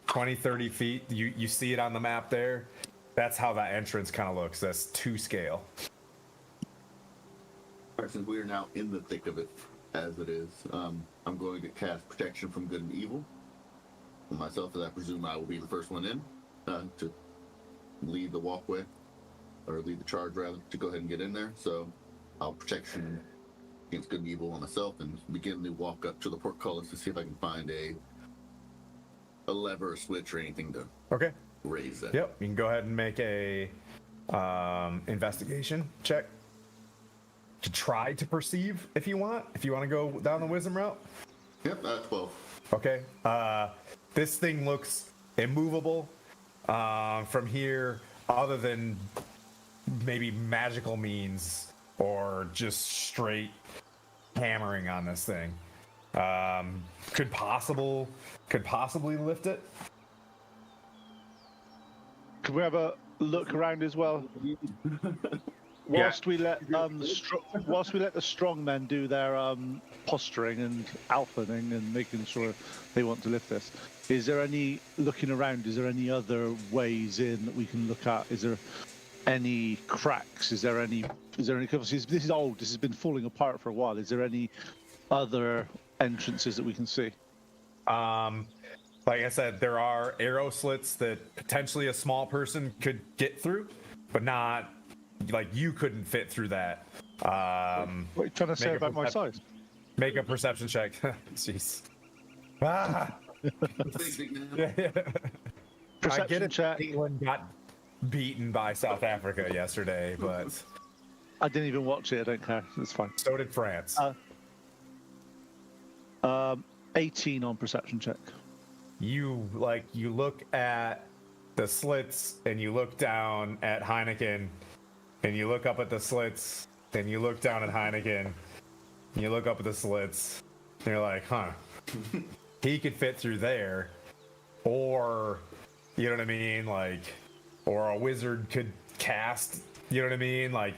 20, 30 feet. You see it on the map there. That's how that entrance kind of looks. That's 2 scale. All right, since we are now in the thick of it, as it is, I'm going to cast Protection from Good and Evil for myself, as I presume I will be the first one in to lead the walkway, or lead the charge rather, to go ahead and get in there. So I'll Protection against Good and Evil on myself and begin to walk up to the portcullis to see if I can find a lever or switch or anything to raise that. Yep, you can go ahead and make a investigation check to try to perceive if you want to go down the wisdom route. Yep, 12. Okay. This thing looks immovable from here, other than maybe magical means or just straight hammering on this thing. Could possibly lift it. Could we have a look around as well? Whilst we let the strong men do their posturing and alphaing and making sure they want to lift this, is there any looking around? Is there any other ways in that we can look at? Is there any cracks? Is there any? Obviously, this is old. This has been falling apart for a while. Is there any other entrances that we can see? Like I said, there are arrow slits that potentially a small person could get through, but not like you couldn't fit through that. What are you trying to say Make a about my size? Make a perception check. Jeez. Ah. I get Perception it. check. England got beaten by South Africa yesterday, but I didn't even watch it. I don't care. It's fine. so did France. 18 on perception check. You look at the slits and you look down at Heineken and you look up at the slits and you look down at Heineken and you look up at the slits and you're like, huh, he could fit through there, or you know what I mean, like, or a wizard could cast, you know what I mean, like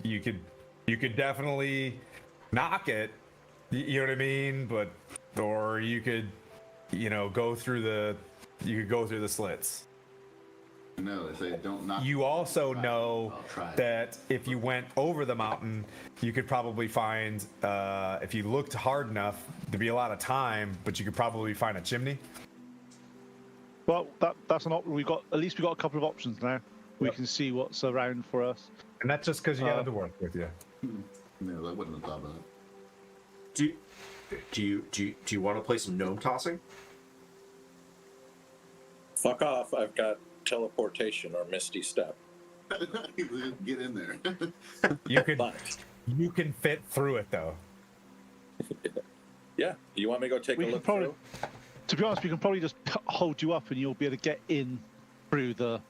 you could definitely knock it, you know what I mean, but or you could go through the slits. No, they say don't knock. You also know I'll try. that if you went over the mountain, you could probably find, if you looked hard enough, there'd be a lot of time, but you could probably find a chimney. Well, that's an option. We got a couple of options now. We can see what's around for us. And that's just because you got the dwarf with you. No, I wouldn't have thought of that. Do you want to play some gnome tossing? Fuck off. I've got teleportation or misty step. Get in there. But You can fit through it though. yeah, you want me to go take We a can look probably, through? to be honest, we can probably just hold you up and you'll be able to get in through the.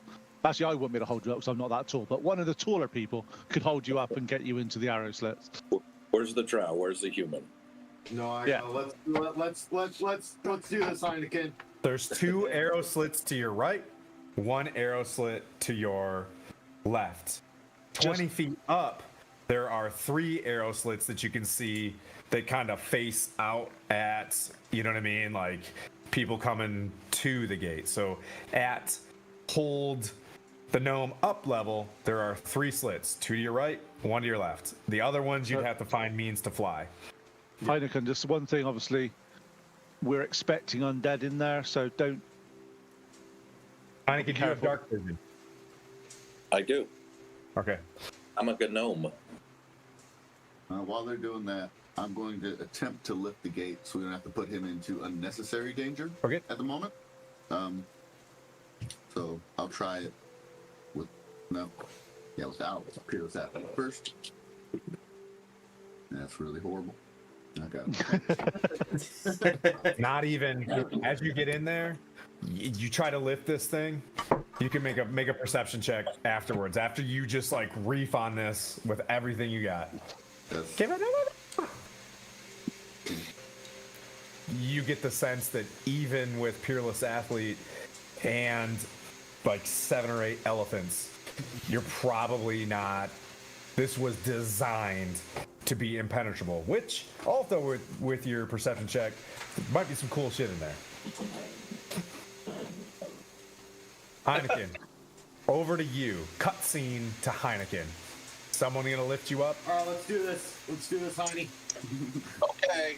Actually, I wouldn't be able to hold you up because I'm not that tall. But one of the taller people could hold you up and get you into the arrow slits. Where's the drow? Where's the human? No, Yeah. let's do this, Heineken. There's 2 arrow slits to your right, 1 arrow slit to your left. 20 feet up, there are 3 arrow slits that you can see that kind of face out at, you know what I mean, like people coming to the gate. So at hold the gnome up level, there are 3 slits, 2 to your right, 1 to your left. The other ones you'd have to find means to fly. Heineken, just one thing, obviously, we're expecting undead in there, so don't. Heineken, do you have Careful. dark vision? I do. Okay. I'm a gnome. While they're doing that, I'm going to attempt to lift the gate so we don't have to put him into unnecessary danger Okay. at the moment. So I'll try it with without Peerless Athlete first. That's really horrible. Okay. Not even as you get in there, you try to lift this thing. You can make a perception check afterwards. After you just like reef on this with everything you got. That's, Give it a You get the sense that even with Peerless Athlete and like 7 or 8 elephants, you're probably not. This was designed to be impenetrable, which also with your perception check, there might be some cool shit in there. Heineken, over to you. Cutscene to Heineken. Someone gonna lift you up? All right, let's do this. Let's do this, Heine. Okay.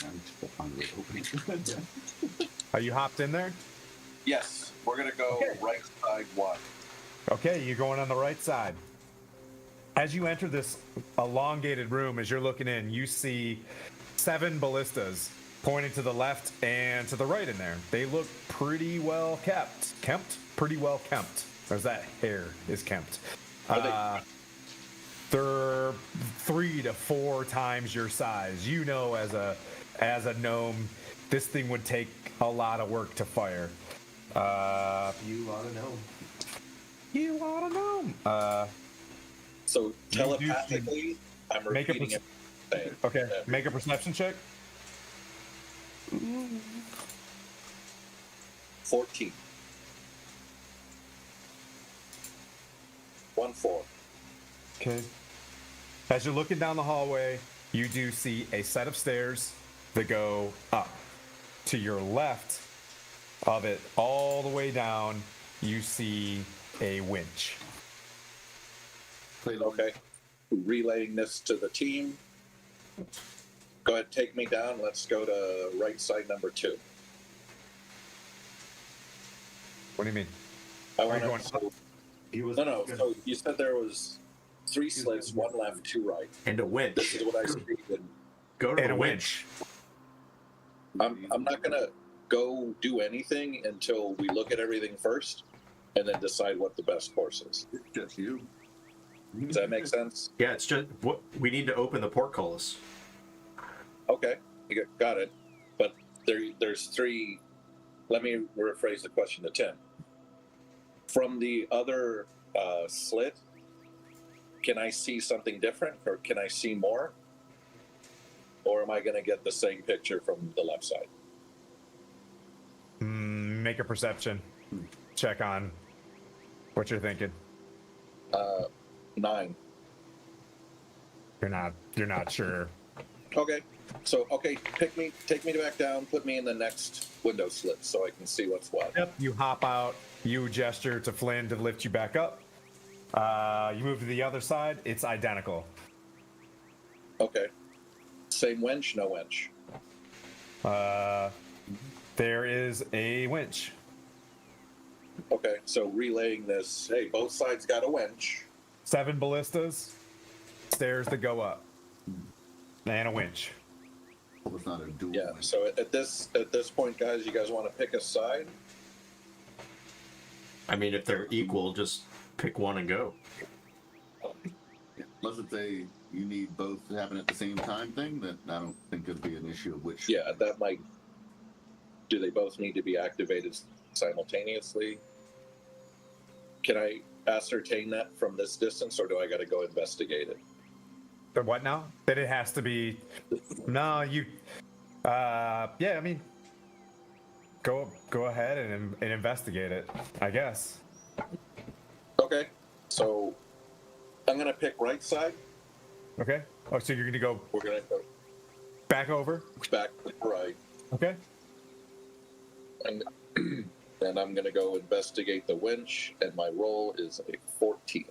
I'm still hungry. Opening. Are you hopped in there? Yes, we're gonna go Okay. right side one. Okay, you're going on the right side. As you enter this elongated room, as you're looking in, you see 7 ballistas pointing to the left and to the right in there. They look pretty well kept. Pretty well kempt. There's that hair is kempt. They're 3 to 4 times your size. You know, as a gnome, this thing would take a lot of work to fire. You ought to know. You ought to know. So telepathically, I'm Make a repeating it. Okay, make a perception check. 14. 1-4. Okay. As you're looking down the hallway, you do see a set of stairs that go up. To your left of it, all the way down, you see a winch. Okay. Relaying this to the team. Go ahead, take me down. Let's go to right side number 2. What do you mean? I Are want you going to. up? No. So you said there was 3 slits, 1 left, 2 right. And a This winch. is what I see. Go to And the a winch. I'm not gonna go do anything until we look at everything first, and then decide what the best course is. It's just you. Does that make sense? Yeah, it's just what we need to open the portcullis. Okay, got it. But there's 3. Let me rephrase the question to Tim. From the other slit, can I see something different, or can I see more? Or am I going to get the same picture from the left side? Make a perception check on what you're thinking. 9. You're not sure. Okay. So, take me back down, put me in the next window slit so I can see what's what. Yep. You hop out. You gesture to Flynn to lift you back up. You move to the other side. It's identical. Okay. Same winch, no winch. There is a winch. Okay, so relaying this, hey, both sides got a winch. 7 ballistas, stairs that go up, and a winch. Hope it's not a dual. Yeah, so at this point, guys, you guys want to pick a side? I mean, if they're equal, just pick one and go. Yeah. Unless it's a you need both to happen at the same time thing, then I don't think it'd be an issue of which. Yeah, that might. Do they both need to be activated simultaneously? Can I ascertain that from this distance, or do I got to go investigate it? The what now? That it has to be. No, you. Yeah, I mean, go ahead and investigate it, I guess. Okay, so I'm gonna pick right side. Okay. Oh, so you're gonna go We're gonna go back over. back to the right, Okay. and then I'm gonna go investigate the winch, and my roll is a 14.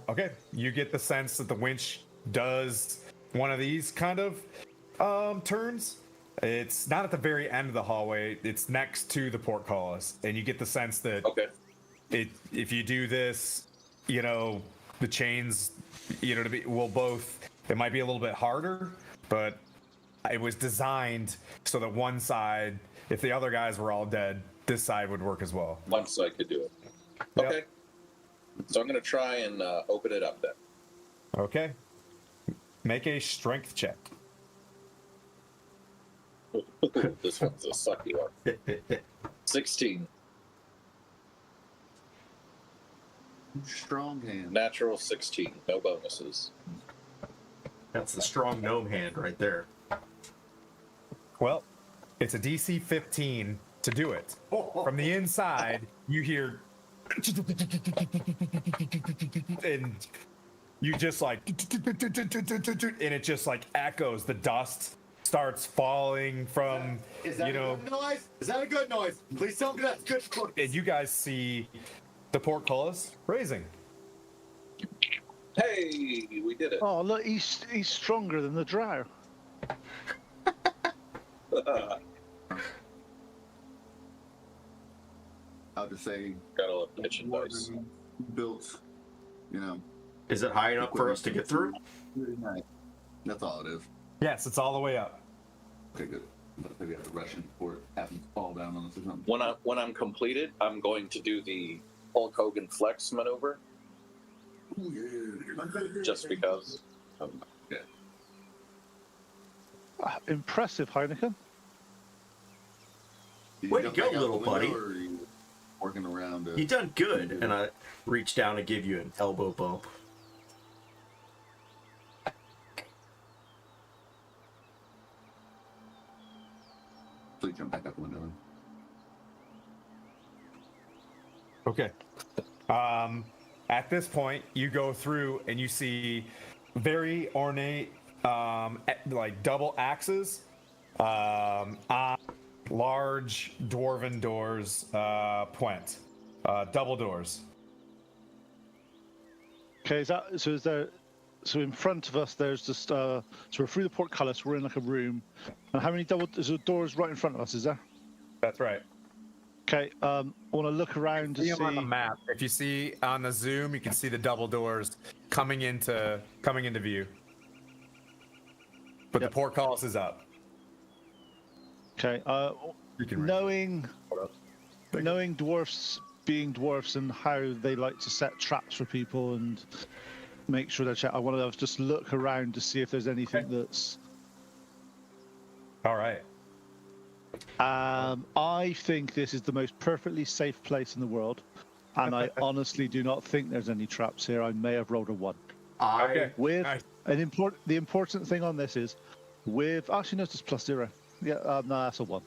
Okay. You get the sense that the winch does one of these kind of turns. It's not at the very end of the hallway. It's next to the portcullis, and you get the sense that Okay. if you do this, you know, the chains, you know, will both. It might be a little bit harder, but it was designed so that one side, if the other guys were all dead, this side would work as well. One side could do it. Yep. Okay. So I'm gonna try and open it up then. Okay. Make a strength check. This one's a sucky one. 16. Strong hand. Natural 16. No bonuses. That's the strong gnome hand right there. Well, it's a DC 15 to do it. From the inside, you hear, and you just like, and it just like echoes. The dust starts falling from, Is that you know, a good noise? Is that a good noise? Please tell me that's good noise. and you guys see the portcullis raising. Hey, we did it. Oh, look, he's stronger than the drow. I'll just say Got a little kitchen dice. built, you know, Is it high enough for us to get through? really nice. That's all it is. Yes, it's all the way up. Okay, good. But maybe I have to rush in before it happens to fall down on us or something. When I'm completed, I'm going to do the Hulk Hogan flex maneuver, Ooh, yeah. just because. Yeah. Impressive, Heineken. Did Way you to jump go, back out little the window, buddy. Or are you working around? You done good, and I reach down and give you an elbow bump. Please jump back out the window. Okay. At this point, you go through and you see very ornate, like double axes on large dwarven doors, Puent. Double doors. Okay, is there? So in front of us, there's just so we're through the portcullis. We're in like a room, and how many is there doors right in front of us? Is there? That's right. Okay, I want to look around to See see. them on the map. If you see on the zoom, you can see the double doors coming into view. But Yep. the portcullis is up. Okay, You can knowing dwarfs being dwarfs and how they like to set traps for people and make sure they're checked, I want to just look around to see if there's anything that's. All right. I think this is the most perfectly safe place in the world, and I honestly do not think there's any traps here. I may have rolled a 1. Okay. With Nice. the important thing on this is with actually no, it's just +0. Yeah, no, that's a 1.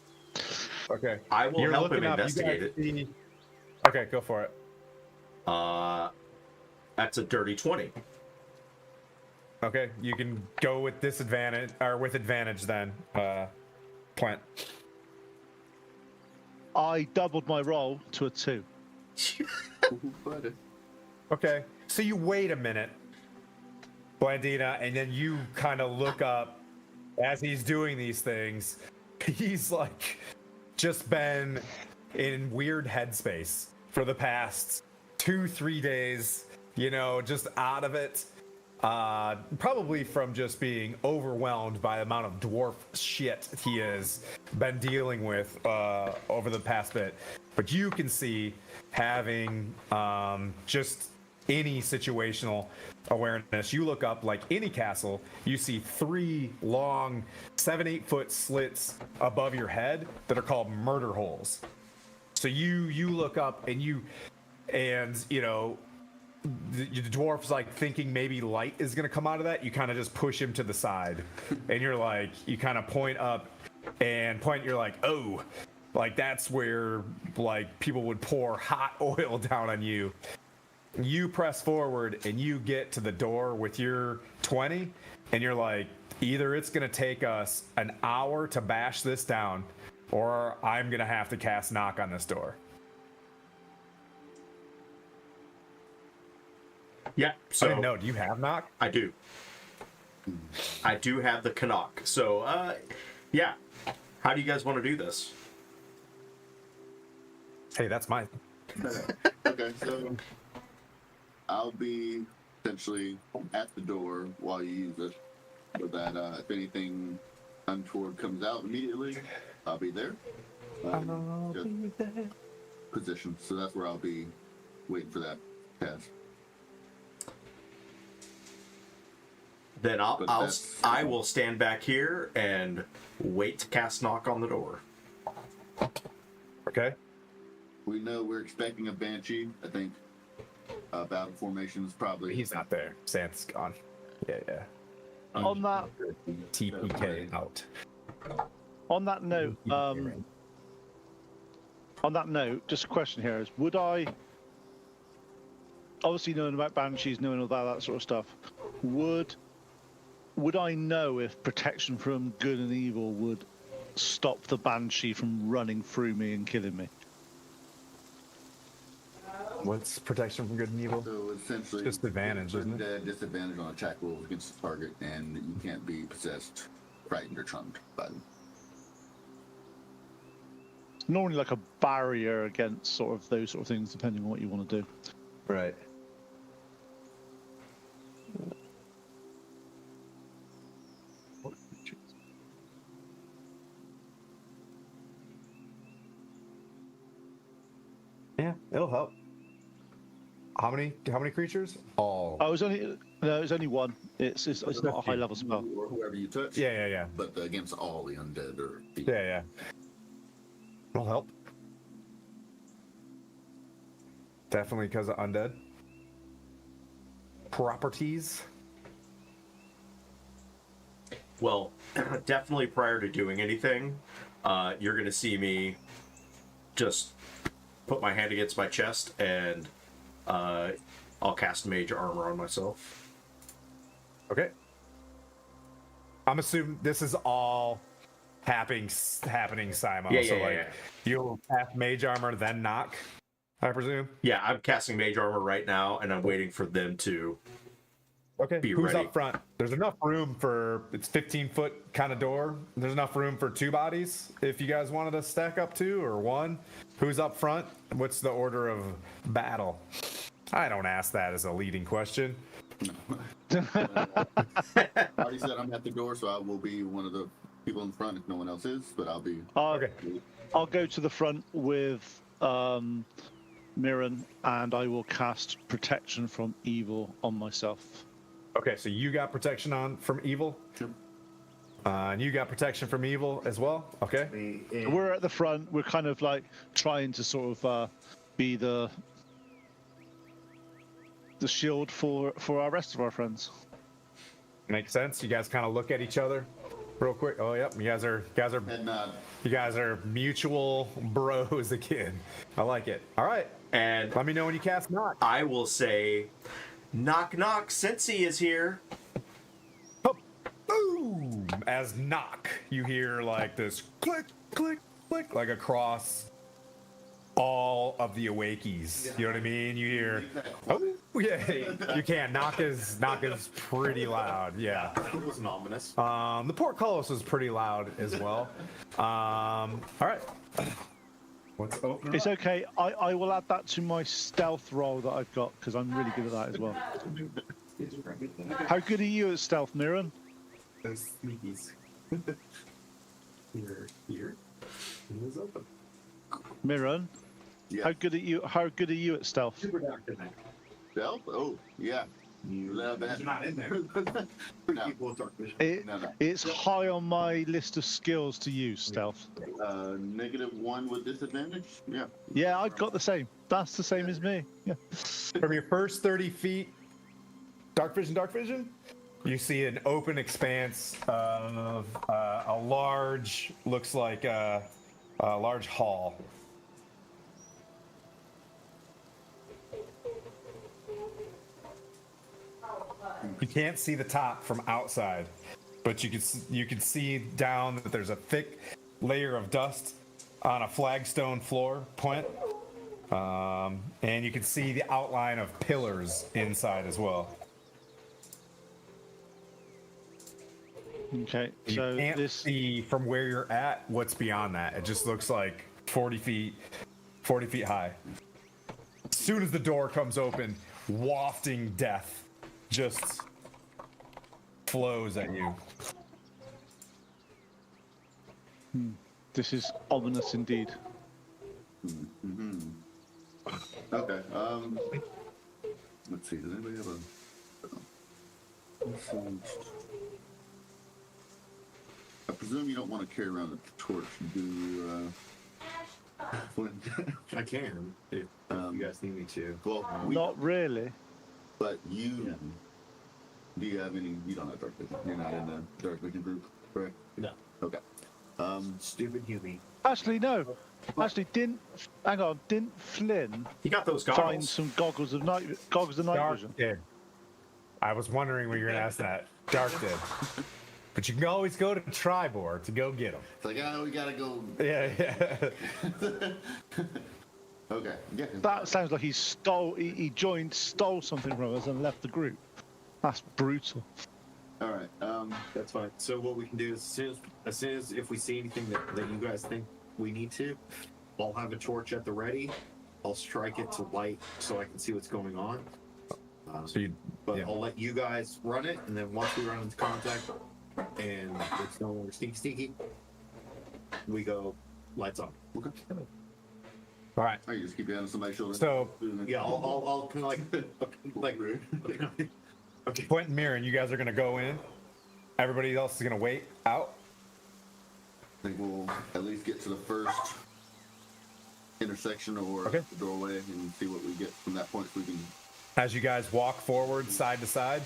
Okay. I will You're help looking him up, you investigate guys it. see- Okay, go for it. That's a dirty 20. Okay, you can go with disadvantage or with advantage then. Plant. I doubled my roll to a 2. Buddy. Okay, so you wait a minute, Blandina, and then you kind of look up as he's doing these things. He's like just been in weird headspace for the past 2-3 days, you know, just out of it. Probably from just being overwhelmed by the amount of dwarf shit he has been dealing with over the past bit. But you can see having just any situational awareness. You look up like any castle, you see 3 long 7-8 foot slits above your head that are called murder holes. So you look up and you know, the dwarf's like thinking maybe light is gonna come out of that. You kind of just push him to the side, and you're like, you kind of point up and point. You're like, oh, like that's where like people would pour hot oil down on you. You press forward and you get to the door with your 20, and you're like, either it's gonna take us an hour to bash this down, or I'm gonna have to cast knock on this door. Yeah, so I didn't know. Do you have knock? I do. I do have the Canuck. So, yeah. How do you guys want to do this? Hey, that's my. Okay, so I'll be essentially at the door while you use it, so that if anything untoward comes out immediately, I'll be there. Just position. So that's where I'll be waiting for that cast. Then But I will stand back here and wait to cast knock on the door. Okay. We know we're expecting a banshee. I think battle formation is probably. He's not there. Sant's gone. Yeah. On that TPK out. on that note, just a question here is: would I, obviously knowing about banshees, knowing about that sort of stuff, would I know if protection from good and evil would stop the banshee from running through me and killing me? What's protection from good and evil? So essentially, Just advantage, isn't it? Disadvantage on attack rolls against the target, and you can't be possessed, frightened, or charmed by them. Normally like a barrier against sort of those sort of things, depending on what you want to do. Right. Yeah, it'll help. How many creatures? All. Oh, it was only 1. It's not a high level spell. Or whoever you touch. Yeah. But against all the undead or. Yeah. It'll help. Definitely because of undead. Properties. Well, definitely prior to doing anything, you're going to see me just put my hand against my chest and I'll cast Mage Armor on myself. Okay. I'm assuming this is all happening, Simon. Yeah, so yeah, like yeah. you'll cast mage armor, then knock, I presume. Yeah, I'm casting mage armor right now, and I'm waiting for them to. Okay. Be Who's ready. up front? There's enough room for it's 15-foot kind of door. There's enough room for 2 bodies if you guys wanted to stack up 2 or 1. Who's up front? What's the order of battle? I don't ask that as a leading question. I already said I'm at the door, so I will be one of the people in front if no one else is, but I'll be. Okay. I'll go to the front with Mirren, and I will cast protection from evil on myself. Okay, so you got protection on from evil, Yep. and you got protection from evil as well. Okay. We're at the front. We're kind of like trying to sort of be the shield for our rest of our friends. Makes sense. You guys kind of look at each other real quick. Oh, yep. You guys are Head nod. you guys are mutual bros again. I like it. All right. And Let me know when you cast knock. I will say, knock knock, Cincy is here. Oh, boom! As knock, you hear like this click, click, click, like across all of the awakeys. You know what I mean? You hear, oh yeah, you can. Knock is pretty loud. Yeah. It wasn't ominous. The portcullis was pretty loud as well. All right. What's open? It's okay. I will add that to my stealth roll that I've got because I'm really good at that as well. How good are you at stealth, Mirren? Those sneakies. Here. It was open. Mirren, Yeah. how good are you at stealth? Super doctor now. Stealth? Oh, yeah. You love that. You're not in there. No. People with dark vision. No. It's high on my list of skills to use, stealth. -1 with disadvantage? Yeah. Yeah, I've got the same. That's the same as me. Yeah. From your first 30 feet, dark vision, you see an open expanse of a large, looks like a large hall. You can't see the top from outside, but you can see down that there's a thick layer of dust on a flagstone floor point. And you can see the outline of pillars inside as well. Okay, You so can't this see from where you're at what's beyond that. It just looks like 40 feet high. As soon as the door comes open, wafting death just flows at you. this is ominous indeed. Okay. Let's see. Does anybody have a? I presume you don't want to carry around a torch. Do Flint? I can if you guys need me to. Well, Not really. but you. Do you have any? You don't have dark vision. You're not in the dark vision group, correct? No. Okay. Stupid Huey. Actually, no. Actually, didn't Flynn He got those find goggles. some goggles of night Dark vision? did. I was wondering when you were gonna ask that. Dark did. But you can always go to Triboar to go get them. It's like, oh, we gotta go. Yeah. Okay. Yeah. That sounds like he stole something from us and left the group. That's brutal. All right. That's fine. So what we can do is as soon as if we see anything that you guys think we need to, I'll have a torch at the ready. I'll strike it to light so I can see what's going on. So you, But yeah. I'll let you guys run it, and then once we run into contact and it's no longer sneaky, we go lights on. Okay. All right. All right. You just keep your hand on somebody's shoulder. So Yeah, I'll kind of like okay. Quentin, Mirren, you guys are gonna go in. Everybody else is gonna wait out. I think we'll at least get to the first intersection or Okay. the doorway and see what we get from that point so we can. As you guys walk forward side to side,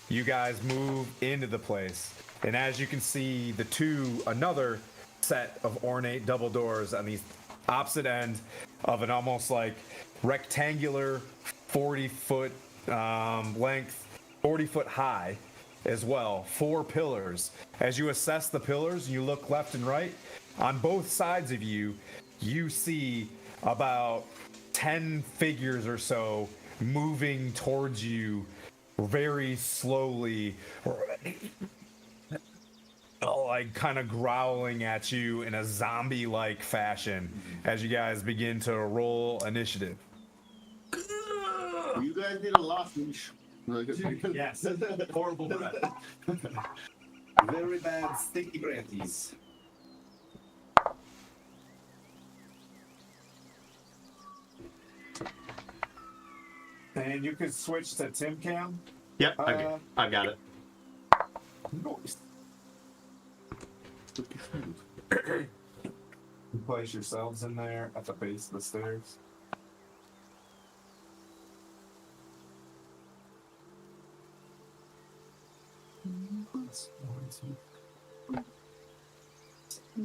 you guys move into the place. And as you can see, another set of ornate double doors on the opposite end of an almost like rectangular 40-foot length, 40-foot high as well. 4 pillars. As you assess the pillars, you look left and right. On both sides of you, you see about 10 figures or so moving towards you very slowly, like kind of growling at you in a zombie-like fashion as you guys begin to roll initiative. You guys did a lot. Yes. Horrible breath. Very bad sticky breathies. And you could switch to Tim Cam. Yep, I got it. Nice. You place yourselves in there at the base of the stairs.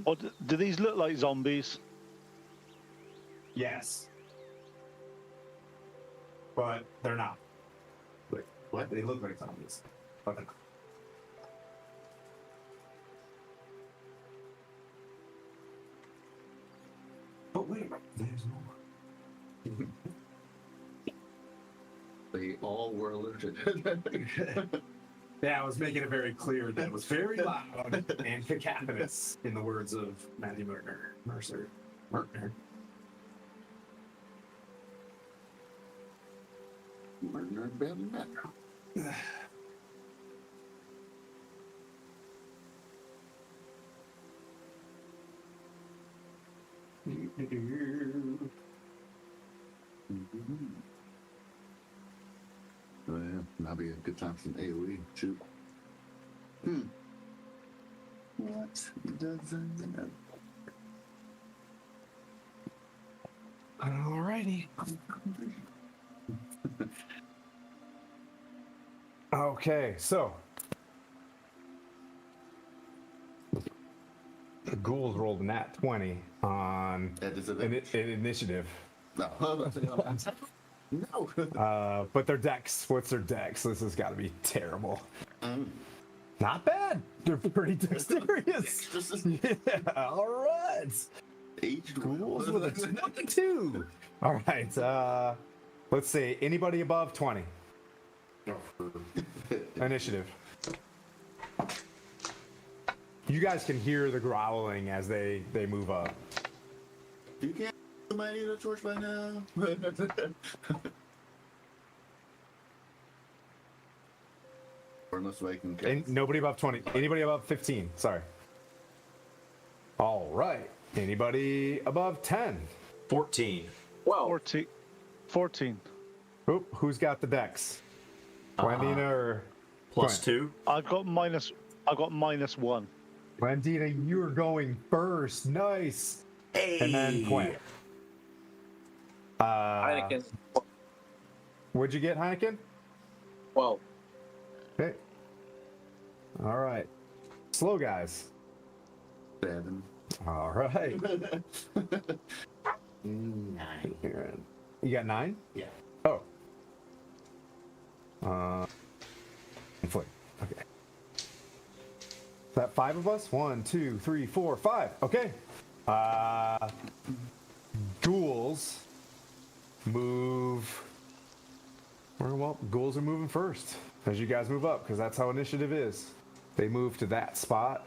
Or do these look like zombies? Yes. But they're not. Wait, what? They look like zombies. But they're not. But wait, there's more. They all were allergic. Yeah, I was making it very clear that it was very loud and cacophonous, in the words of Matthew Mercer. Murder, bad matter. Oh yeah, that'd be a good time for some AoE. Shoot. What does that? Alrighty. Okay, so the ghouls rolled a nat 20 on initiative. No. No. But their dex, what's their dex? This has got to be terrible. Not bad. They're pretty dexterous. Yeah, all right. Aged Ghouls with a 22. All right. Let's see. Anybody above 20? Initiative. You guys can hear the growling as they move up. You can't. I need a torch by now. Or unless I can. Nobody above 20. Anybody above 15? Sorry. All right. Anybody above 10? 14. 14. Oop, who's got the dex? Glendina or Plus Quinn? 2. I've got -1. Glendina, you're going first. Nice. Hey. And then Quinn. Heineken, What'd you get, Heineken? 12. Okay. All right. Slow guys. 7. All right. 9. You got 9? Yeah. Oh. Inflict. Okay. Is that 5 of us? 1, 2, 3, 4, 5. Okay. Ghouls move. Well, ghouls are moving first as you guys move up because that's how initiative is. They move to that spot.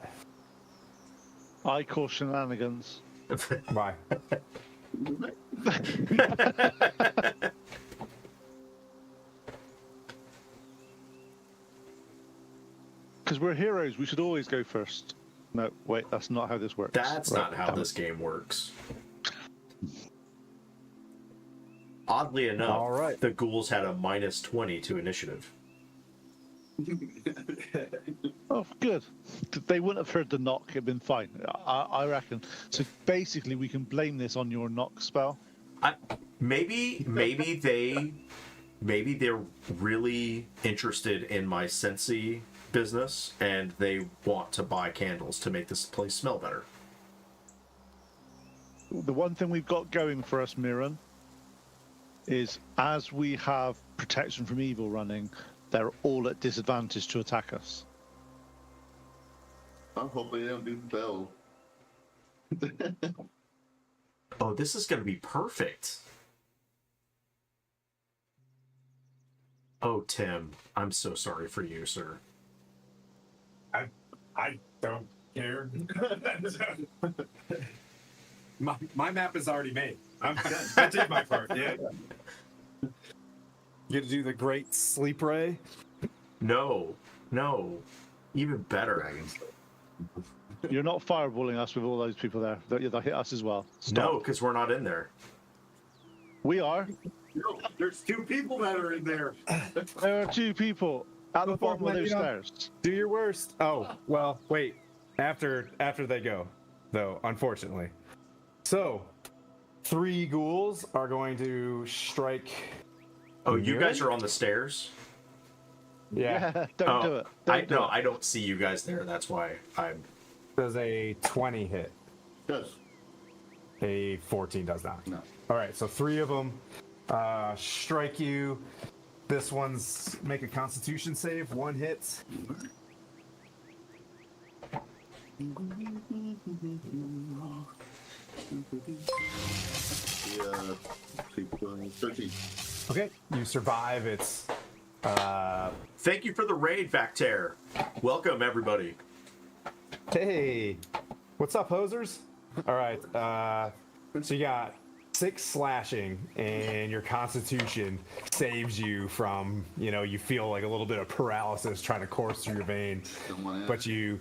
I call shenanigans. Why? Because we're heroes, we should always go first. No, wait, that's not how this works. That's Right, not how damn this it. game works. Oddly enough, All right. the ghouls had a -20 to initiative. Oh, good. They wouldn't have heard the knock. It'd been fine, I reckon. So basically, we can blame this on your knock spell. Maybe they're really interested in my Scentsy business and they want to buy candles to make this place smell better. The one thing we've got going for us, Mirren, is as we have protection from evil running, they're all at disadvantage to attack us. Oh, hopefully they don't do spell. Oh, this is going to be perfect. Oh, Tim, I'm so sorry for you, sir. I don't care. my map is already made. I did my part. Yeah. You get to do the great sleep ray. No, even better. Dragons. You're not fireballing us with all those people there. They'll hit us as well. Stop. No, because we're not in there. We are. No, there's 2 people that are in there. There are 2 people at the bottom of those stairs. Do your worst. Oh, well, wait. After they go, though, unfortunately. So, 3 ghouls are going to strike. Oh, you guys are on the stairs? Yeah. Don't do it. Don't do it. I don't see you guys there. That's why I'm... Does a 20 hit? Does. A 14 does not. No. All right, so 3 of them strike you. This one's make a Constitution save. 1 hits. Yeah. 13. Okay, you survive. It's Thank you for the raid, Vactair. Welcome, everybody. hey, what's up, hosers? All right, so you got 6 slashing, and your Constitution saves you from, you feel like a little bit of paralysis trying to course through your veins, Don't want to. but you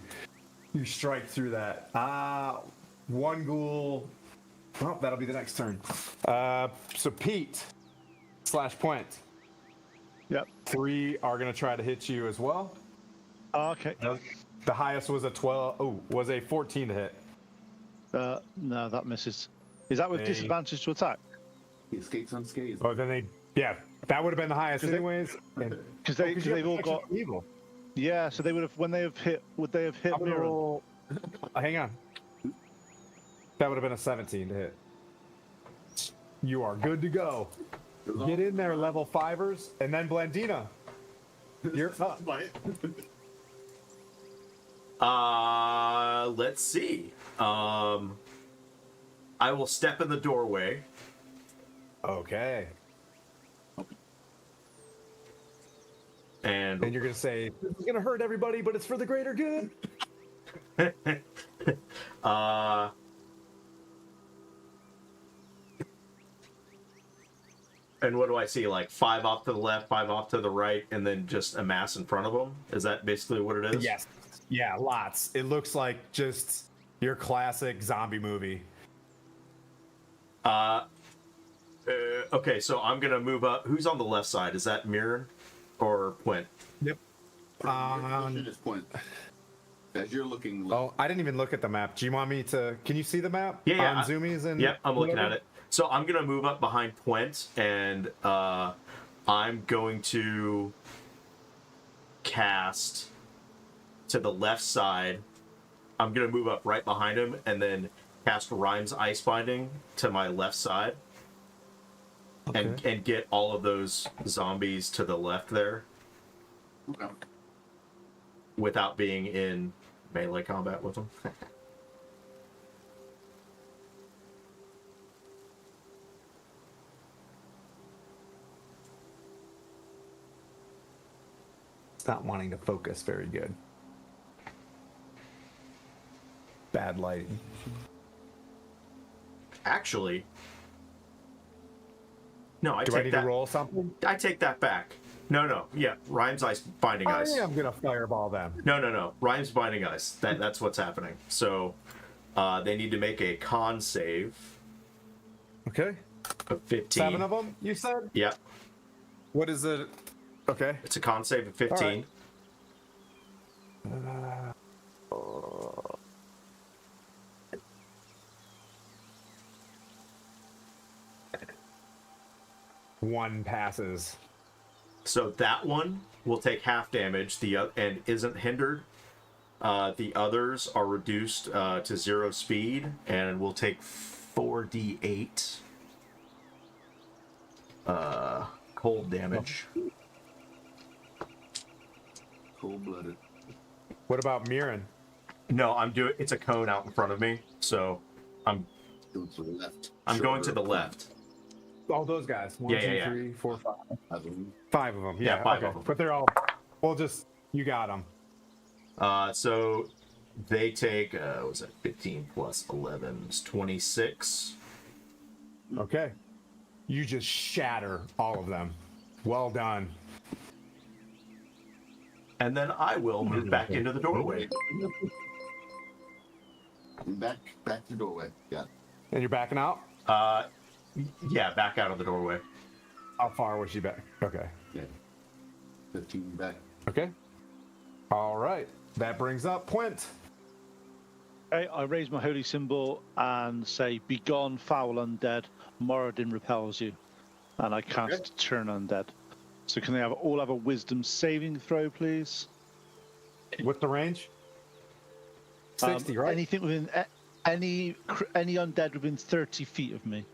strike through that. 1 ghoul. Oh, that'll be the next turn. So Pete / Point. Yep. 3 are gonna try to hit you as well. Okay. The highest was a 12. Oh, was a 14 to hit. No, that misses. Is that with Hey. disadvantage to attack? He escapes unscathed. Oh, then that would have been the highest 'Cause they- anyways. Because they've all got. evil. Yeah, so they would have when they have hit. Would they have hit I'm gonna Mirren? roll. Hang on. That would have been a 17 to hit. You are good to go. Get in there, level 5ers, and then Blandina. You're up. Let's see. I will step in the doorway. Okay. And And you're gonna say, "This is gonna hurt everybody, but it's for the greater good." and what do I see? Like 5 off to the left, 5 off to the right, and then just a mass in front of them? Is that basically what it is? Yes. Yeah, lots. It looks like just your classic zombie movie. Okay, so I'm gonna move up. Who's on the left side? Is that Mirren or Quint? Yep. Position is Point. As you're looking. Oh, I didn't even look at the map. Do you want me to? Can you see the map? Yeah. On zoomies and. Yep, I'm looking whatever? at it. So I'm gonna move up behind Puent, and I'm going to cast to the left side. I'm gonna move up right behind him, and then cast Rhyme's Ice Binding to my left side, and get all of those zombies to the left there, Okay. without being in melee combat with them. It's not wanting to focus very good. Bad lighting. Actually, no, I Do I take need that. to roll something? I take that back. No, yeah, Rhyme's Ice Binding Ice. I am gonna fireball them. No. Rhyme's Binding Ice. That's what's happening. So they need to make a con save Okay. of 15. 7 of them, you said? Yeah, What is it? Okay. it's a con save of 15. right. One passes. So that one will take half damage. And isn't hindered. The others are reduced to 0 speed and will take 4d8 cold damage. Cold-blooded. What about Mirren? No, I'm doing. It's a cone out in front of me, so I'm Go to the left. going to Shoulder the point. left. All those guys. One, Yeah, two, yeah, yeah. 3, 4, 5. I believe. 5 of them. Yeah, Yeah, 5 okay. of them. But they're all. Well, just you got them. So they take what was that 15 plus 11 is 26. Okay. You just shatter all of them. Well done. And then I will move back into the doorway. Back to the doorway. Yeah. And you're backing out? Yeah, back out of the doorway. How far was she back? Okay. Yeah. 15 back. Okay. All right. That brings up Quint. Okay, I raise my holy symbol and say, "Begone, foul undead. Moradin repels you." And I cast Turn Undead. So can they all have a Wisdom saving throw, please? What's the range? 60, right? Anything within any undead within 30 feet of me.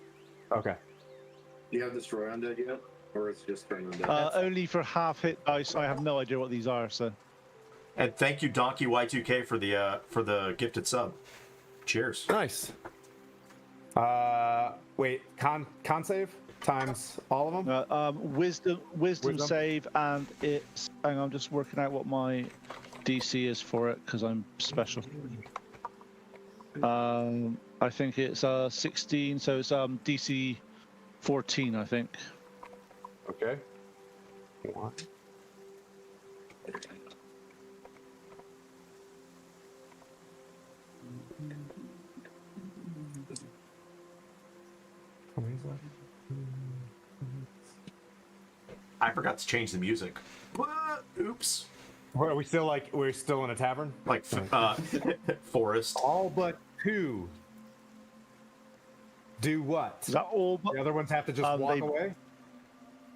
Okay. Do you have Destroy Undead yet? Or it's just Turn Undead? Only for half hit dice. I have no idea what these are. So And thank you, Donkey Y2K, for the gifted sub. Cheers. Nice. Wait, con save times all of them? wisdom save, and it's. Hang on, I'm just working out what my DC is for it because I'm special. I think it's 16, so it's DC 14, I think. Okay. One. I forgot to change the music. What? Oops. What, are we still we're still in a tavern? Like forest. All but 2. Do what? Is that all? The other ones have to just walk they- away?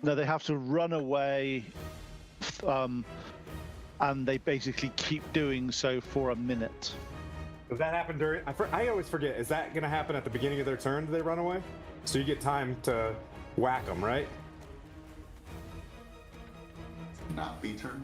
No, they have to run away, and they basically keep doing so for a minute. Does that happen during? I always forget. Is that going to happen at the beginning of their turn? Do they run away? So you get time to whack them, right? Not be turned.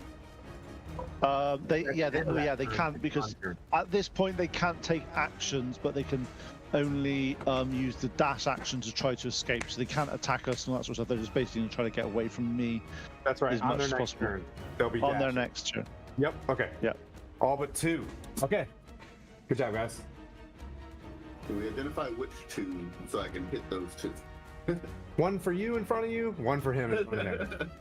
They can't, because at this point they can't take actions, but they can only use the dash action to try to escape. So they can't attack us and that sort of stuff. They're just basically going to try to get away from me. That's right. As On much their as next possible. turn, they'll be On their dashing. next turn. Yep. Okay. Yep. All but 2. Okay. Good job, guys. So we identify which 2 so I can hit those 2. One for you in front of you. One for him in front of him.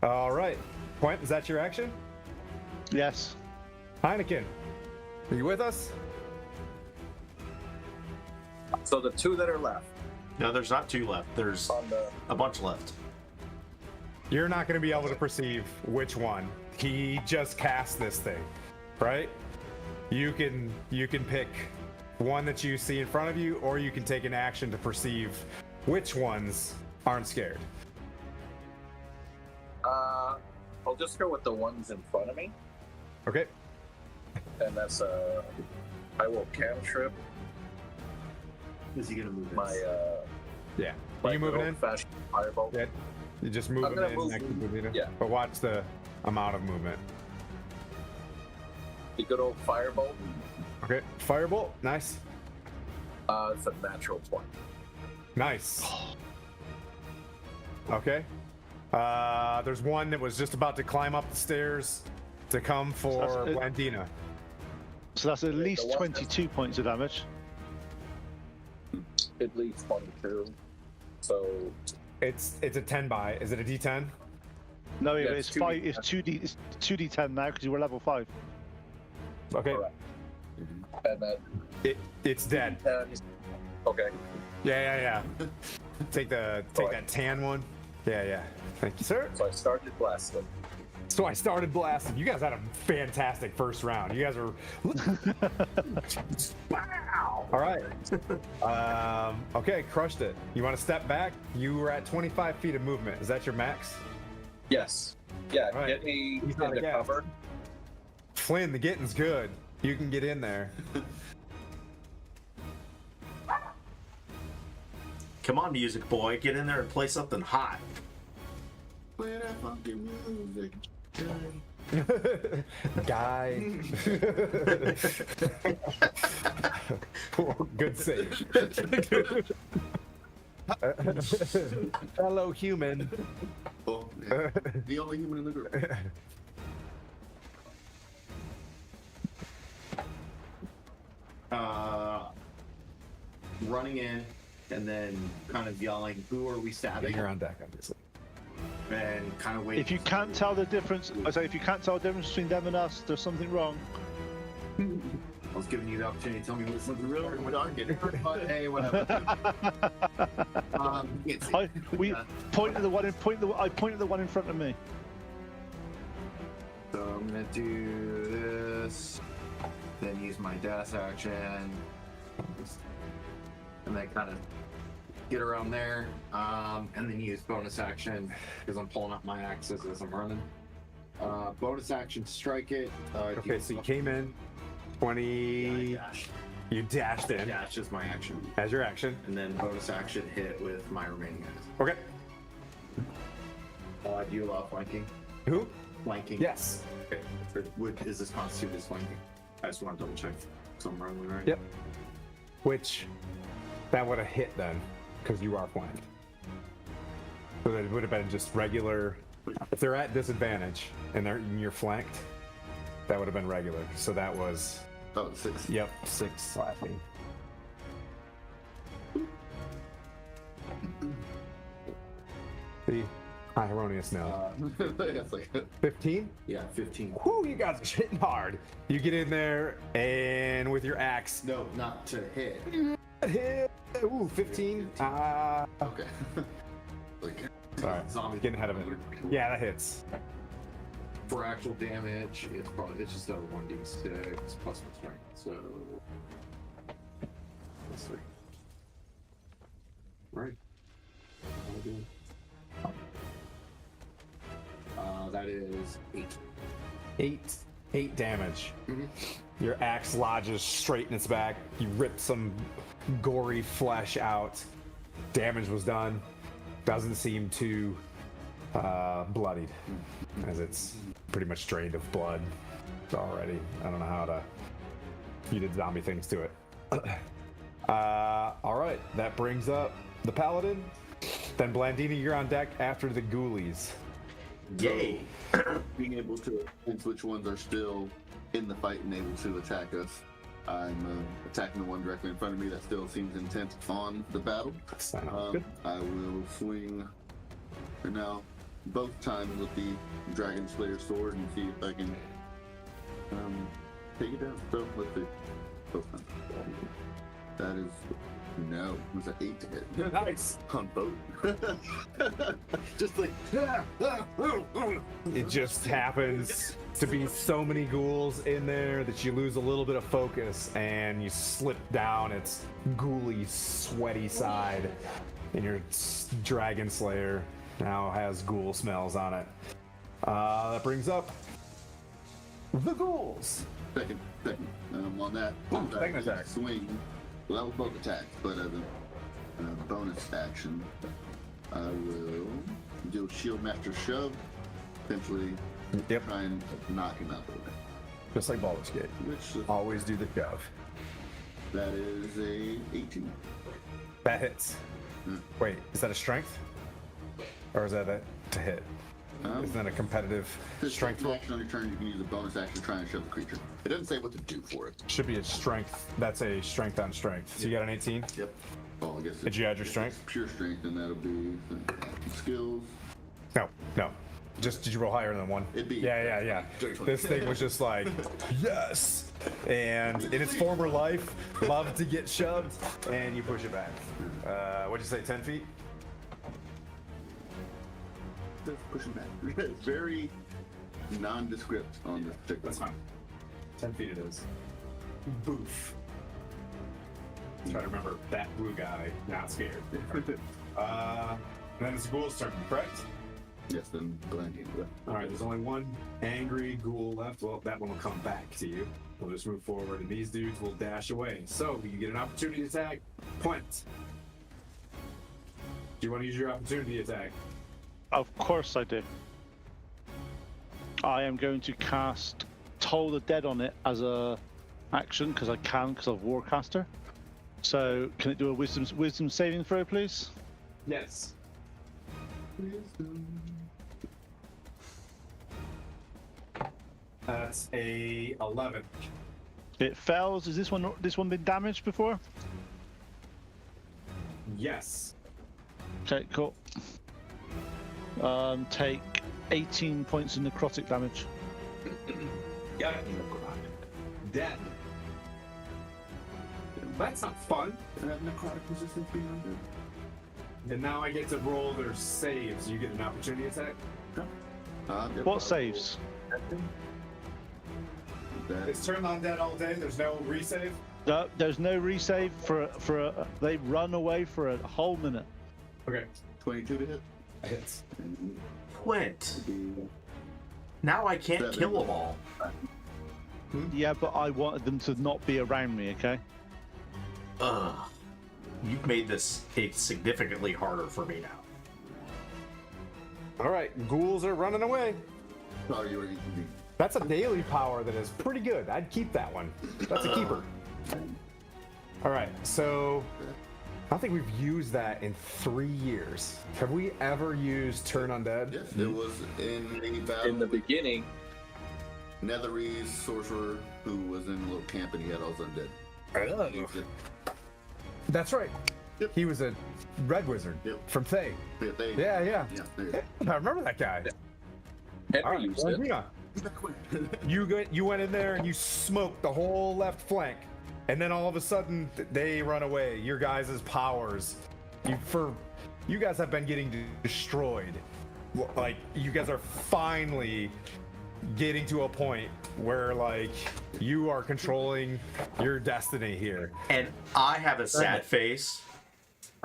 All right. Quint, is that your action? Yes. Heineken, are you with us? So the 2 that are left No, there's not 2 left. There's on the a bunch left. You're not going to be able to perceive which one. He just cast this thing, right? You can pick one that you see in front of you, or you can take an action to perceive which ones aren't scared. I'll just go with the ones in front of me, Okay. and that's I will cantrip Is he gonna move my Yeah. my Are you moving in? old-fashioned firebolt. Yeah. You just I'm moving gonna in move- next to Belina? yeah. But watch the amount of movement. The good old firebolt. Okay. Firebolt. Nice. It's a natural 20. Nice. Okay. There's one that was just about to climb up the stairs to come for So that's it. Landina. So that's at least the one that's- 22 points of damage. At least 22. So It's a 10 by. Is it a D10? No, Yeah, it's it's 5. 2d10. It's 2D. It's 2d10 now because you were level 5. Okay. correct. And that It's dead. 10. Okay. Yeah. Take that tan one. Yeah. Thank you, sir. So I started blasting. So I started blasting. You guys had a fantastic first round. You guys are. Wow. All right. Okay, crushed it. You want to step back? You were at 25 feet of movement. Is that your max? Yes. Yeah. Right. Get me He's not into a gas. cover. Flynn, the getting's good. You can get in there. Come on, music boy, get in there and play something hot. Play that fucking music. Guy. Good save. Fellow human. Oh, yeah. The only human in the group. Running in and then kind of yelling, "Who are we stabbing?" You're on deck, obviously. And kind of waiting. If you can't tell the difference, I say if you can't tell the difference between them and us, there's something wrong. I was giving you the opportunity to tell me what's looking real and what aren't getting hurt, but hey, whatever. Can't see. Point at the one. I pointed the one in front of me. So I'm gonna do this, then use my dash action, and then kind of get around there, and then use bonus action because I'm pulling up my axes as I'm running. Bonus action, strike it. Okay, so you came in, 20. Yeah, dash. You dashed in Dash is my action, as your action. and then bonus action hit with my remaining action. Okay. Do you allow flanking? Who? Flanking. Yes. Okay. Is this constituted as flanking? I just want to double check. So I'm rolling right. Yep. Which, that would have hit then, because you are flanked. So that would have been just regular. If they're at disadvantage and you're flanked, that would have been regular. So that was, Oh, 6. yep, 6 slapping. See, hi, erroneous now. That's like 15? Yeah, 15. Whoo, you guys are hitting hard. You get in there and with your axe, No, not to hit. hit. Ooh, 15. okay. Like, Sorry, Zombie getting ahead of it. Yeah, that hits. For actual damage, it's just a 1d6 plus my strength. So let's see. Right. That is 8. 8 damage. Mhm. Your axe lodges straight in its back. You rip some gory flesh out. Damage was done. Doesn't seem too bloodied, as it's pretty much drained of blood already. I don't know how to. You did zombie things to it. All right, that brings up the paladin. Then Blandini, you're on deck after the ghoulies. yay! Being able to sense which ones are still in the fight and able to attack us. I'm attacking the one directly in front of me that still seems intent on the battle. Sounds good. I will swing for now both times with the Dragon Slayer sword and see if I can take it down. So let's see. Both times. That is no. It was an 8 to hit. Nice. On both. Just like It just happens to be so many ghouls in there that you lose a little bit of focus and you slip down its ghouly, sweaty side, and your Dragon Slayer now has ghoul smells on it. That brings up the ghouls. second. On that. Second attack. Swing. Well, that was both attacks, but as a bonus action, I will do a Shield Master Shove. Essentially, Yep. try and knock him out the way. Just like Baldur's Gate. Which Always do the shove. that is a 18. That hits. Wait, is that a strength? Or is that a to hit? Isn't that a competitive strength roll? action on your turn, you can use a bonus action to try and shove the creature. It doesn't say what to do for it. Should be a strength. That's a strength on strength. So you got an 18? Yep. Well, I guess Did you add your strength? Pure strength, and that'll be skills. No. Just did you roll higher than 1? It'd be- Yeah. This thing was just like, yes! And in its former life, loved to get shoved, and you push it back. What'd you say, 10 feet? Just pushing back. It's very nondescript on this particular. That's fine. 10 feet it is. Boof. I'm trying to remember that blue guy, not scared. And then it's the ghoul's turn, correct? Yes, then blending. Alright, there's only one angry ghoul left. Well, that one will come back to you. We'll just move forward, and these dudes will dash away. So, you get an opportunity attack. Point. Do you want to use your opportunity attack? Of course I do. I am going to cast Toll the Dead on it as a action because I can because of Warcaster. So can it do a wisdom saving throw, please? Yes. That's a 11. It fails. Is this one been damaged before? Yes. Okay, cool. Take 18 points of necrotic damage. Yep. Dead. That's not fun. Necrotic resistance being under. And now I get to roll their saves. You get an opportunity attack. What saves? It's turned on dead all day. There's no resave. No, there's no resave they run away for a whole minute. Okay. 22 to hit. Hits. Quint. Now I can't kill them all. Yeah, but I wanted them to not be around me, okay? Ugh. You've made this significantly harder for me now. All right, ghouls are running away. Oh, you were eating. That's a daily power that is pretty good. I'd keep that one. That's a keeper. All right, so I don't think we've used that in 3 years. Have we ever used Turn Undead? Yes, it was in the battle. In the beginning, Netherese sorcerer who was in a little camp and he had all undead. He used it. That's right. Yep. He was a red wizard from Thay. Yeah, Yeah. yeah, there you go. I remember that guy. Henry All right, used well, it. hang on. You went in there and you smoked the whole left flank, and then all of a sudden they run away. Your guys' powers, you guys have been getting destroyed. Like you guys are finally getting to a point where like you are controlling your destiny here. And I have a sad face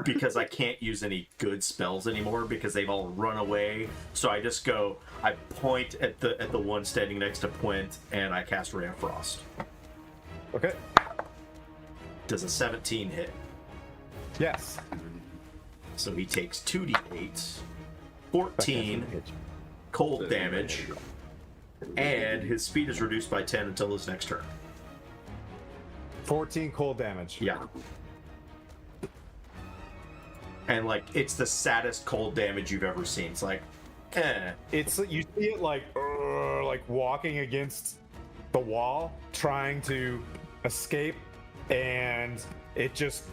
because I can't use any good spells anymore because they've all run away. So I just go, I point at the one standing next to Quint, and I cast Ray of Frost. Okay. Does a 17 hit? Yes. So he takes 2d8, 14 cold damage, and his speed is reduced by 10 until his next turn. 14 cold damage. Yeah. And like, it's the saddest cold damage you've ever seen. It's like, It's you see it like walking against the wall, trying to escape, and it just,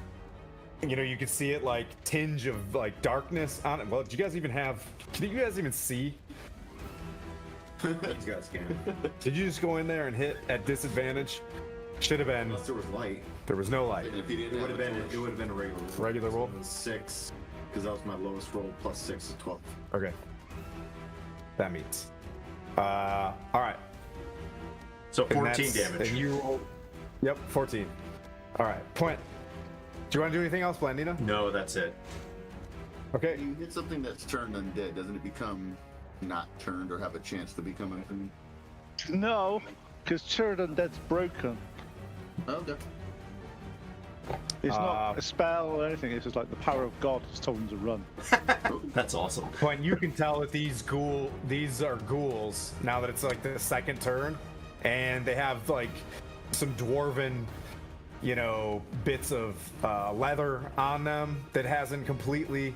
you know, you can see it like tinge of like darkness on it. Well, do you guys even have? Can you guys even see? These guys can. Did you just go in there and hit at disadvantage? Should have been. Unless there was light, There was no light. And if he it didn't would have have been a torch, it would have been a regular roll. Regular roll? It was 6, because that was my lowest roll. Plus 6 is 12. Okay. That meets. All right. so And 14 that's- damage. And you roll. Yep, 14. All right. Point. Do you want to do anything else, Blandina? No, that's it. Okay. you hit something that's turned undead, doesn't it become not turned or have a chance to become undead? No, because Turd Undead's broken. Okay. It's not a spell or anything. It's just like the power of God has told them to run. That's awesome. Point. You can tell that these are ghouls now that it's like the second turn, and they have like some dwarven, you know, bits of leather on them that hasn't completely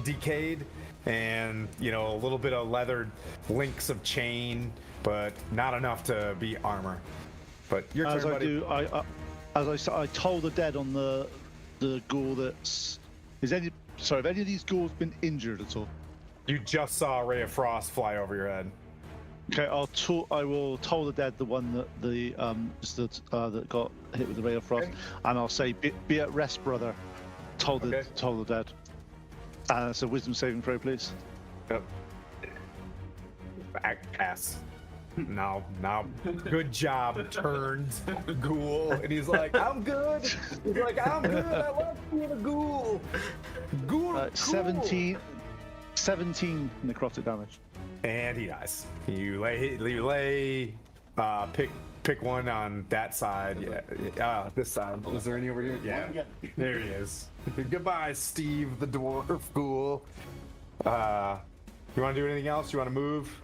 decayed, and you know, a little bit of leathered links of chain, but not enough to be armor. But your As turn, I buddy. do, I told the dead on the ghoul that's. Have any of these ghouls been injured at all? You just saw a ray of frost fly over your head. Okay, I will toll the dead, the one that got hit with the ray of frost, and I'll say, "Be at rest, brother." Toll the dead. It's a wisdom saving throw, please. Yep. Back pass. No. Good job, turned ghoul. And he's like, I'm good. He's like, I'm good. I love being a ghoul. Ghoul. 17 necrotic damage. And he dies. You lay. Pick one on that side. Yeah. This side. Is there any over here? Yeah. There he is. Goodbye, Steve, the dwarf ghoul. You want to do anything else? You want to move?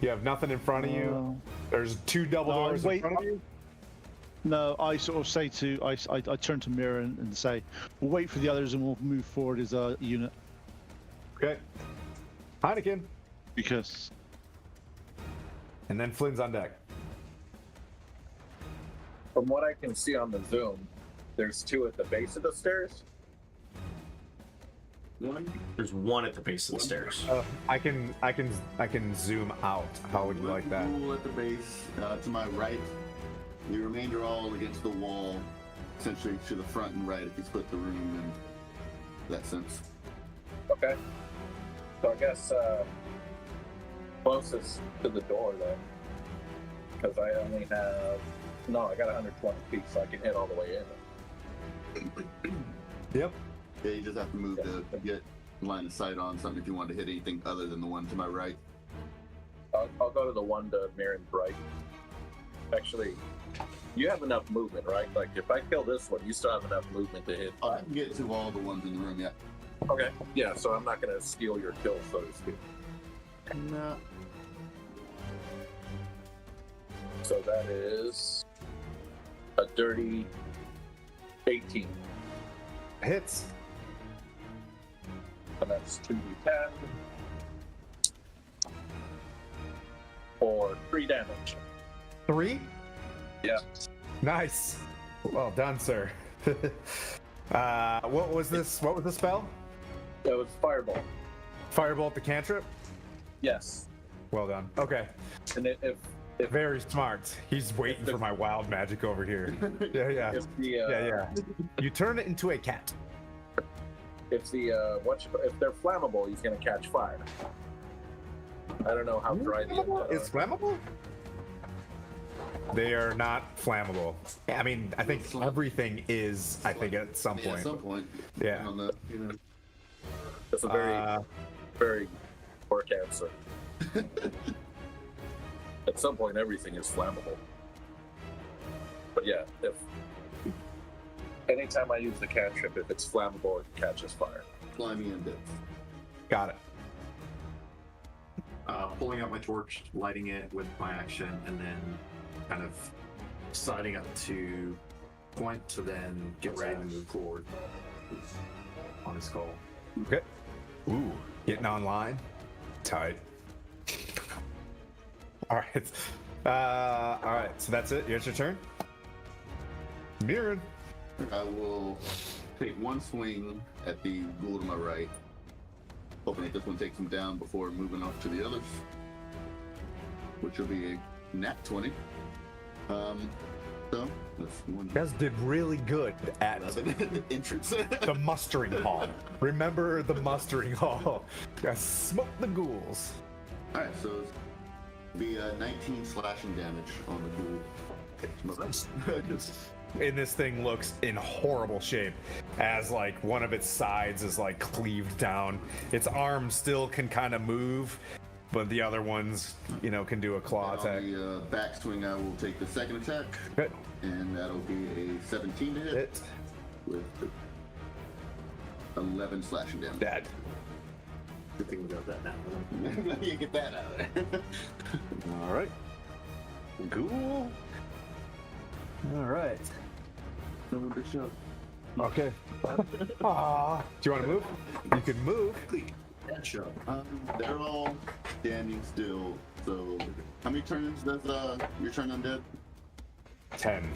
You have nothing in front of you. There's 2 double No, doors wait. in front of you. No, I sort of say to I turn to Mira and say, we'll wait for the others and we'll move forward as a unit Okay. Heineken. because And then Flynn's on deck. From what I can see on the Zoom, there's 2 at the base of the stairs. There's 1 at the base of the stairs. I can zoom out. How would you like that? Pool at the base, to my right. The remainder all against the wall, essentially to the front and right if you split the room in that sense. Okay. So I guess closest to the door then, because I only have I got 120 feet, so I can hit all the way in. Yep. Yeah, you just have to move to get line of sight on something if you want to hit anything other than the one to my right. I'll go to the one to Mirren's right. Actually, you have enough movement, right? Like if I kill this one, you still have enough movement to hit. I can get to all the ones in the room, yeah. Okay. Yeah, so I'm not going to steal your kill, so to speak. No. So that is a dirty 18. Hits. And that's 2d10 for 3 damage. 3? Yeah. Nice. Well done, sir. What was this? What was the spell? It was fireball. Firebolt the cantrip? Yes. Well done. Okay. And if Very smart. He's waiting for my wild magic over here. Yeah. if the Yeah. You turn it into a cat. if they're flammable, he's gonna catch fire. I don't know how dry the It's flammable? They are not flammable. I mean, I think everything is, I think, at some Yeah, point. at some point. Yeah. On the, you know, That's a very poor answer. At some point, everything is flammable. But yeah, if anytime I use the cantrip, if it's flammable, it catches fire. slimy and bits. Got it. Pulling out my torch, lighting it with my action, and then kind of siding up to point to then get ready to move forward on his call. Okay. Ooh, getting online. Tight. All right. All right. So that's it. Here's your turn. Mirren. I will take one swing at the ghoul to my right, hoping that this one takes him down before moving off to the others, which will be a nat 20. So that's one. You guys did really good at entrance. the mustering hall. Remember the mustering hall. You guys smoked the ghouls. All right, so it's be 19 slashing damage on the ghoul. And this thing looks in horrible shape as like one of its sides is like cleaved down. Its arm still can kind of move, but the other ones, you know, can do a claw attack. On the backswing, I will take the second attack, Good. and that'll be a 17 to hit with 11 slashing damage. Dead. Good thing we got that now. You get that out of there. All right. Ghoul. All right. Okay. Ah. Do you want to move? You can move. Sure. They're all standing still. So, how many turns does your turn undead? 10.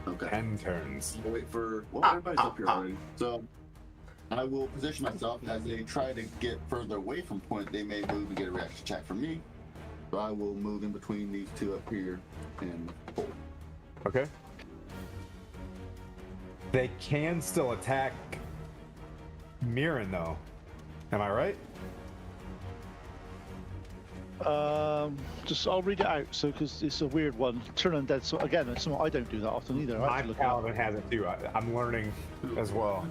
Okay. 10 turns. We'll wait for. Well, everybody's up here already. So, I will position myself as they try to get further away from point. They may move and get a reaction attack from me. So I will move in between these two up here and pull. Okay. They can still attack Mirren, though. Am I right? Just I'll read it out. So because it's a weird one. Turn undead. So again, it's something I don't do that often either. I have My to look it up. paladin has it too. I'm learning as well.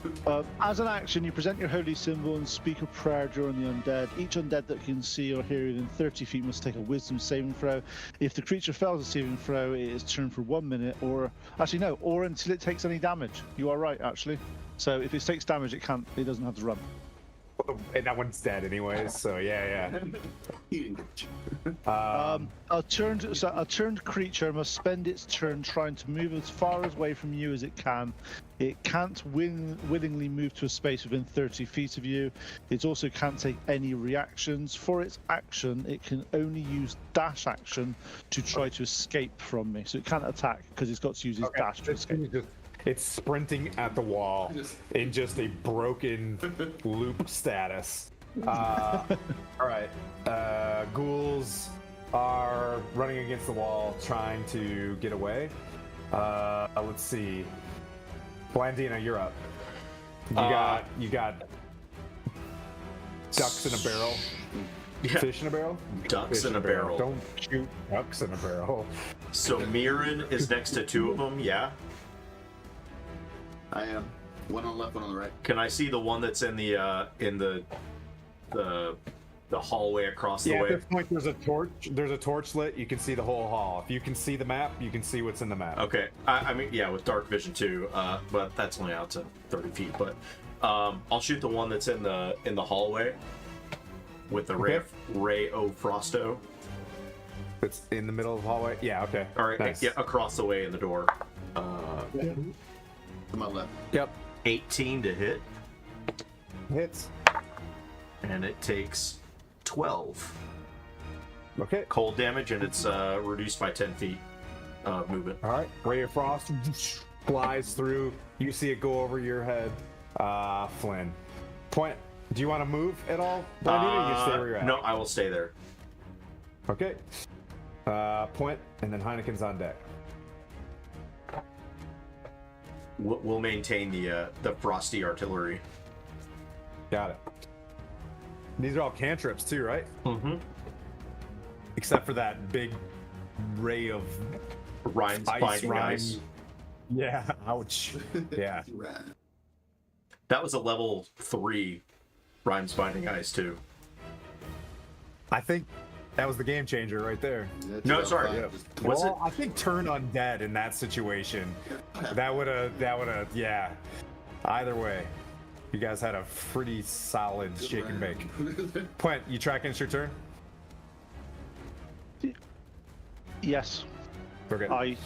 As an action, you present your holy symbol and speak a prayer during the undead. Each undead that can see or hear within 30 feet must take a wisdom saving throw. If the creature fails a saving throw, it is turned for 1 minute, or actually no, or until it takes any damage. You are right, actually. So if it takes damage, it doesn't have to run. and that one's dead anyways. So yeah. He didn't get you. A turned creature must spend its turn trying to move as far away from you as it can. It can't willingly move to a space within 30 feet of you. It also can't take any reactions. For its action, it can only use dash action to try to escape from me. So it can't attack because it's got to use its dash to escape. It's sprinting at the wall in just a broken loop status. All right. Ghouls are running against the wall, trying to get away. Let's see. Blandina, you're up. You got ducks in a barrel. Yeah. Fish in a barrel. Ducks Fish in a barrel. Don't shoot ducks in a barrel. So Mirren is next to two of them. Yeah. I am. One on the left, one on the right. Can I see the one that's in the hallway across the Yeah, way? at this point there's a torch. There's a torch lit. You can see the whole hall. If you can see the map, you can see what's in the map. Okay. I mean, yeah, with dark vision too. But that's only out to 30 feet. But I'll shoot the one that's in the hallway with the ray o frosto. It's in the middle of the hallway. Yeah. Okay. All right. Nice. Yeah, across the way in the door. To my left. Yep. 18 to hit, Hits. and it takes 12 Okay. cold damage, and it's reduced by 10 feet movement. All right. Ray of Frost flies through. You see it go over your head. Flynn. Point. Do you want to move at all? Blandina, or you stay where you're at? No, I will stay there. Okay. Point, and then Heineken's on deck. We'll maintain the frosty artillery. Got it. These are all cantrips too, right? Mm-hmm. Except for that big ray of Ryan's ice. binding Ryan. ice. Yeah. Ouch. Yeah. Right. That was a level 3 Rhymes binding ice too. I think that was the game changer right there. Yeah, No, about sorry. five, Yeah. just- Was Well, I think turn undead in that situation. That would have, yeah. Either way, you guys had a pretty solid shake and bake. Point, you tracking it's your turn? Yes. Okay. I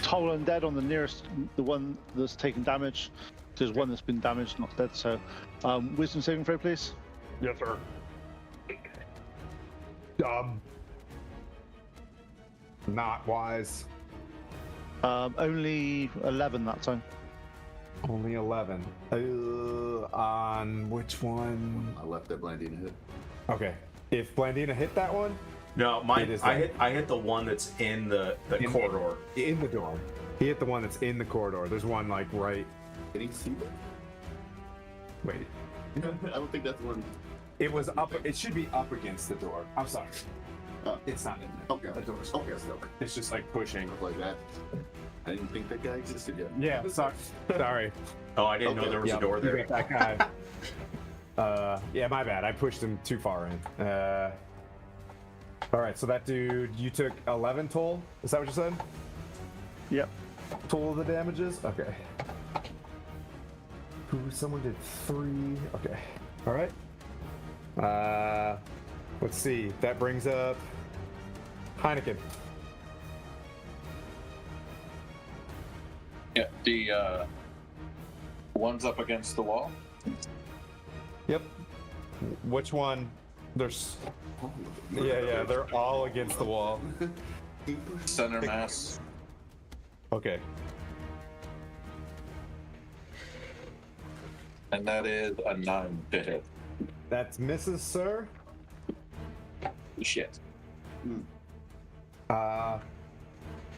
toll undead on the nearest, the one that's taken damage. There's one that's been damaged, not dead. So, wisdom saving throw, please. Yes, sir. Not wise. Only 11 that time. Only 11. On which one? I left that Blandina hit. Okay. If Blandina hit that one, No, It is I hit the one that's in the corridor. in the door. He hit the one that's in the corridor. There's one like right. Did he see that? Wait. I don't think that's one. It was up. It should be up against the door. I'm sorry. It's not in there. Okay. The door's Okay. Okay. It's just like pushing. Stuff like that. I didn't think that guy existed yet. Yeah. Sorry. Oh, I didn't know Okay. there was Yep, a door you there. got that guy. Yeah, my bad. I pushed him too far in. All right. So that dude, you took 11 toll. Is that what you said? Yep. Total of the damages? Okay. Someone did 3. Okay. All right. Let's see. That brings up Heineken. Yeah, the one's up against the wall. Yep. Which one? There's. Yeah, they're all against the wall. Center mass. Okay. And that is a 9 to hit. That's misses, sir. Shit.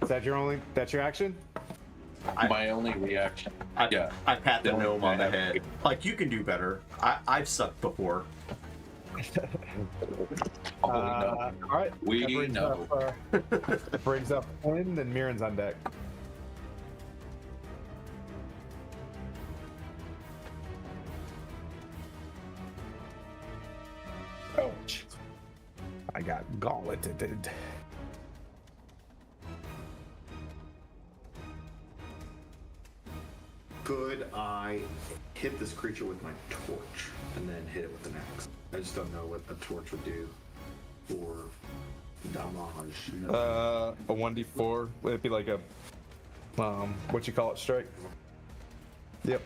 Is that your only? That's your action? My only reaction. I pat the Yeah. gnome on the head. Like, you can do better. I've sucked before. Holy no. All right. We That brings know. up, that brings up Flynn, and Mirren's on deck. Ouch. I got gauntleted. Could I hit this creature with my torch and then hit it with an axe? I just don't know what a torch would do for damage. A 1d4. It'd be like a what you call it, strike. Yep.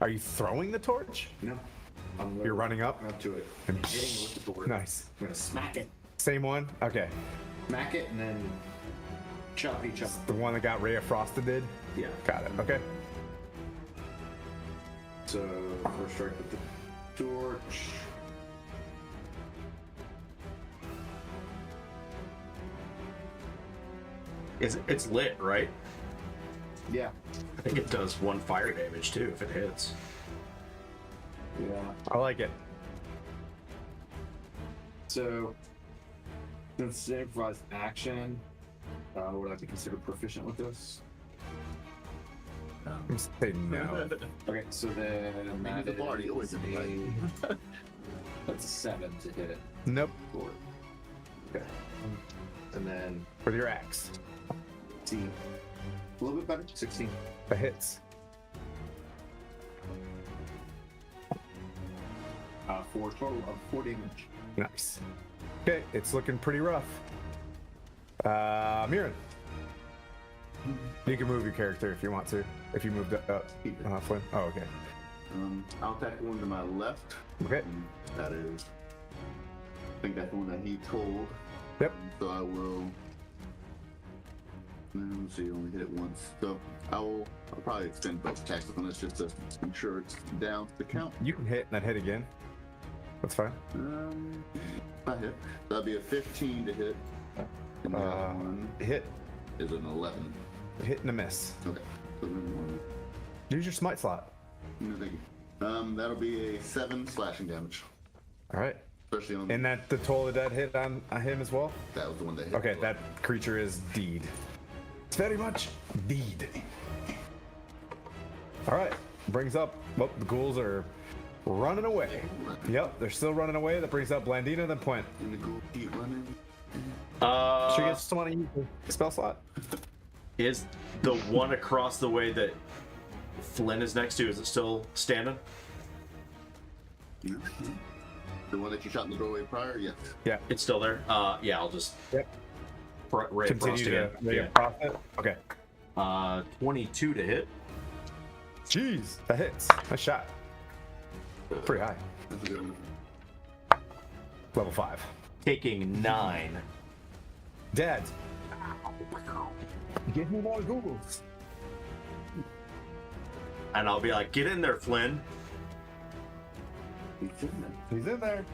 Are you throwing the torch? No. You're running up? Up to it. And Hitting it with the board. Nice. I'm gonna smack it. Same one? Okay. Smack it and then chop each up. The one that got Ray of Frosted did? Yeah. Got it. Okay. So first strike with the torch. It's lit, right? Yeah. I think it does 1 fire damage too if it hits. Yeah. I like it. So since it's improvised action, would I be considered proficient with this? I'm say no. Okay, so then Maybe the party always in the right. that's a 7 to hit it. Nope. Okay. And then With your axe. see a little bit better. 16. That hits. 4 total of 4 damage. Nice. Okay, it's looking pretty rough. Mirren. You can move your character if you want to. If you moved up, Flynn. Oh, okay. I'll attack the one to my left. Okay. That is. I think that's the one that he told. Yep. So I will. Let's see, only hit it once. So I'll probably extend both attacks on this just to ensure it's down to the count. You can hit and then hit again. That's fine. I hit. That'd be a 15 to hit. And the other one Hit. is an 11. Hit and a miss. Okay. So then one. Use your smite slot. No, thank you. That'll be a 7 slashing damage. All right. Especially on. And that the Toll of the Dead hit on him as well? That was the one that hit. Okay, that creature is deed. It's very much deed. All right. Brings up. Well, the ghouls are running away. Yep, they're still running away. That brings up Blandina, then Point. And the ghoul keep running. She gets someone to use the spell slot. Is the one across the way that Flynn is next to, is it still standing? The one that you shot in the doorway prior? Yes. Yeah. It's still there? Yeah, I'll just Yep. Ray of Frost Continue to again. Ray of Frost. Okay. 22 to hit. Jeez, that hits. Nice shot. Pretty high. That's a good one. Level 5. Taking 9. Dead. Give me more Googles. And I'll be like, get in there, Flynn. He's in there.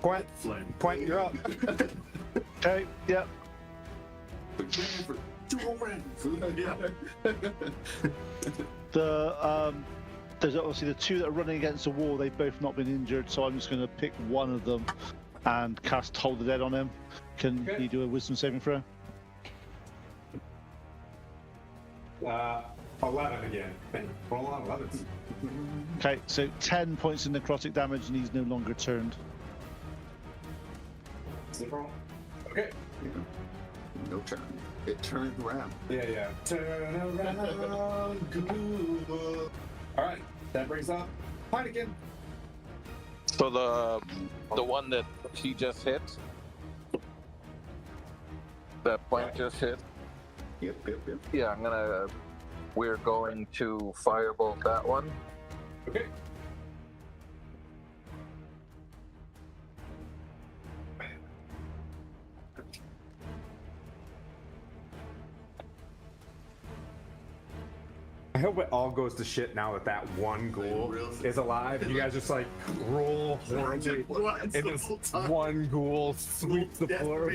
Point. Flynn. Point, you're up. Okay, yep. For 2 friends. There's obviously the 2 that are running against the wall. They've both not been injured, so I'm just going to pick one of them and cast Hold the Dead on him. Can you do a Wisdom saving throw? 11 again. Roll on 11s. Okay, so 10 points of necrotic damage, and he's no longer turned. Zero. Okay. No turn. It turns around. Yeah. Turn around, Google. All right. That brings up Heineken. So the one that he just hit, that Point just hit. Yep. Yeah, we're going to firebolt that one. Okay. I hope it all goes to shit now that that one ghoul is alive. You guys just like roll horribly, and this one ghoul sweeps the floor.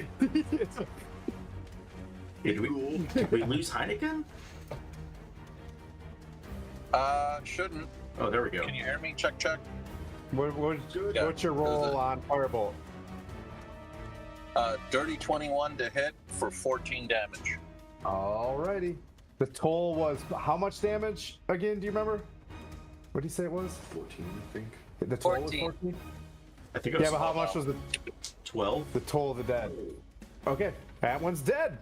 Did we lose Heineken? Shouldn't. Oh, there we go. Can you hear me? Check. What's your roll on Firebolt? Dirty 21 to hit for 14 damage. Alrighty. The toll was how much damage again? Do you remember? What did he say it was? 14, I think. The toll 14. was 14? I think it was Yeah, but how much was 12. the toll of the dead? Okay, that one's dead.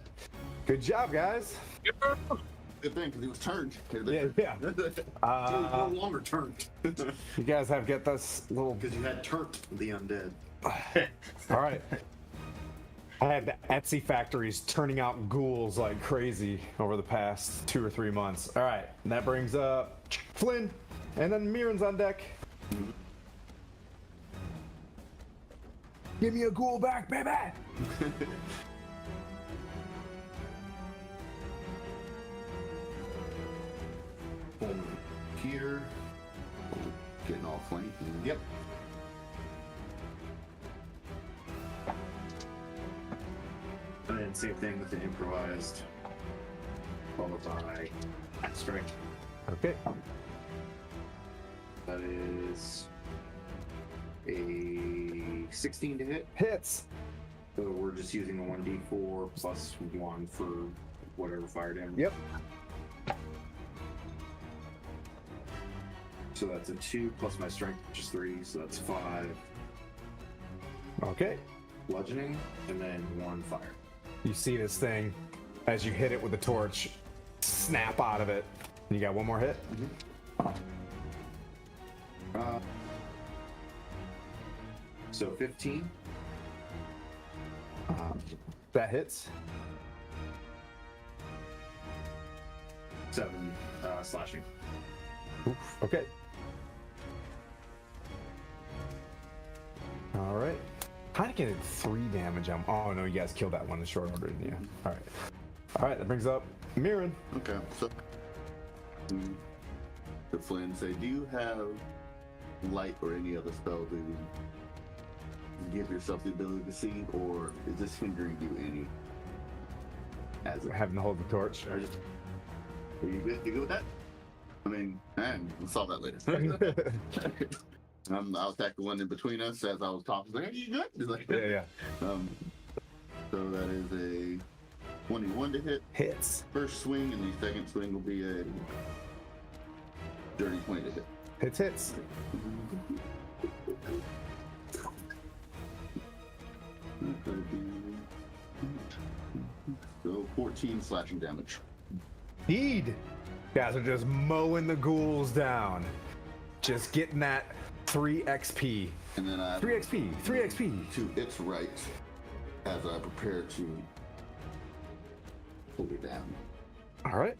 Good job, guys. Good thing, because he was turned. Yeah. It was no longer turned You guys have get this little. because you had turned the undead. All right. I had the Etsy factories turning out ghouls like crazy over the past 2 or 3 months. All right, and that brings up Flynn, and then Mirren's on deck. Give me a ghoul back, baby! Here. Getting all flanked. Yep. And then same thing with the improvised. Followed by axe strike. Okay. That is a 16 to hit. Hits. So we're just using the 1d4 plus 1 for whatever fire damage. Yep. So that's a 2 plus my strength, which is 3, so that's 5 Okay. bludgeoning, and then 1 fire. You see this thing as you hit it with the torch snap out of it. You got one more hit. So 15. That hits. 7 slashing. Oof. Okay. All right. Heineken did 3 damage. Oh no, you guys killed that one in short order, didn't you? All right. All right. That brings up Mirren. Okay, so the Flynn say, do you have light or any other spell to give yourself the ability to see, or is this hindering you any? As a, Having to hold the torch. are you good? You good with that? I mean, man, we'll solve that later. I'll attack the one in between us as I was talking. Like, are you good? He's like, Yeah. So that is a 21 to hit. Hits. First swing, and the second swing will be a dirty 20 to hit. Hits. So 14 slashing damage. Need. Guys are just mowing the ghouls down. Just getting that 3 XP. And then I 3 XP. 3 XP. to its right as I prepare to pull it down. All right.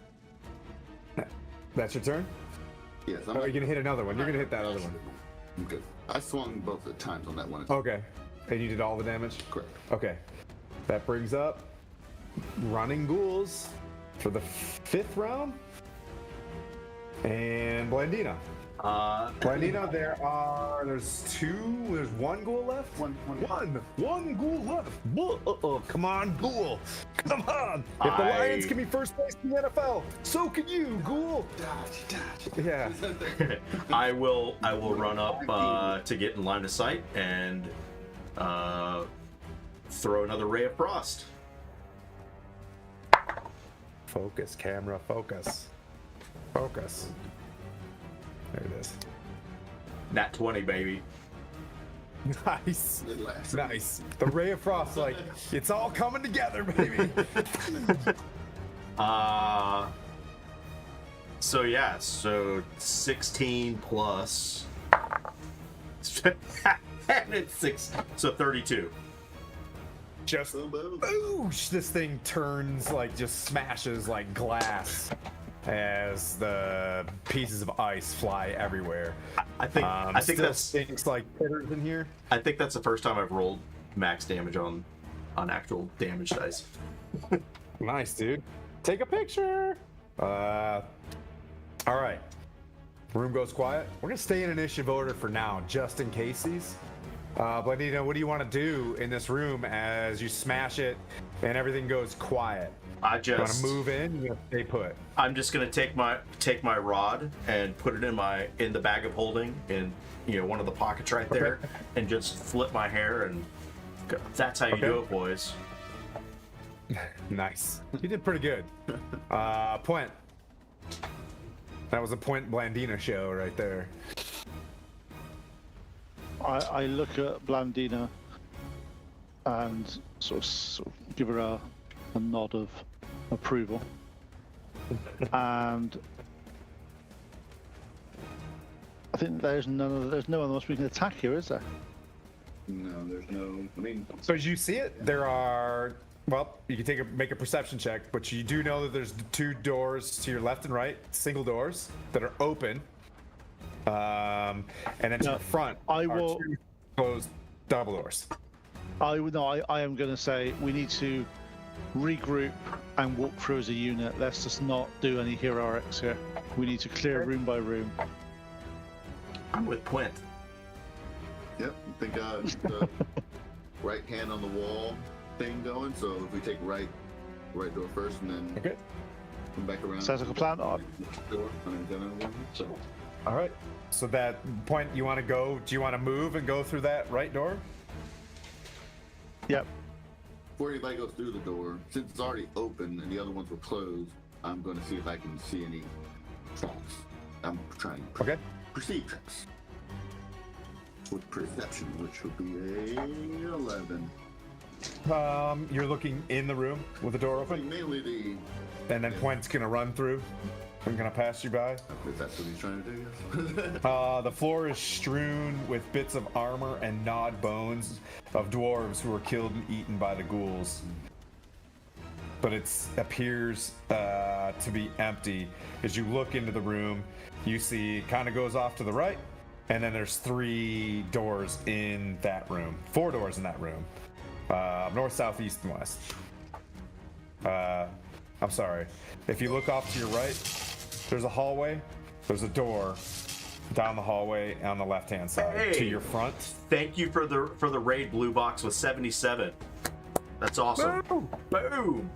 That's your turn? Yes, Oh, you're gonna hit another one. You're gonna hit that other one. Okay. I swung both at times on that one. Okay. And you did all the damage? Correct. Okay. That brings up running ghouls for the 5th round. And Blandina. Blandina, there's 1 ghoul left? One ghoul left. Come on, ghoul. Come on. If the Lions can be first place in the NFL, so can you, ghoul. Yeah. I will run up to get in line of sight and throw another ray of frost. Focus, camera, focus. Focus. There it is. Nat 20, baby. Nice. It lasts. Nice. The ray of frost, like, it's all coming together, baby. So yeah, so 16 plus and it's 6, so 32. Just boosh, this thing turns, like, just smashes like glass as the pieces of ice fly everywhere. I think still that's stinks like critters in here. I think that's the first time I've rolled max damage on actual damage dice. Nice, dude. Take a picture. All right. Room goes quiet. We're gonna stay in initiative order for now, just in case these. Blandina, what do you want to do in this room as you smash it and everything goes quiet? You want to move in? You gonna stay put? I'm just gonna take my rod and put it in the bag of holding in one of the pockets right there, and just flip my hair, and that's how you do it, boys. Nice. You did pretty good. Point. That was a Point Blandina show right there. I look at Blandina and sort of give her a nod of approval. And I think there's no one else we can attack here, is there? No, there's no. I mean, So as you see it, there are. Well, you can make a perception check, but you do know that there's 2 doors to your left and right, single doors that are open. And then to No, the front I are will- 2 closed double doors. I am going to say we need to regroup and walk through as a unit. Let's just not do any heroics here. We need to clear room by room. I'm with Quint. Yep. I think the right hand on the wall thing going. So if we take right door first, and then Okay. come back around. Sounds like a plan. Door, and then another one. So All right. So that point, you want to go? Do you want to move and go through that right door? Yep. before anybody goes through the door, since it's already open and the other ones were closed, I'm going to see if I can see any tracks. I'm trying to Okay. perceive tracks with perception, which would be a 11. You're looking in the room with the door open, Mainly the. and then Point's gonna run through. I'm gonna pass you by. If that's what he's trying to do, yes. The floor is strewn with bits of armor and gnawed bones of dwarves who were killed and eaten by the ghouls. But it appears to be empty. As you look into the room, you see it kind of goes off to the right, and then there's 3 doors in that room. 4 doors in that room. North, south, east, and west. I'm sorry. If you look off to your right, there's a hallway. There's a door down the hallway on the left-hand side. Hey. To your front. Thank you for the raid blue box with 77. That's awesome. Boom! Boom.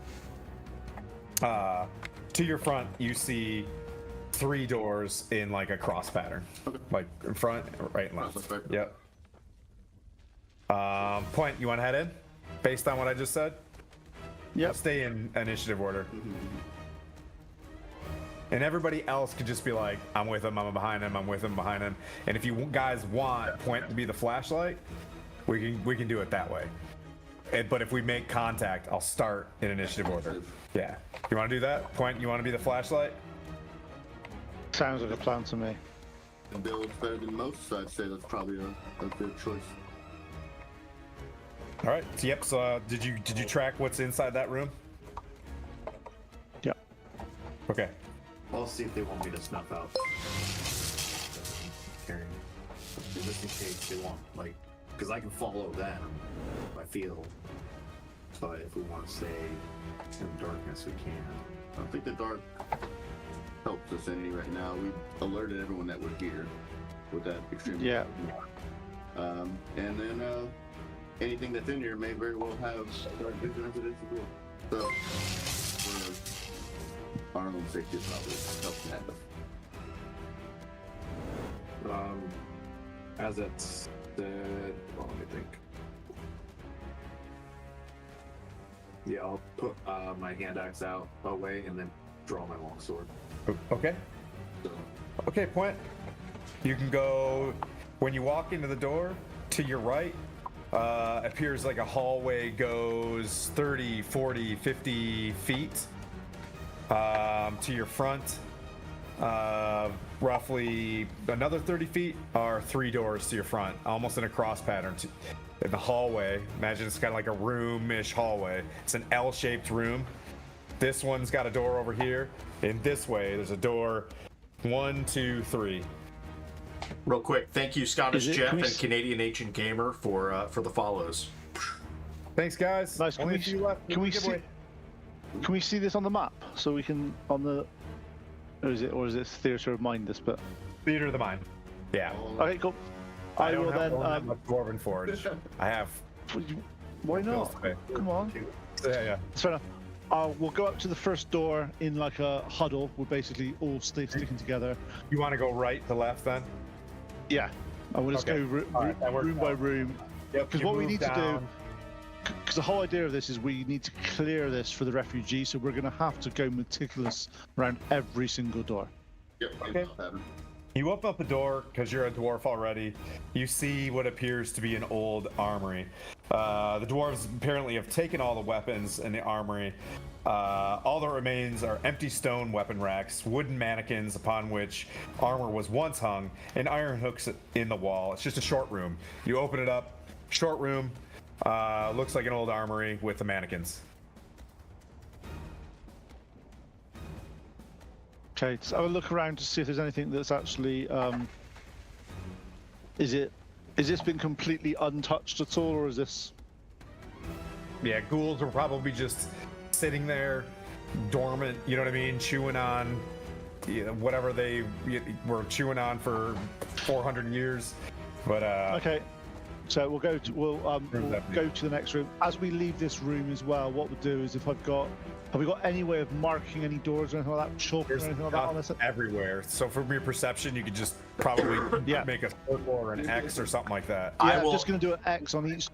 To your front, you see 3 doors in like a cross pattern, like in front, right, and left. Cross, left, Yep. Point. You want to head in, based on what I just said? Yep. Stay in initiative order. And everybody else could just be like, I'm with him, I'm behind him, I'm with him, behind him. And if you guys want Point to be the flashlight, we can do it that way. But if we make contact, I'll start in initiative order. Yeah. You want to do that? Point, you want to be the flashlight? Sounds like a plan to me. And Bill is better than most, so I'd say that's probably a good choice. All right. So, yep. So did you track what's inside that room? Yep. Okay. I'll see if they want me to snuff out. Carrying. Just in case they want, like, because I can follow them if I feel. But if we want to stay in darkness, we can. I don't think the dark helps us any right now. We alerted everyone that we're here with that extreme. Yeah. And then anything that's in here may very well have dark vision as it is as well. So for our own safety, it probably helps that. As it's well, let me think. Yeah, I'll put my hand axe out away and then draw my long sword. Okay. So Okay, Point. You can go, when you walk into the door, to your right, appears like a hallway goes 30, 40, 50 feet. To your front, roughly another 30 feet are 3 doors to your front, almost in a cross pattern. In the hallway, imagine it's kind of like a room-ish hallway. It's an L-shaped room. This one's got a door over here. In this way, there's a door 1, 2, 3. Real quick, thank you, Scottish Is it- Jeff can we and s- Canadian Ancient Gamer for the follows. Thanks, guys. Nice. Can Only we, a few left. can we Give see? away. Can we see this on the map so we can on the? Or is it theater of mind? This bit. Theater of the Mind. Yeah. Okay, cool. I will then. don't have much Dwarven Forge. I have. Why Bills not? to pay. Come on. Yeah. That's fair enough. We'll go up to the first door in like a huddle. We're basically all sticking together. You want to go right to left then? Yeah. And we'll just Okay. go All right, that works room by out. room. Yep. Because what we need to do, because the whole idea of this is we need to clear this for the refugees, so we're going to have to go meticulous around every single door. yep, Okay. pattern. You open up the door because you're a dwarf already. You see what appears to be an old armory. The dwarves apparently have taken all the weapons in the armory. All that remains are empty stone weapon racks, wooden mannequins upon which armor was once hung, and iron hooks in the wall. It's just a short room. You open it up, short room, looks like an old armory with the mannequins. Okay, so I will look around to see if there's anything that's actually. Is this been completely untouched at all, or is this? Yeah, ghouls are probably just sitting there, dormant. You know what I mean? Chewing on, whatever they were chewing on for 400 years. But Okay, so we'll go to the next room. As we leave this room as well, what we'll do is if have we got any way of marking any doors or anything like that, chalk or there's anything like that on this? everywhere. So from your perception, you could just probably Yeah. make a circle or an X or something like that. Yeah, I I'm will- just going to do an X on each.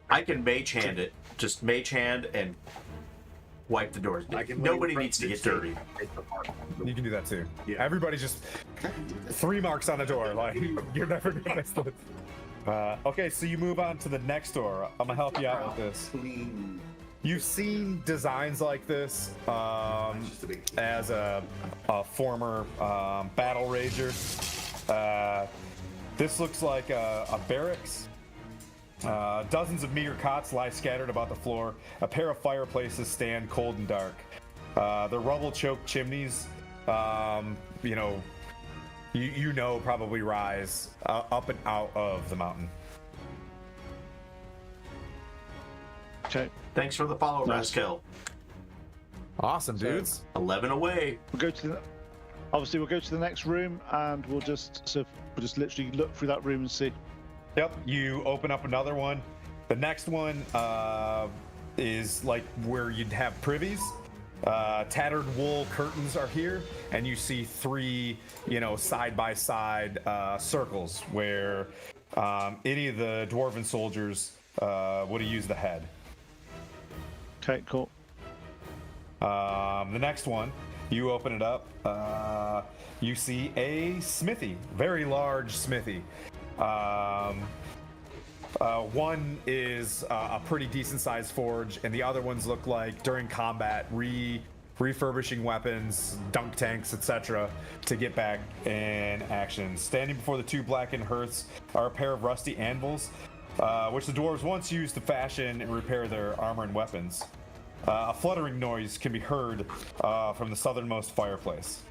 I can mage hand it. Just mage hand and wipe the doors. I can Nobody leave needs to get front dirty. You can do that too. Yeah. Everybody just 3 marks on the door. Like you're never gonna miss this. Okay, so you move on to the next door. I'm gonna help you out with this. Clean. You've seen designs like this as a former battle rager. This looks like a barracks. Dozens of meager cots lie scattered about the floor. A pair of fireplaces stand cold and dark. The rubble-choked chimneys, probably rise up and out of the mountain. Okay, Thanks for the follow, Nice. Rascal. Awesome, dudes. 11 away. we'll go to the next room, and we'll just literally look through that room and see. Yep, you open up another one. The next one is like where you'd have privies. Tattered wool curtains are here, and you see 3, side by side circles where any of the dwarven soldiers would have used the head. Okay, cool. The next one, you open it up. You see a smithy, very large smithy. One is a pretty decent sized forge, and the other ones look like during combat refurbishing weapons, dunk tanks, etc. to get back in action. Standing before the 2 blackened hearths are a pair of rusty anvils, which the dwarves once used to fashion and repair their armor and weapons. A fluttering noise can be heard from the southernmost fireplace.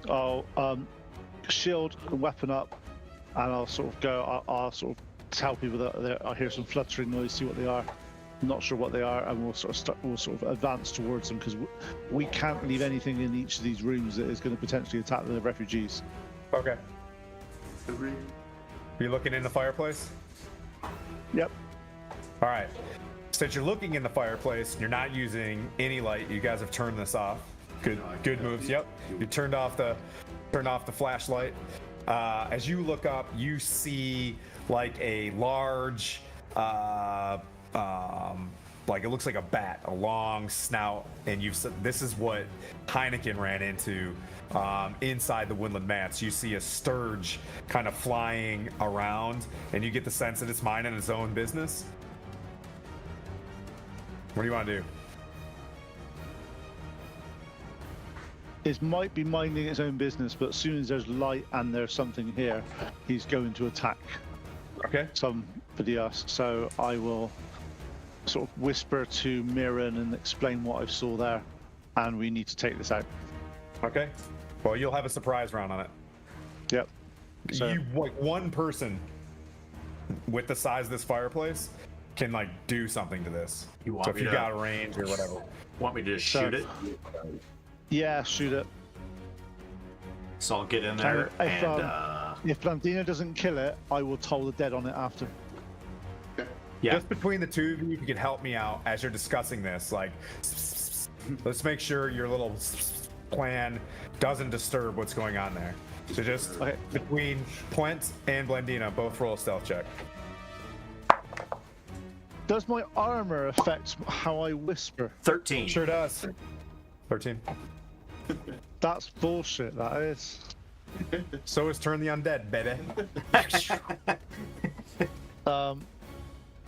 I'll shield and weapon up, and I'll sort of go. I'll sort of tell people that I hear some fluttering noise, see what they are. I'm not sure what they are, and we'll sort of advance towards them because we can't leave anything in each of these rooms that is going to potentially attack the refugees. Okay. You looking in the fireplace? Yep. All right. Since you're looking in the fireplace, you're not using any light. You guys have turned this off. Good moves. Yep. You turned off the flashlight. As you look up, you see like a large, like it looks like a bat, a long snout, and you've said this is what Heineken ran into inside the woodland mats. You see a sturge kind of flying around, and you get the sense that it's minding its own business. What do you want to do? It might be minding its own business, but as soon as there's light and there's something here, he's going to attack Okay. somebody else. So I will sort of whisper to Mirren and explain what I saw there, and we need to take this out. Okay. Well, you'll have a surprise round on it. Yep. So You like one person with the size of this fireplace can like do something to this. You want So if me you to- got a range or whatever. Want me to just So- shoot it? yeah, shoot it. So I'll get in there If, and If Blandina doesn't kill it, I will toll the dead on it after. yeah. Just between the two of you, if you could help me out as you're discussing this, like, let's make sure your little plan doesn't disturb what's going on there. So just Okay. between Plent and Blandina, both roll a stealth check. Does my armor affect how I whisper? 13. Sure does. 13. That's bullshit, that is. So is Turn the Undead, baby.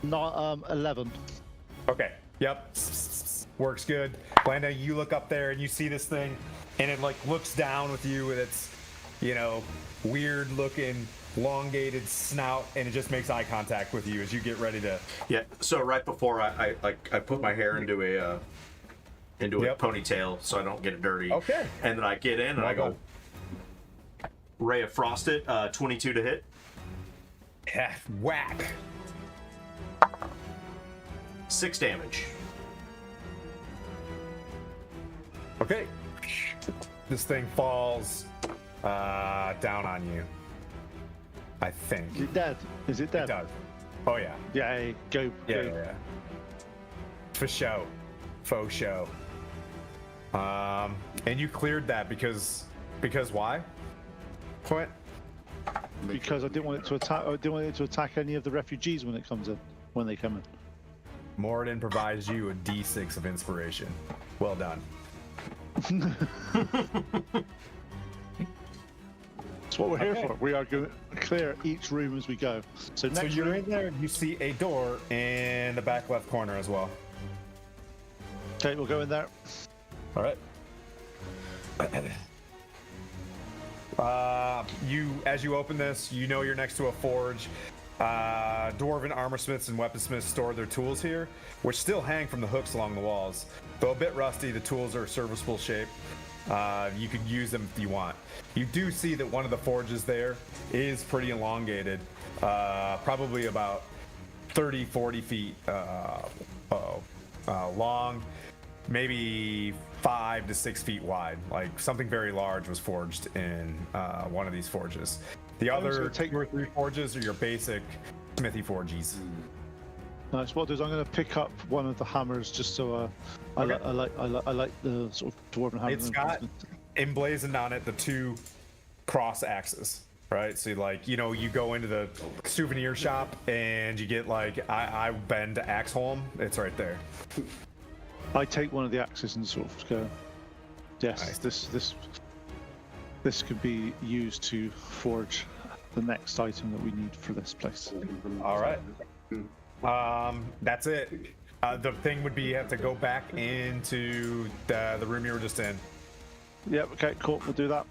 Not 11. Okay. Yep. Works good. Glenda, you look up there and you see this thing, and it like looks down with you with its, weird looking, elongated snout, and it just makes eye contact with you as you get ready to. Yeah. So right before I put my hair into a Yep. ponytail so I don't get it dirty. Okay. And then I get in and I go, Ray of Frost it, 22 to hit. Yeah, whack. 6 damage. Okay. This thing falls down on you. I think. Is it dead? Is it dead? It does. Oh yeah. Yeah, go. Yeah, go. yeah. For show. Faux show. And you cleared that because why? Quint? Because I didn't want it to attack. I didn't want it to attack any of the refugees when they come in. Moradin provides you a D6 of inspiration. Well done. That's what we're here for. We are going to clear each room as we go. So So next you're room. in there and you see a door in the back left corner as well. Okay, we'll go in there. All right. As you open this, you're next to a forge. Dwarven armorsmiths and weaponsmiths store their tools here, which still hang from the hooks along the walls. Though a bit rusty, the tools are serviceable shape. You could use them if you want. You do see that one of the forges there is pretty elongated, probably about 30, 40 feet long, maybe 5 to 6 feet wide. Like something very large was forged in one of these forges. The other 2 or 3 forges are your basic smithy forges. Nice. What I'll do is I'm going to pick up one of the hammers just so I like the sort of dwarven hammer. It's got emblazoned on it the 2 cross axes, right? So you go into the souvenir shop and you get I bend Axholm. It's right there. I take one of the axes and sort of go. Yes, Nice. this could be used to forge the next item that we need for this place. All right. That's it. The thing would be you have to go back into the room you were just in. Yep. Okay. Cool. We'll do that.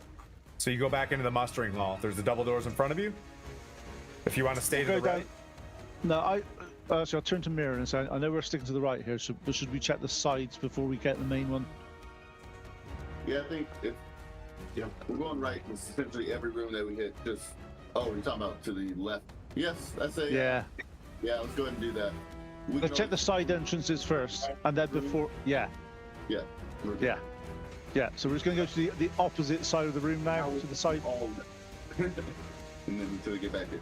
So you go back into the mustering hall. There's the double doors in front of you. If you want to stay to We'll the go right. down. No, so I'll turn to Mirror and say, I know we're sticking to the right here, but should we check the sides before we get the main one? Yeah, I think we're going right. It's essentially every room that we hit. Just you're talking about to the left. Yes, I say Yeah. Yeah, let's go ahead and do that. We Let's can check the side entrances first, and then before. Yeah. Yeah. we're good. Yeah. Yeah. So we're just going to go to the opposite side of the room now, to the side. And then until we get back here.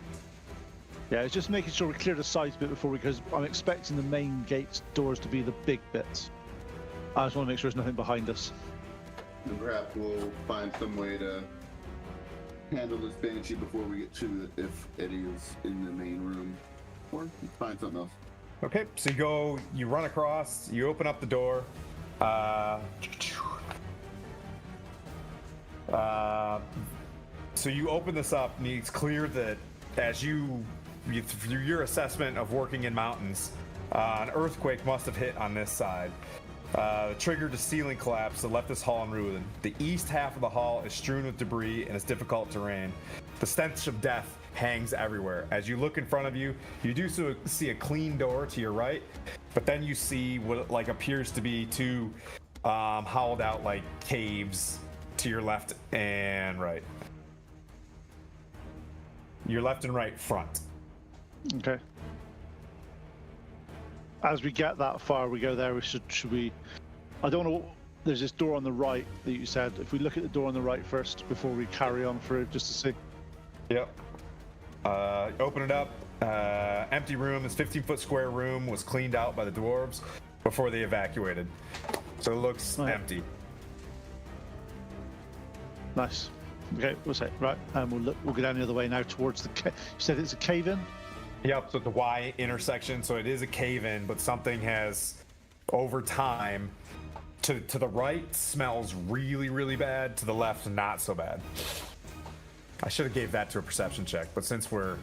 Yeah, it's just making sure we clear the sides bit before because I'm expecting the main gates doors to be the big bits. I just want to make sure there's nothing behind us. And perhaps we'll find some way to handle this banshee before we get to it if Eddie is in the main room. Or find something else. Okay, so you run across, you open up the door. So you open this up, and it's clear that as through your assessment of working in mountains, an earthquake must have hit on this side. Triggered a ceiling collapse that left this hall in ruin. The east half of the hall is strewn with debris and it's difficult terrain. The stench of death hangs everywhere. As you look in front of you, you do see a clean door to your right, but then you see what appears to be 2 hollowed out caves to your left and right. Your left and right front. Okay. As we get that far, we go there. Should we? I don't know. There's this door on the right that you said. If we look at the door on the right first before we carry on through, just to see. Yep. Open it up. Empty room. This 15-foot square room was cleaned out by the dwarves before they evacuated, so it looks Right. empty. Nice. Okay, we'll say right, and we'll go down the other way now towards the. You said it's a cave in. Yep. So the Y intersection. So it is a cave in, but something has, over time, to the right smells really, really bad. To the left, not so bad. I should have gave that to a perception check, but since we're,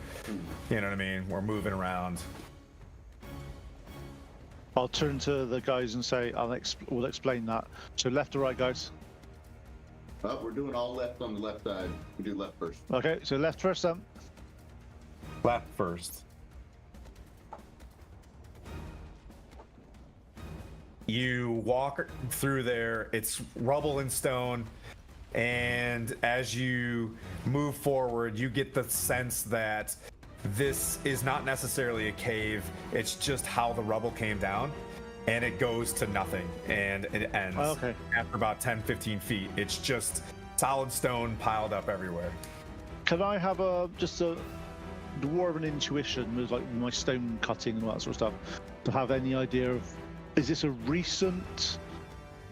you know what I mean, we're moving around. I'll turn to the guys and say, we'll explain that. So left or right, guys? We're doing all left on the left side. We do left first. Okay, so left first then. Left first. You walk through there, it's rubble and stone, and as you move forward, you get the sense that this is not necessarily a cave, it's just how the rubble came down, and it goes to nothing, and it ends after about 10-15 feet. It's just solid stone piled up everywhere. Can I have just a dwarven intuition with like my stone cutting and all that sort of stuff to have any idea of, is this a recent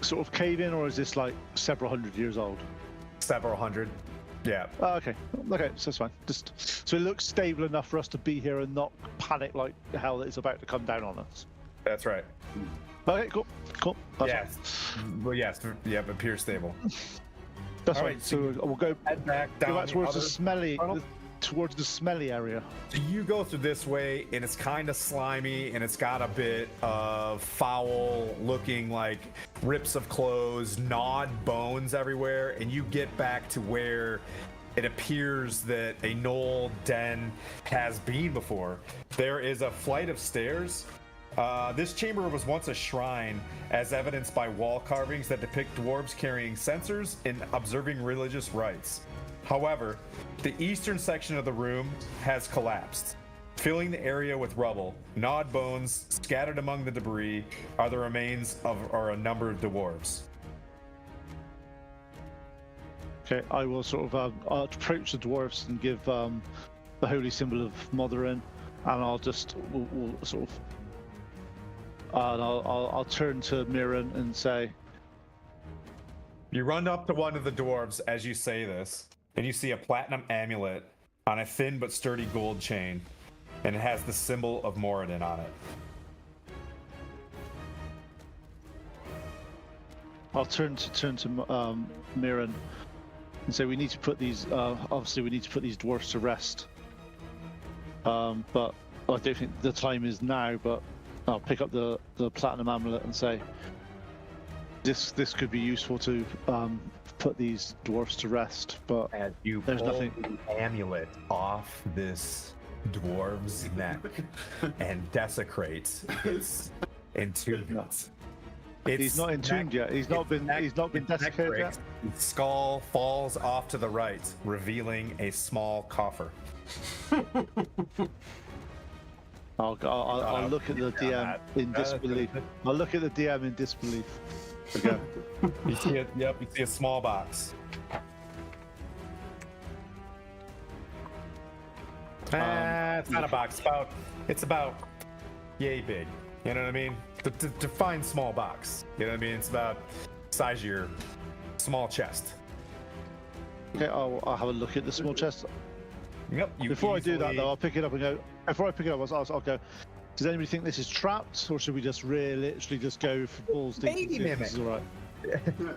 sort of cave-in, or is this like several hundred years old? Several hundred. Yeah. Okay, so that's fine. Just so it looks stable enough for us to be here and not panic like hell that it's about to come down on us. That's right. Okay, cool. That's yes. fine. Well, yes. Yeah, it appears stable. That's All right. right, So we'll go Head back down go back towards the other smelly, tunnel. towards the smelly area. So you go through this way, and it's kind of slimy, and it's got a bit of foul looking, like rips of clothes, gnawed bones everywhere, and you get back to where it appears that a knoll den has been before. There is a flight of stairs. This chamber was once a shrine, as evidenced by wall carvings that depict dwarves carrying censers and observing religious rites. However, the eastern section of the room has collapsed. Filling the area with rubble, gnawed bones scattered among the debris are the remains of a number of dwarves. Okay, I will sort of I'll approach the dwarfs and give the holy symbol of Motherin, and I'll just we'll sort of and I'll turn to Mirren and say, You run up to one of the dwarves as you say this, and you see a platinum amulet on a thin but sturdy gold chain, and it has the symbol of Moradin on it. I'll turn to Mirren and say we need to put these obviously we need to put these dwarfs to rest. But I don't think the time is now, but I'll pick up the platinum amulet and say this could be useful to put these dwarfs to rest, but And you there's pull nothing. the amulet off this dwarf's neck and desecrate its entombment. He's not entombed yet. He's not been desecrated yet. Its skull falls off to the right, revealing a small coffer. I'll look at the DM in disbelief. I'll look at the DM in disbelief. Okay. You see it? Yep. You see a small box. It's not a box. It's about yay big. You know what I mean? Define small box. You know what I mean? It's about the size of your small chest. Okay, I'll have a look at the small chest. Yep. Before I do that, though, I'll pick it up and go. Before I pick it up, I'll go. Does anybody think this is trapped, or should we just literally just go for balls deep? Baby and see if this is all right?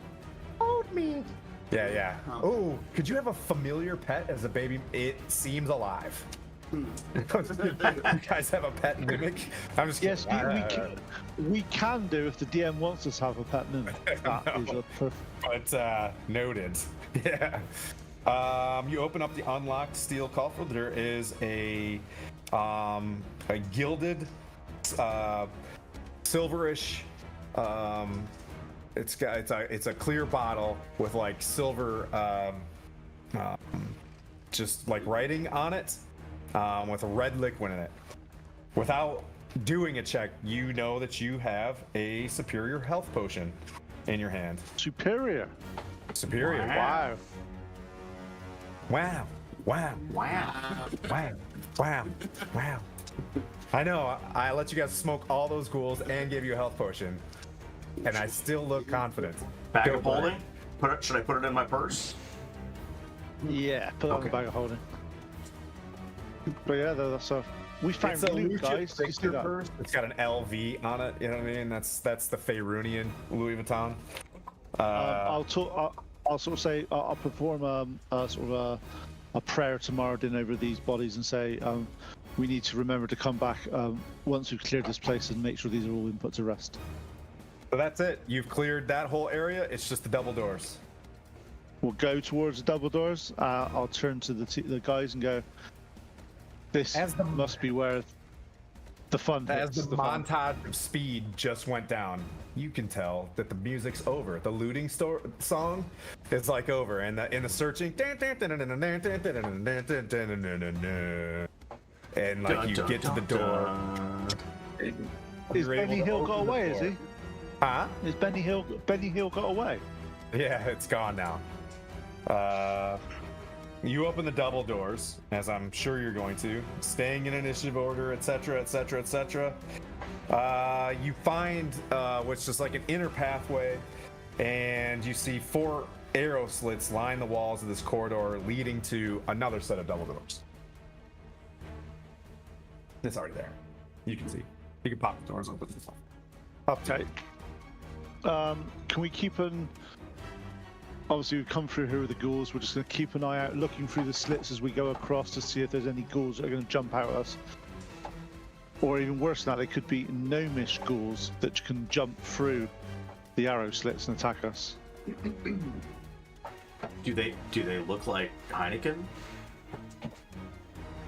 Hold me. Yeah. Oh, could you have a familiar pet as a baby? It seems alive. You guys have a pet mimic? I'm just Yes, kidding. we can do if the DM wants us to have a pet mimic. That is a perfect. But noted. Yeah. You open up the unlocked steel coffer. There is a gilded, silverish. It's a clear bottle with like silver, just like writing on it, with a red liquid in it. Without doing a check, you know that you have a superior health potion in your hand. Superior. Superior. Wow. Wow. I know, I let you guys smoke all those ghouls and give you a health potion, and I still look confident. Bag Go of for it. holding? Should I put it in my purse? Yeah, put it on the Okay. bag of holding. But yeah, that's We found It's a loot, Lucha guys. Did you see Victor that? purse. It's got an LV on it. You know what I mean? That's the Faerunian Louis Vuitton. I'll talk. I'll sort of say I'll perform a sort of a prayer to Mardin over these bodies and say we need to remember to come back once we've cleared this place and make sure these are all been put to rest. So that's it. You've cleared that whole area. It's just the double doors. We'll go towards the double doors. I'll turn to the guys and go. This must be where the fun As hits. the fun. montage of speed just went down, you can tell that the music's over. The looting song is like over, and in the searching, and like you get to the door. Is You're able Benny to Hill open got the away? door. Is he? Huh? Is Benny Hill got away? Yeah, it's gone now. You open the double doors, as I'm sure you're going to, staying in initiative order, etc., etc., etc. You find what's just like an inner pathway, and you see 4 arrow slits line the walls of this corridor, leading to another set of double doors. It's already there. You can see. You can pop the doors open. Up to Okay. Can we keep an? Obviously, we've come through here with the ghouls. We're just going to keep an eye out, looking through the slits as we go across to see if there's any ghouls that are going to jump out at us. Or even worse than that, they could be gnomish ghouls that can jump through the arrow slits and attack us. Do they look like Heineken?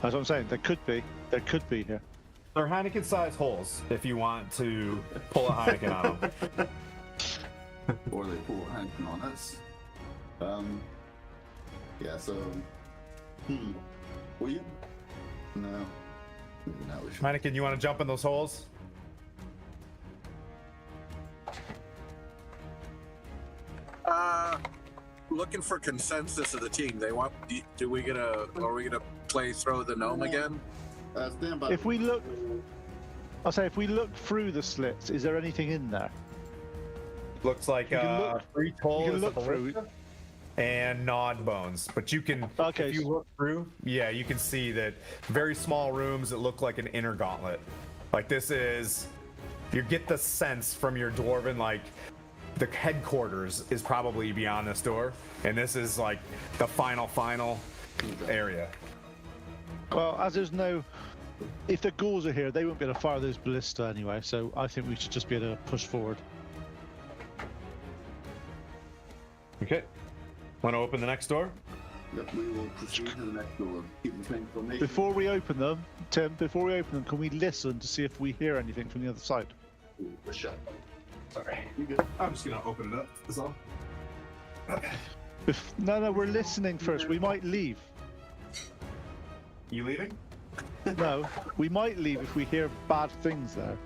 That's what I'm saying. There could be. There could be here. They're Heineken-sized holes if you want to pull a Heineken on them. Or they pull a Heineken on us. Yeah, so. Will you? No. No, we should. Heineken, you want to jump in those holes? Looking for consensus of the team. They want. Are we gonna play throw the gnome again? Stand by. If we look, I'll say if we look through the slits, is there anything in there? Looks like You can look- 3 toll you can is look a through. ballista and nod bones. But you can, Okay, if you so- look through, yeah, you can see that very small rooms that look like an inner gauntlet. Like this is, you get the sense from your dwarven, like the headquarters is probably beyond this door, and this is like the final area. Well, as there's no, if the ghouls are here, they won't be able to fire those ballista anyway. So I think we should just be able to push forward. Okay. Want to open the next door? Yep, we will proceed to the next door. Keep the same formation. Before we open them, Tim, can we listen to see if we hear anything from the other side? We're shut. Sorry. You good? I'm just gonna open it up. That's all. No, we're listening first. We might leave. You leaving? No, we might leave if we hear bad things there.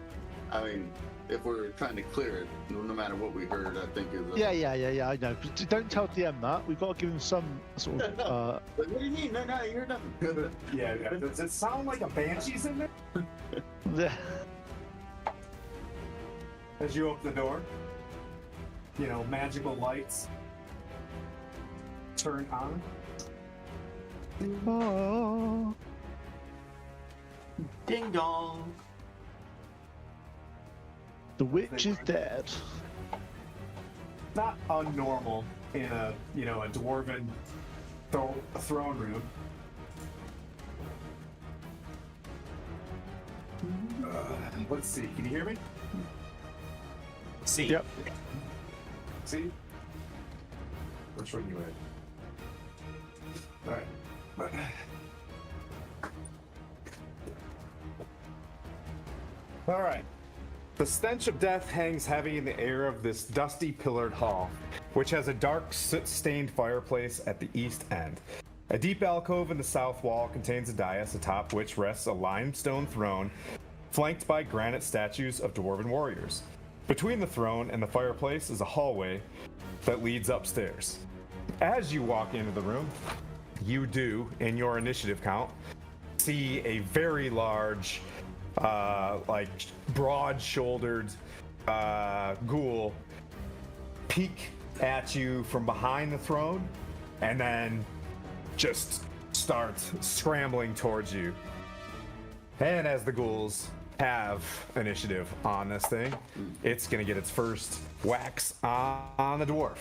I mean, if we're trying to clear it, no matter what we heard, I think is. Yeah, I know. But don't tell DM that. We've got to give him some sort of. Like, what do you mean? No, you heard nothing. Yeah. Does it sound like a banshee's in there? As you open the door, you know, magical lights turn on. Oh. Ding dong. The witch is dead. Not unnormal in a dwarven throne room. Let's see. Can you hear me? See. Yep. See? Which one you in? All right. All right. The stench of death hangs heavy in the air of this dusty pillared hall, which has a dark soot-stained fireplace at the east end. A deep alcove in the south wall contains a dais atop which rests a limestone throne, flanked by granite statues of dwarven warriors. Between the throne and the fireplace is a hallway that leads upstairs. As you walk into the room, you do, in your initiative count, see a very large, like broad-shouldered ghoul peek at you from behind the throne, and then just start scrambling towards you. And as the ghouls have initiative on this thing, it's going to get its first wax on the dwarf.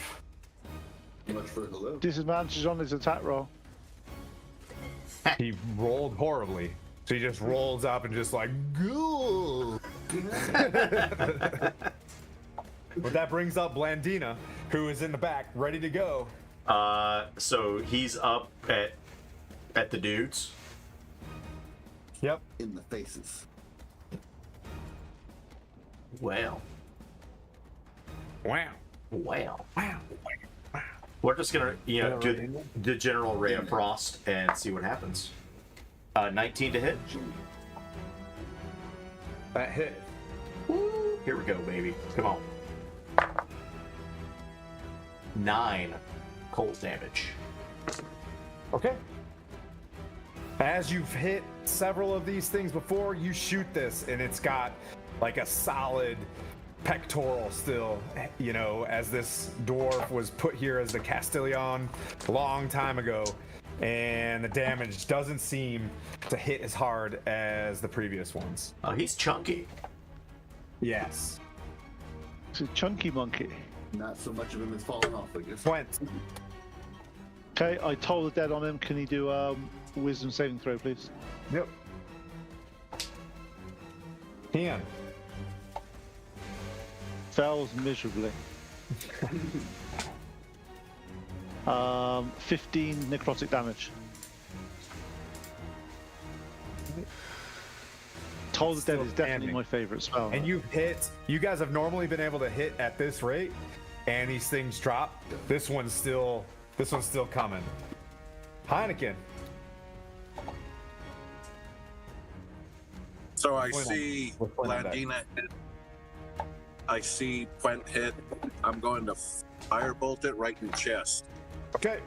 Much for hello. Disadvantage on his attack roll. He rolled horribly. So he just rolls up and just like, ghoul. But that brings up Blandina, who is in the back, ready to go. So he's up at the dudes. Yep. In the faces. Wow. Wow. Wow. Wow. We're just gonna, do the general ray of frost and see what happens. 19 to hit. That hit. Woo. Here we go, baby. Come on. 9 cold damage. Okay. As you've hit several of these things before, you shoot this, and it's got like a solid pectoral still, as this dwarf was put here as the Castellan a long time ago, and the damage doesn't seem to hit as hard as the previous ones. Oh, he's chunky. Yes. It's a chunky monkey. Not so much of him has fallen off, I guess. Went. Okay, I told the dead on him. Can he do wisdom saving throw, please? Yep. Ian. Fails miserably. 15 necrotic damage. Toll the Dead is definitely my favorite spell. And you guys have normally been able to hit at this rate, and these things drop. This one's still coming. Heineken. So I Point on- see we're pointing on that. Blandina hit. I see Quent hit. I'm going to firebolt it right in the chest. Okay.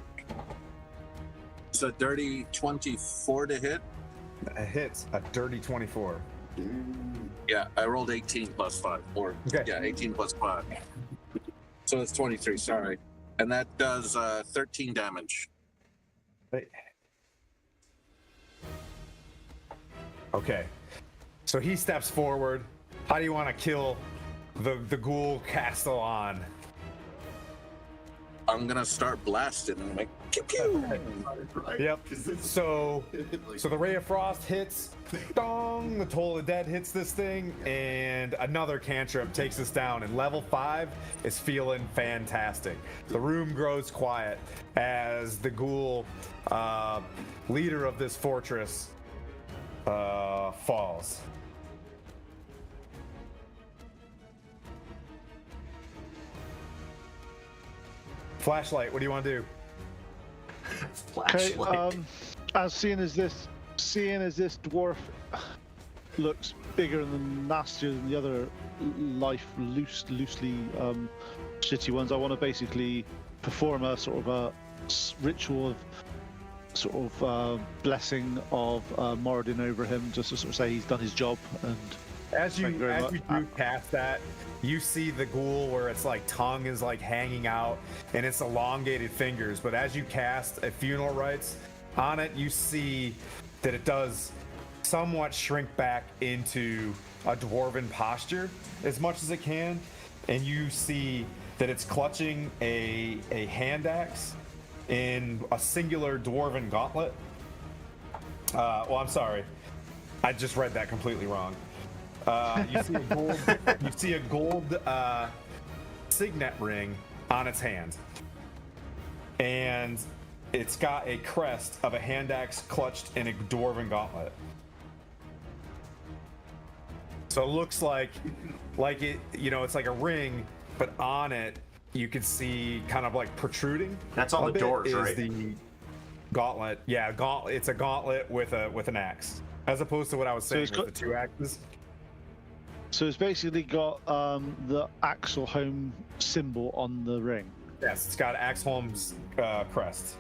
It's a dirty 24 to hit. It hits a dirty 24. Yeah, I rolled 18 plus 5. Or, Okay. yeah, 18 plus 5. So it's 23, sorry. And that does 13 damage. Okay. So he steps forward. How do you want to kill the ghoul Castellan? I'm going to start blasting and make pew pew. Yep. So the Ray of Frost hits. Dong! The Toll of the Dead hits this thing, and another cantrip takes us down. And level 5 is feeling fantastic. The room grows quiet as the ghoul leader of this fortress falls. Flashlight, what do you want to do? Okay, Flashlight. as seeing as this dwarf looks bigger and nastier than the other loosely shitty ones, I want to basically perform a sort of a ritual of sort of blessing of Moradin over him, just to sort of say he's done his job. And As you Thank you very much. do cast that, you see the ghoul where its like tongue is like hanging out and it's elongated fingers. But as you cast a funeral rites on it, you see that it does somewhat shrink back into a dwarven posture as much as it can, and you see that it's clutching a hand axe in a singular dwarven gauntlet. I'm sorry, I just read that completely wrong. You see a gold signet ring on its hand, and it's got a crest of a hand axe clutched in a dwarven gauntlet. So it looks like it, it's like a ring, but on it you can see kind of like protruding. That's on a the bit doors, is right? The gauntlet, yeah, it's a gauntlet with an axe, as opposed to what I was saying it's with the two axes. so it's basically got the Axelholm symbol on the ring. Yes, it's got Axholm's crest.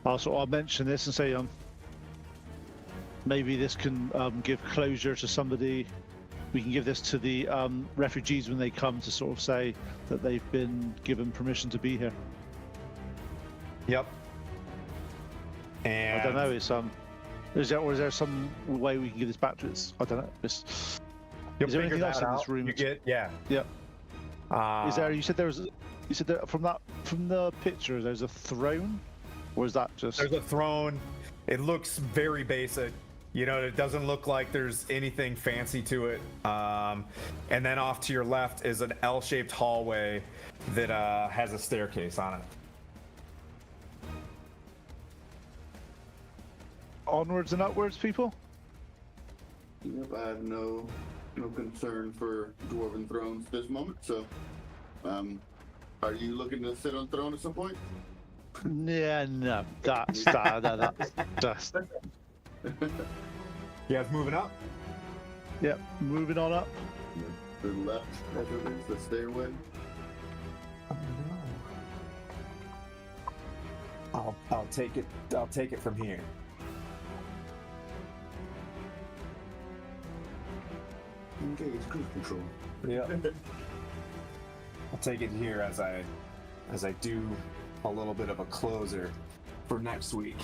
Also, I'll mention this and say maybe this can give closure to somebody. We can give this to the refugees when they come to sort of say that they've been given permission to be here. Yep. And I don't know. It's Is there some way we can give this back to its? I don't know. Is there anything else in this room? You get, yeah. Yeah. Is there? You said there was. You said that from the picture. There's a throne, or is that just? There's a throne. It looks very basic. You know, it doesn't look like there's anything fancy to it. And then off to your left is an L-shaped hallway that has a staircase on it. Onwards and upwards, people. Yep, I have no concern for dwarven thrones at this moment. So, are you looking to sit on a throne at some point? Yeah, no, that's just. You guys moving up? Yep, moving on up. To the left, as it is, the stairway. I'll take it. I'll take it from here. Engage cruise control. Yeah. I'll take it here as I do a little bit of a closer for next week.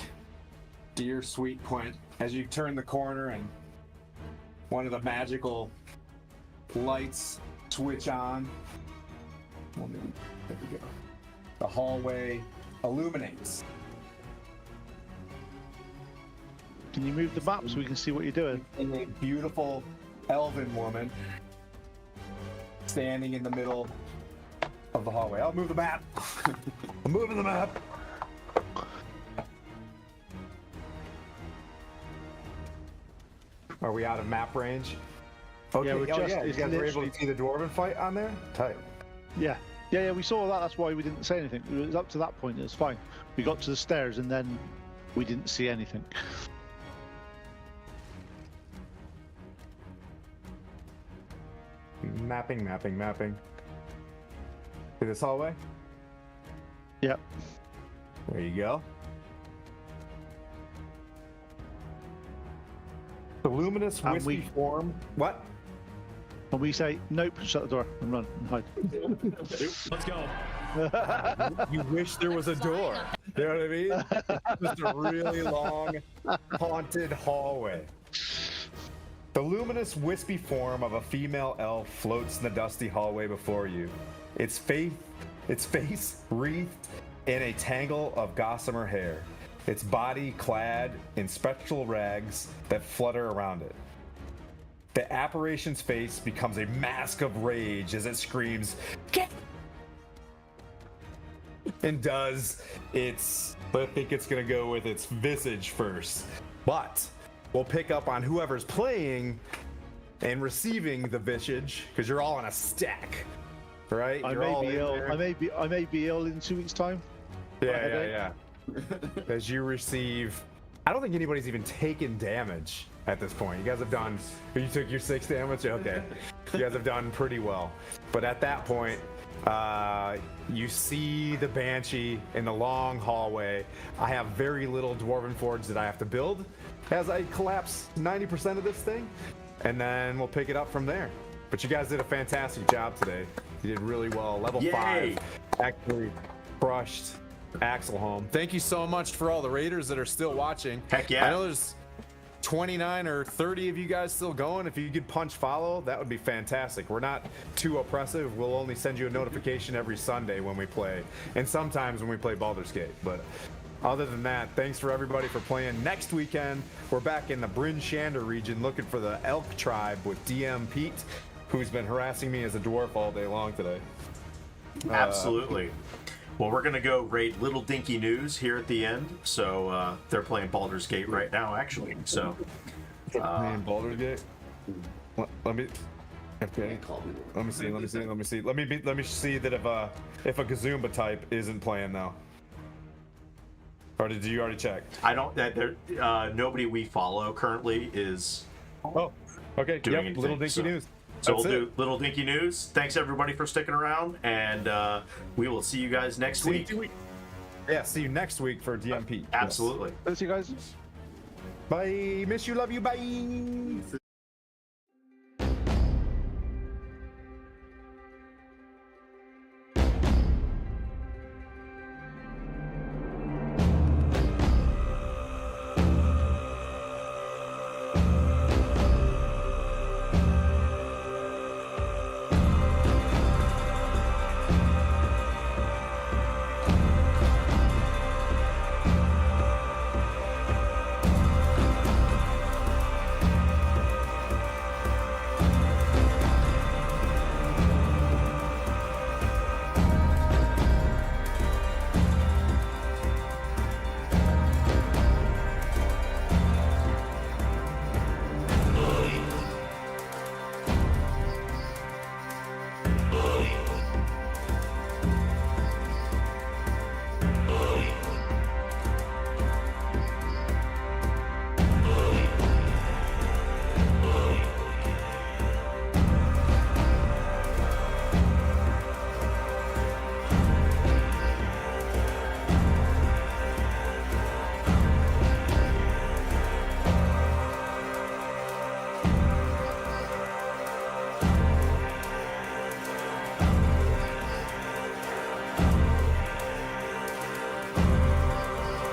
Dear sweet Quint, as you turn the corner and one of the magical lights switch on, there we go. The hallway illuminates. Can you move the map so we can see what you're doing? And a beautiful elven woman standing in the middle of the hallway. I'll move the map. I'm moving the map. Are we out of map range? Okay. Yeah, we're just. You It's guys were able literally. to see the dwarven fight on there? Tight. Yeah, we saw that. That's why we didn't say anything. It was up to that point. It was fine. We got to the stairs and then we didn't see anything. Mapping. To this hallway? Yep. There you go. The luminous And wispy form. What? And we say, nope, shut the door and run and hide. Let's go. You wish there was a door. You know what I mean? Just a really long, haunted hallway. The luminous, wispy form of a female elf floats in the dusty hallway before you. Its face wreathed in a tangle of gossamer hair. Its body clad in spectral rags that flutter around it. The apparition's face becomes a mask of rage as it screams, "Get!" and does its, I think it's gonna go with its visage first. But we'll pick up on whoever's playing and receiving the visage, because you're all on a stack, right? I You're may all be in ill. there. I may be ill in 2 weeks' time. Yeah. As you receive, I don't think anybody's even taken damage at this point. You guys have done, you took your 6 damage? Okay. You guys have done pretty well. But at that point, you see the Banshee in the long hallway. I have very little Dwarven Forge that I have to build as I collapse 90% of this thing. And then we'll pick it up from there. But you guys did a fantastic job today. You did really well. Level 5 actually crushed Axel home. Thank you so much for all the raiders that are still watching. Heck yeah. I know there's 29 or 30 of you guys still going. If you could punch follow, that would be fantastic. We're not too oppressive. We'll only send you a notification every Sunday when we play, and sometimes when we play Baldur's Gate. But other than that, thanks for everybody for playing. Next weekend, we're back in the BrynShander region looking for the Elk Tribe with DM Pete, who's been harassing me as a dwarf all day long today. Absolutely. Well, we're going to go raid Little Dinky News here at the end. So they're playing Baldur's Gate right now, actually. So playing Baldur's Gate? Let me... Okay. Let me see. Let me see that if a Gazumba type isn't playing though. Or did you already check? I don't. Nobody we follow currently is. Oh, okay. Doing anything, Little Dinky News. So we'll do Little Dinky News. Thanks everybody for sticking around, and we will see you guys next week. Yeah, see you next week for DMP. Absolutely. Let's see you guys. Bye. Miss you. Love you. Bye.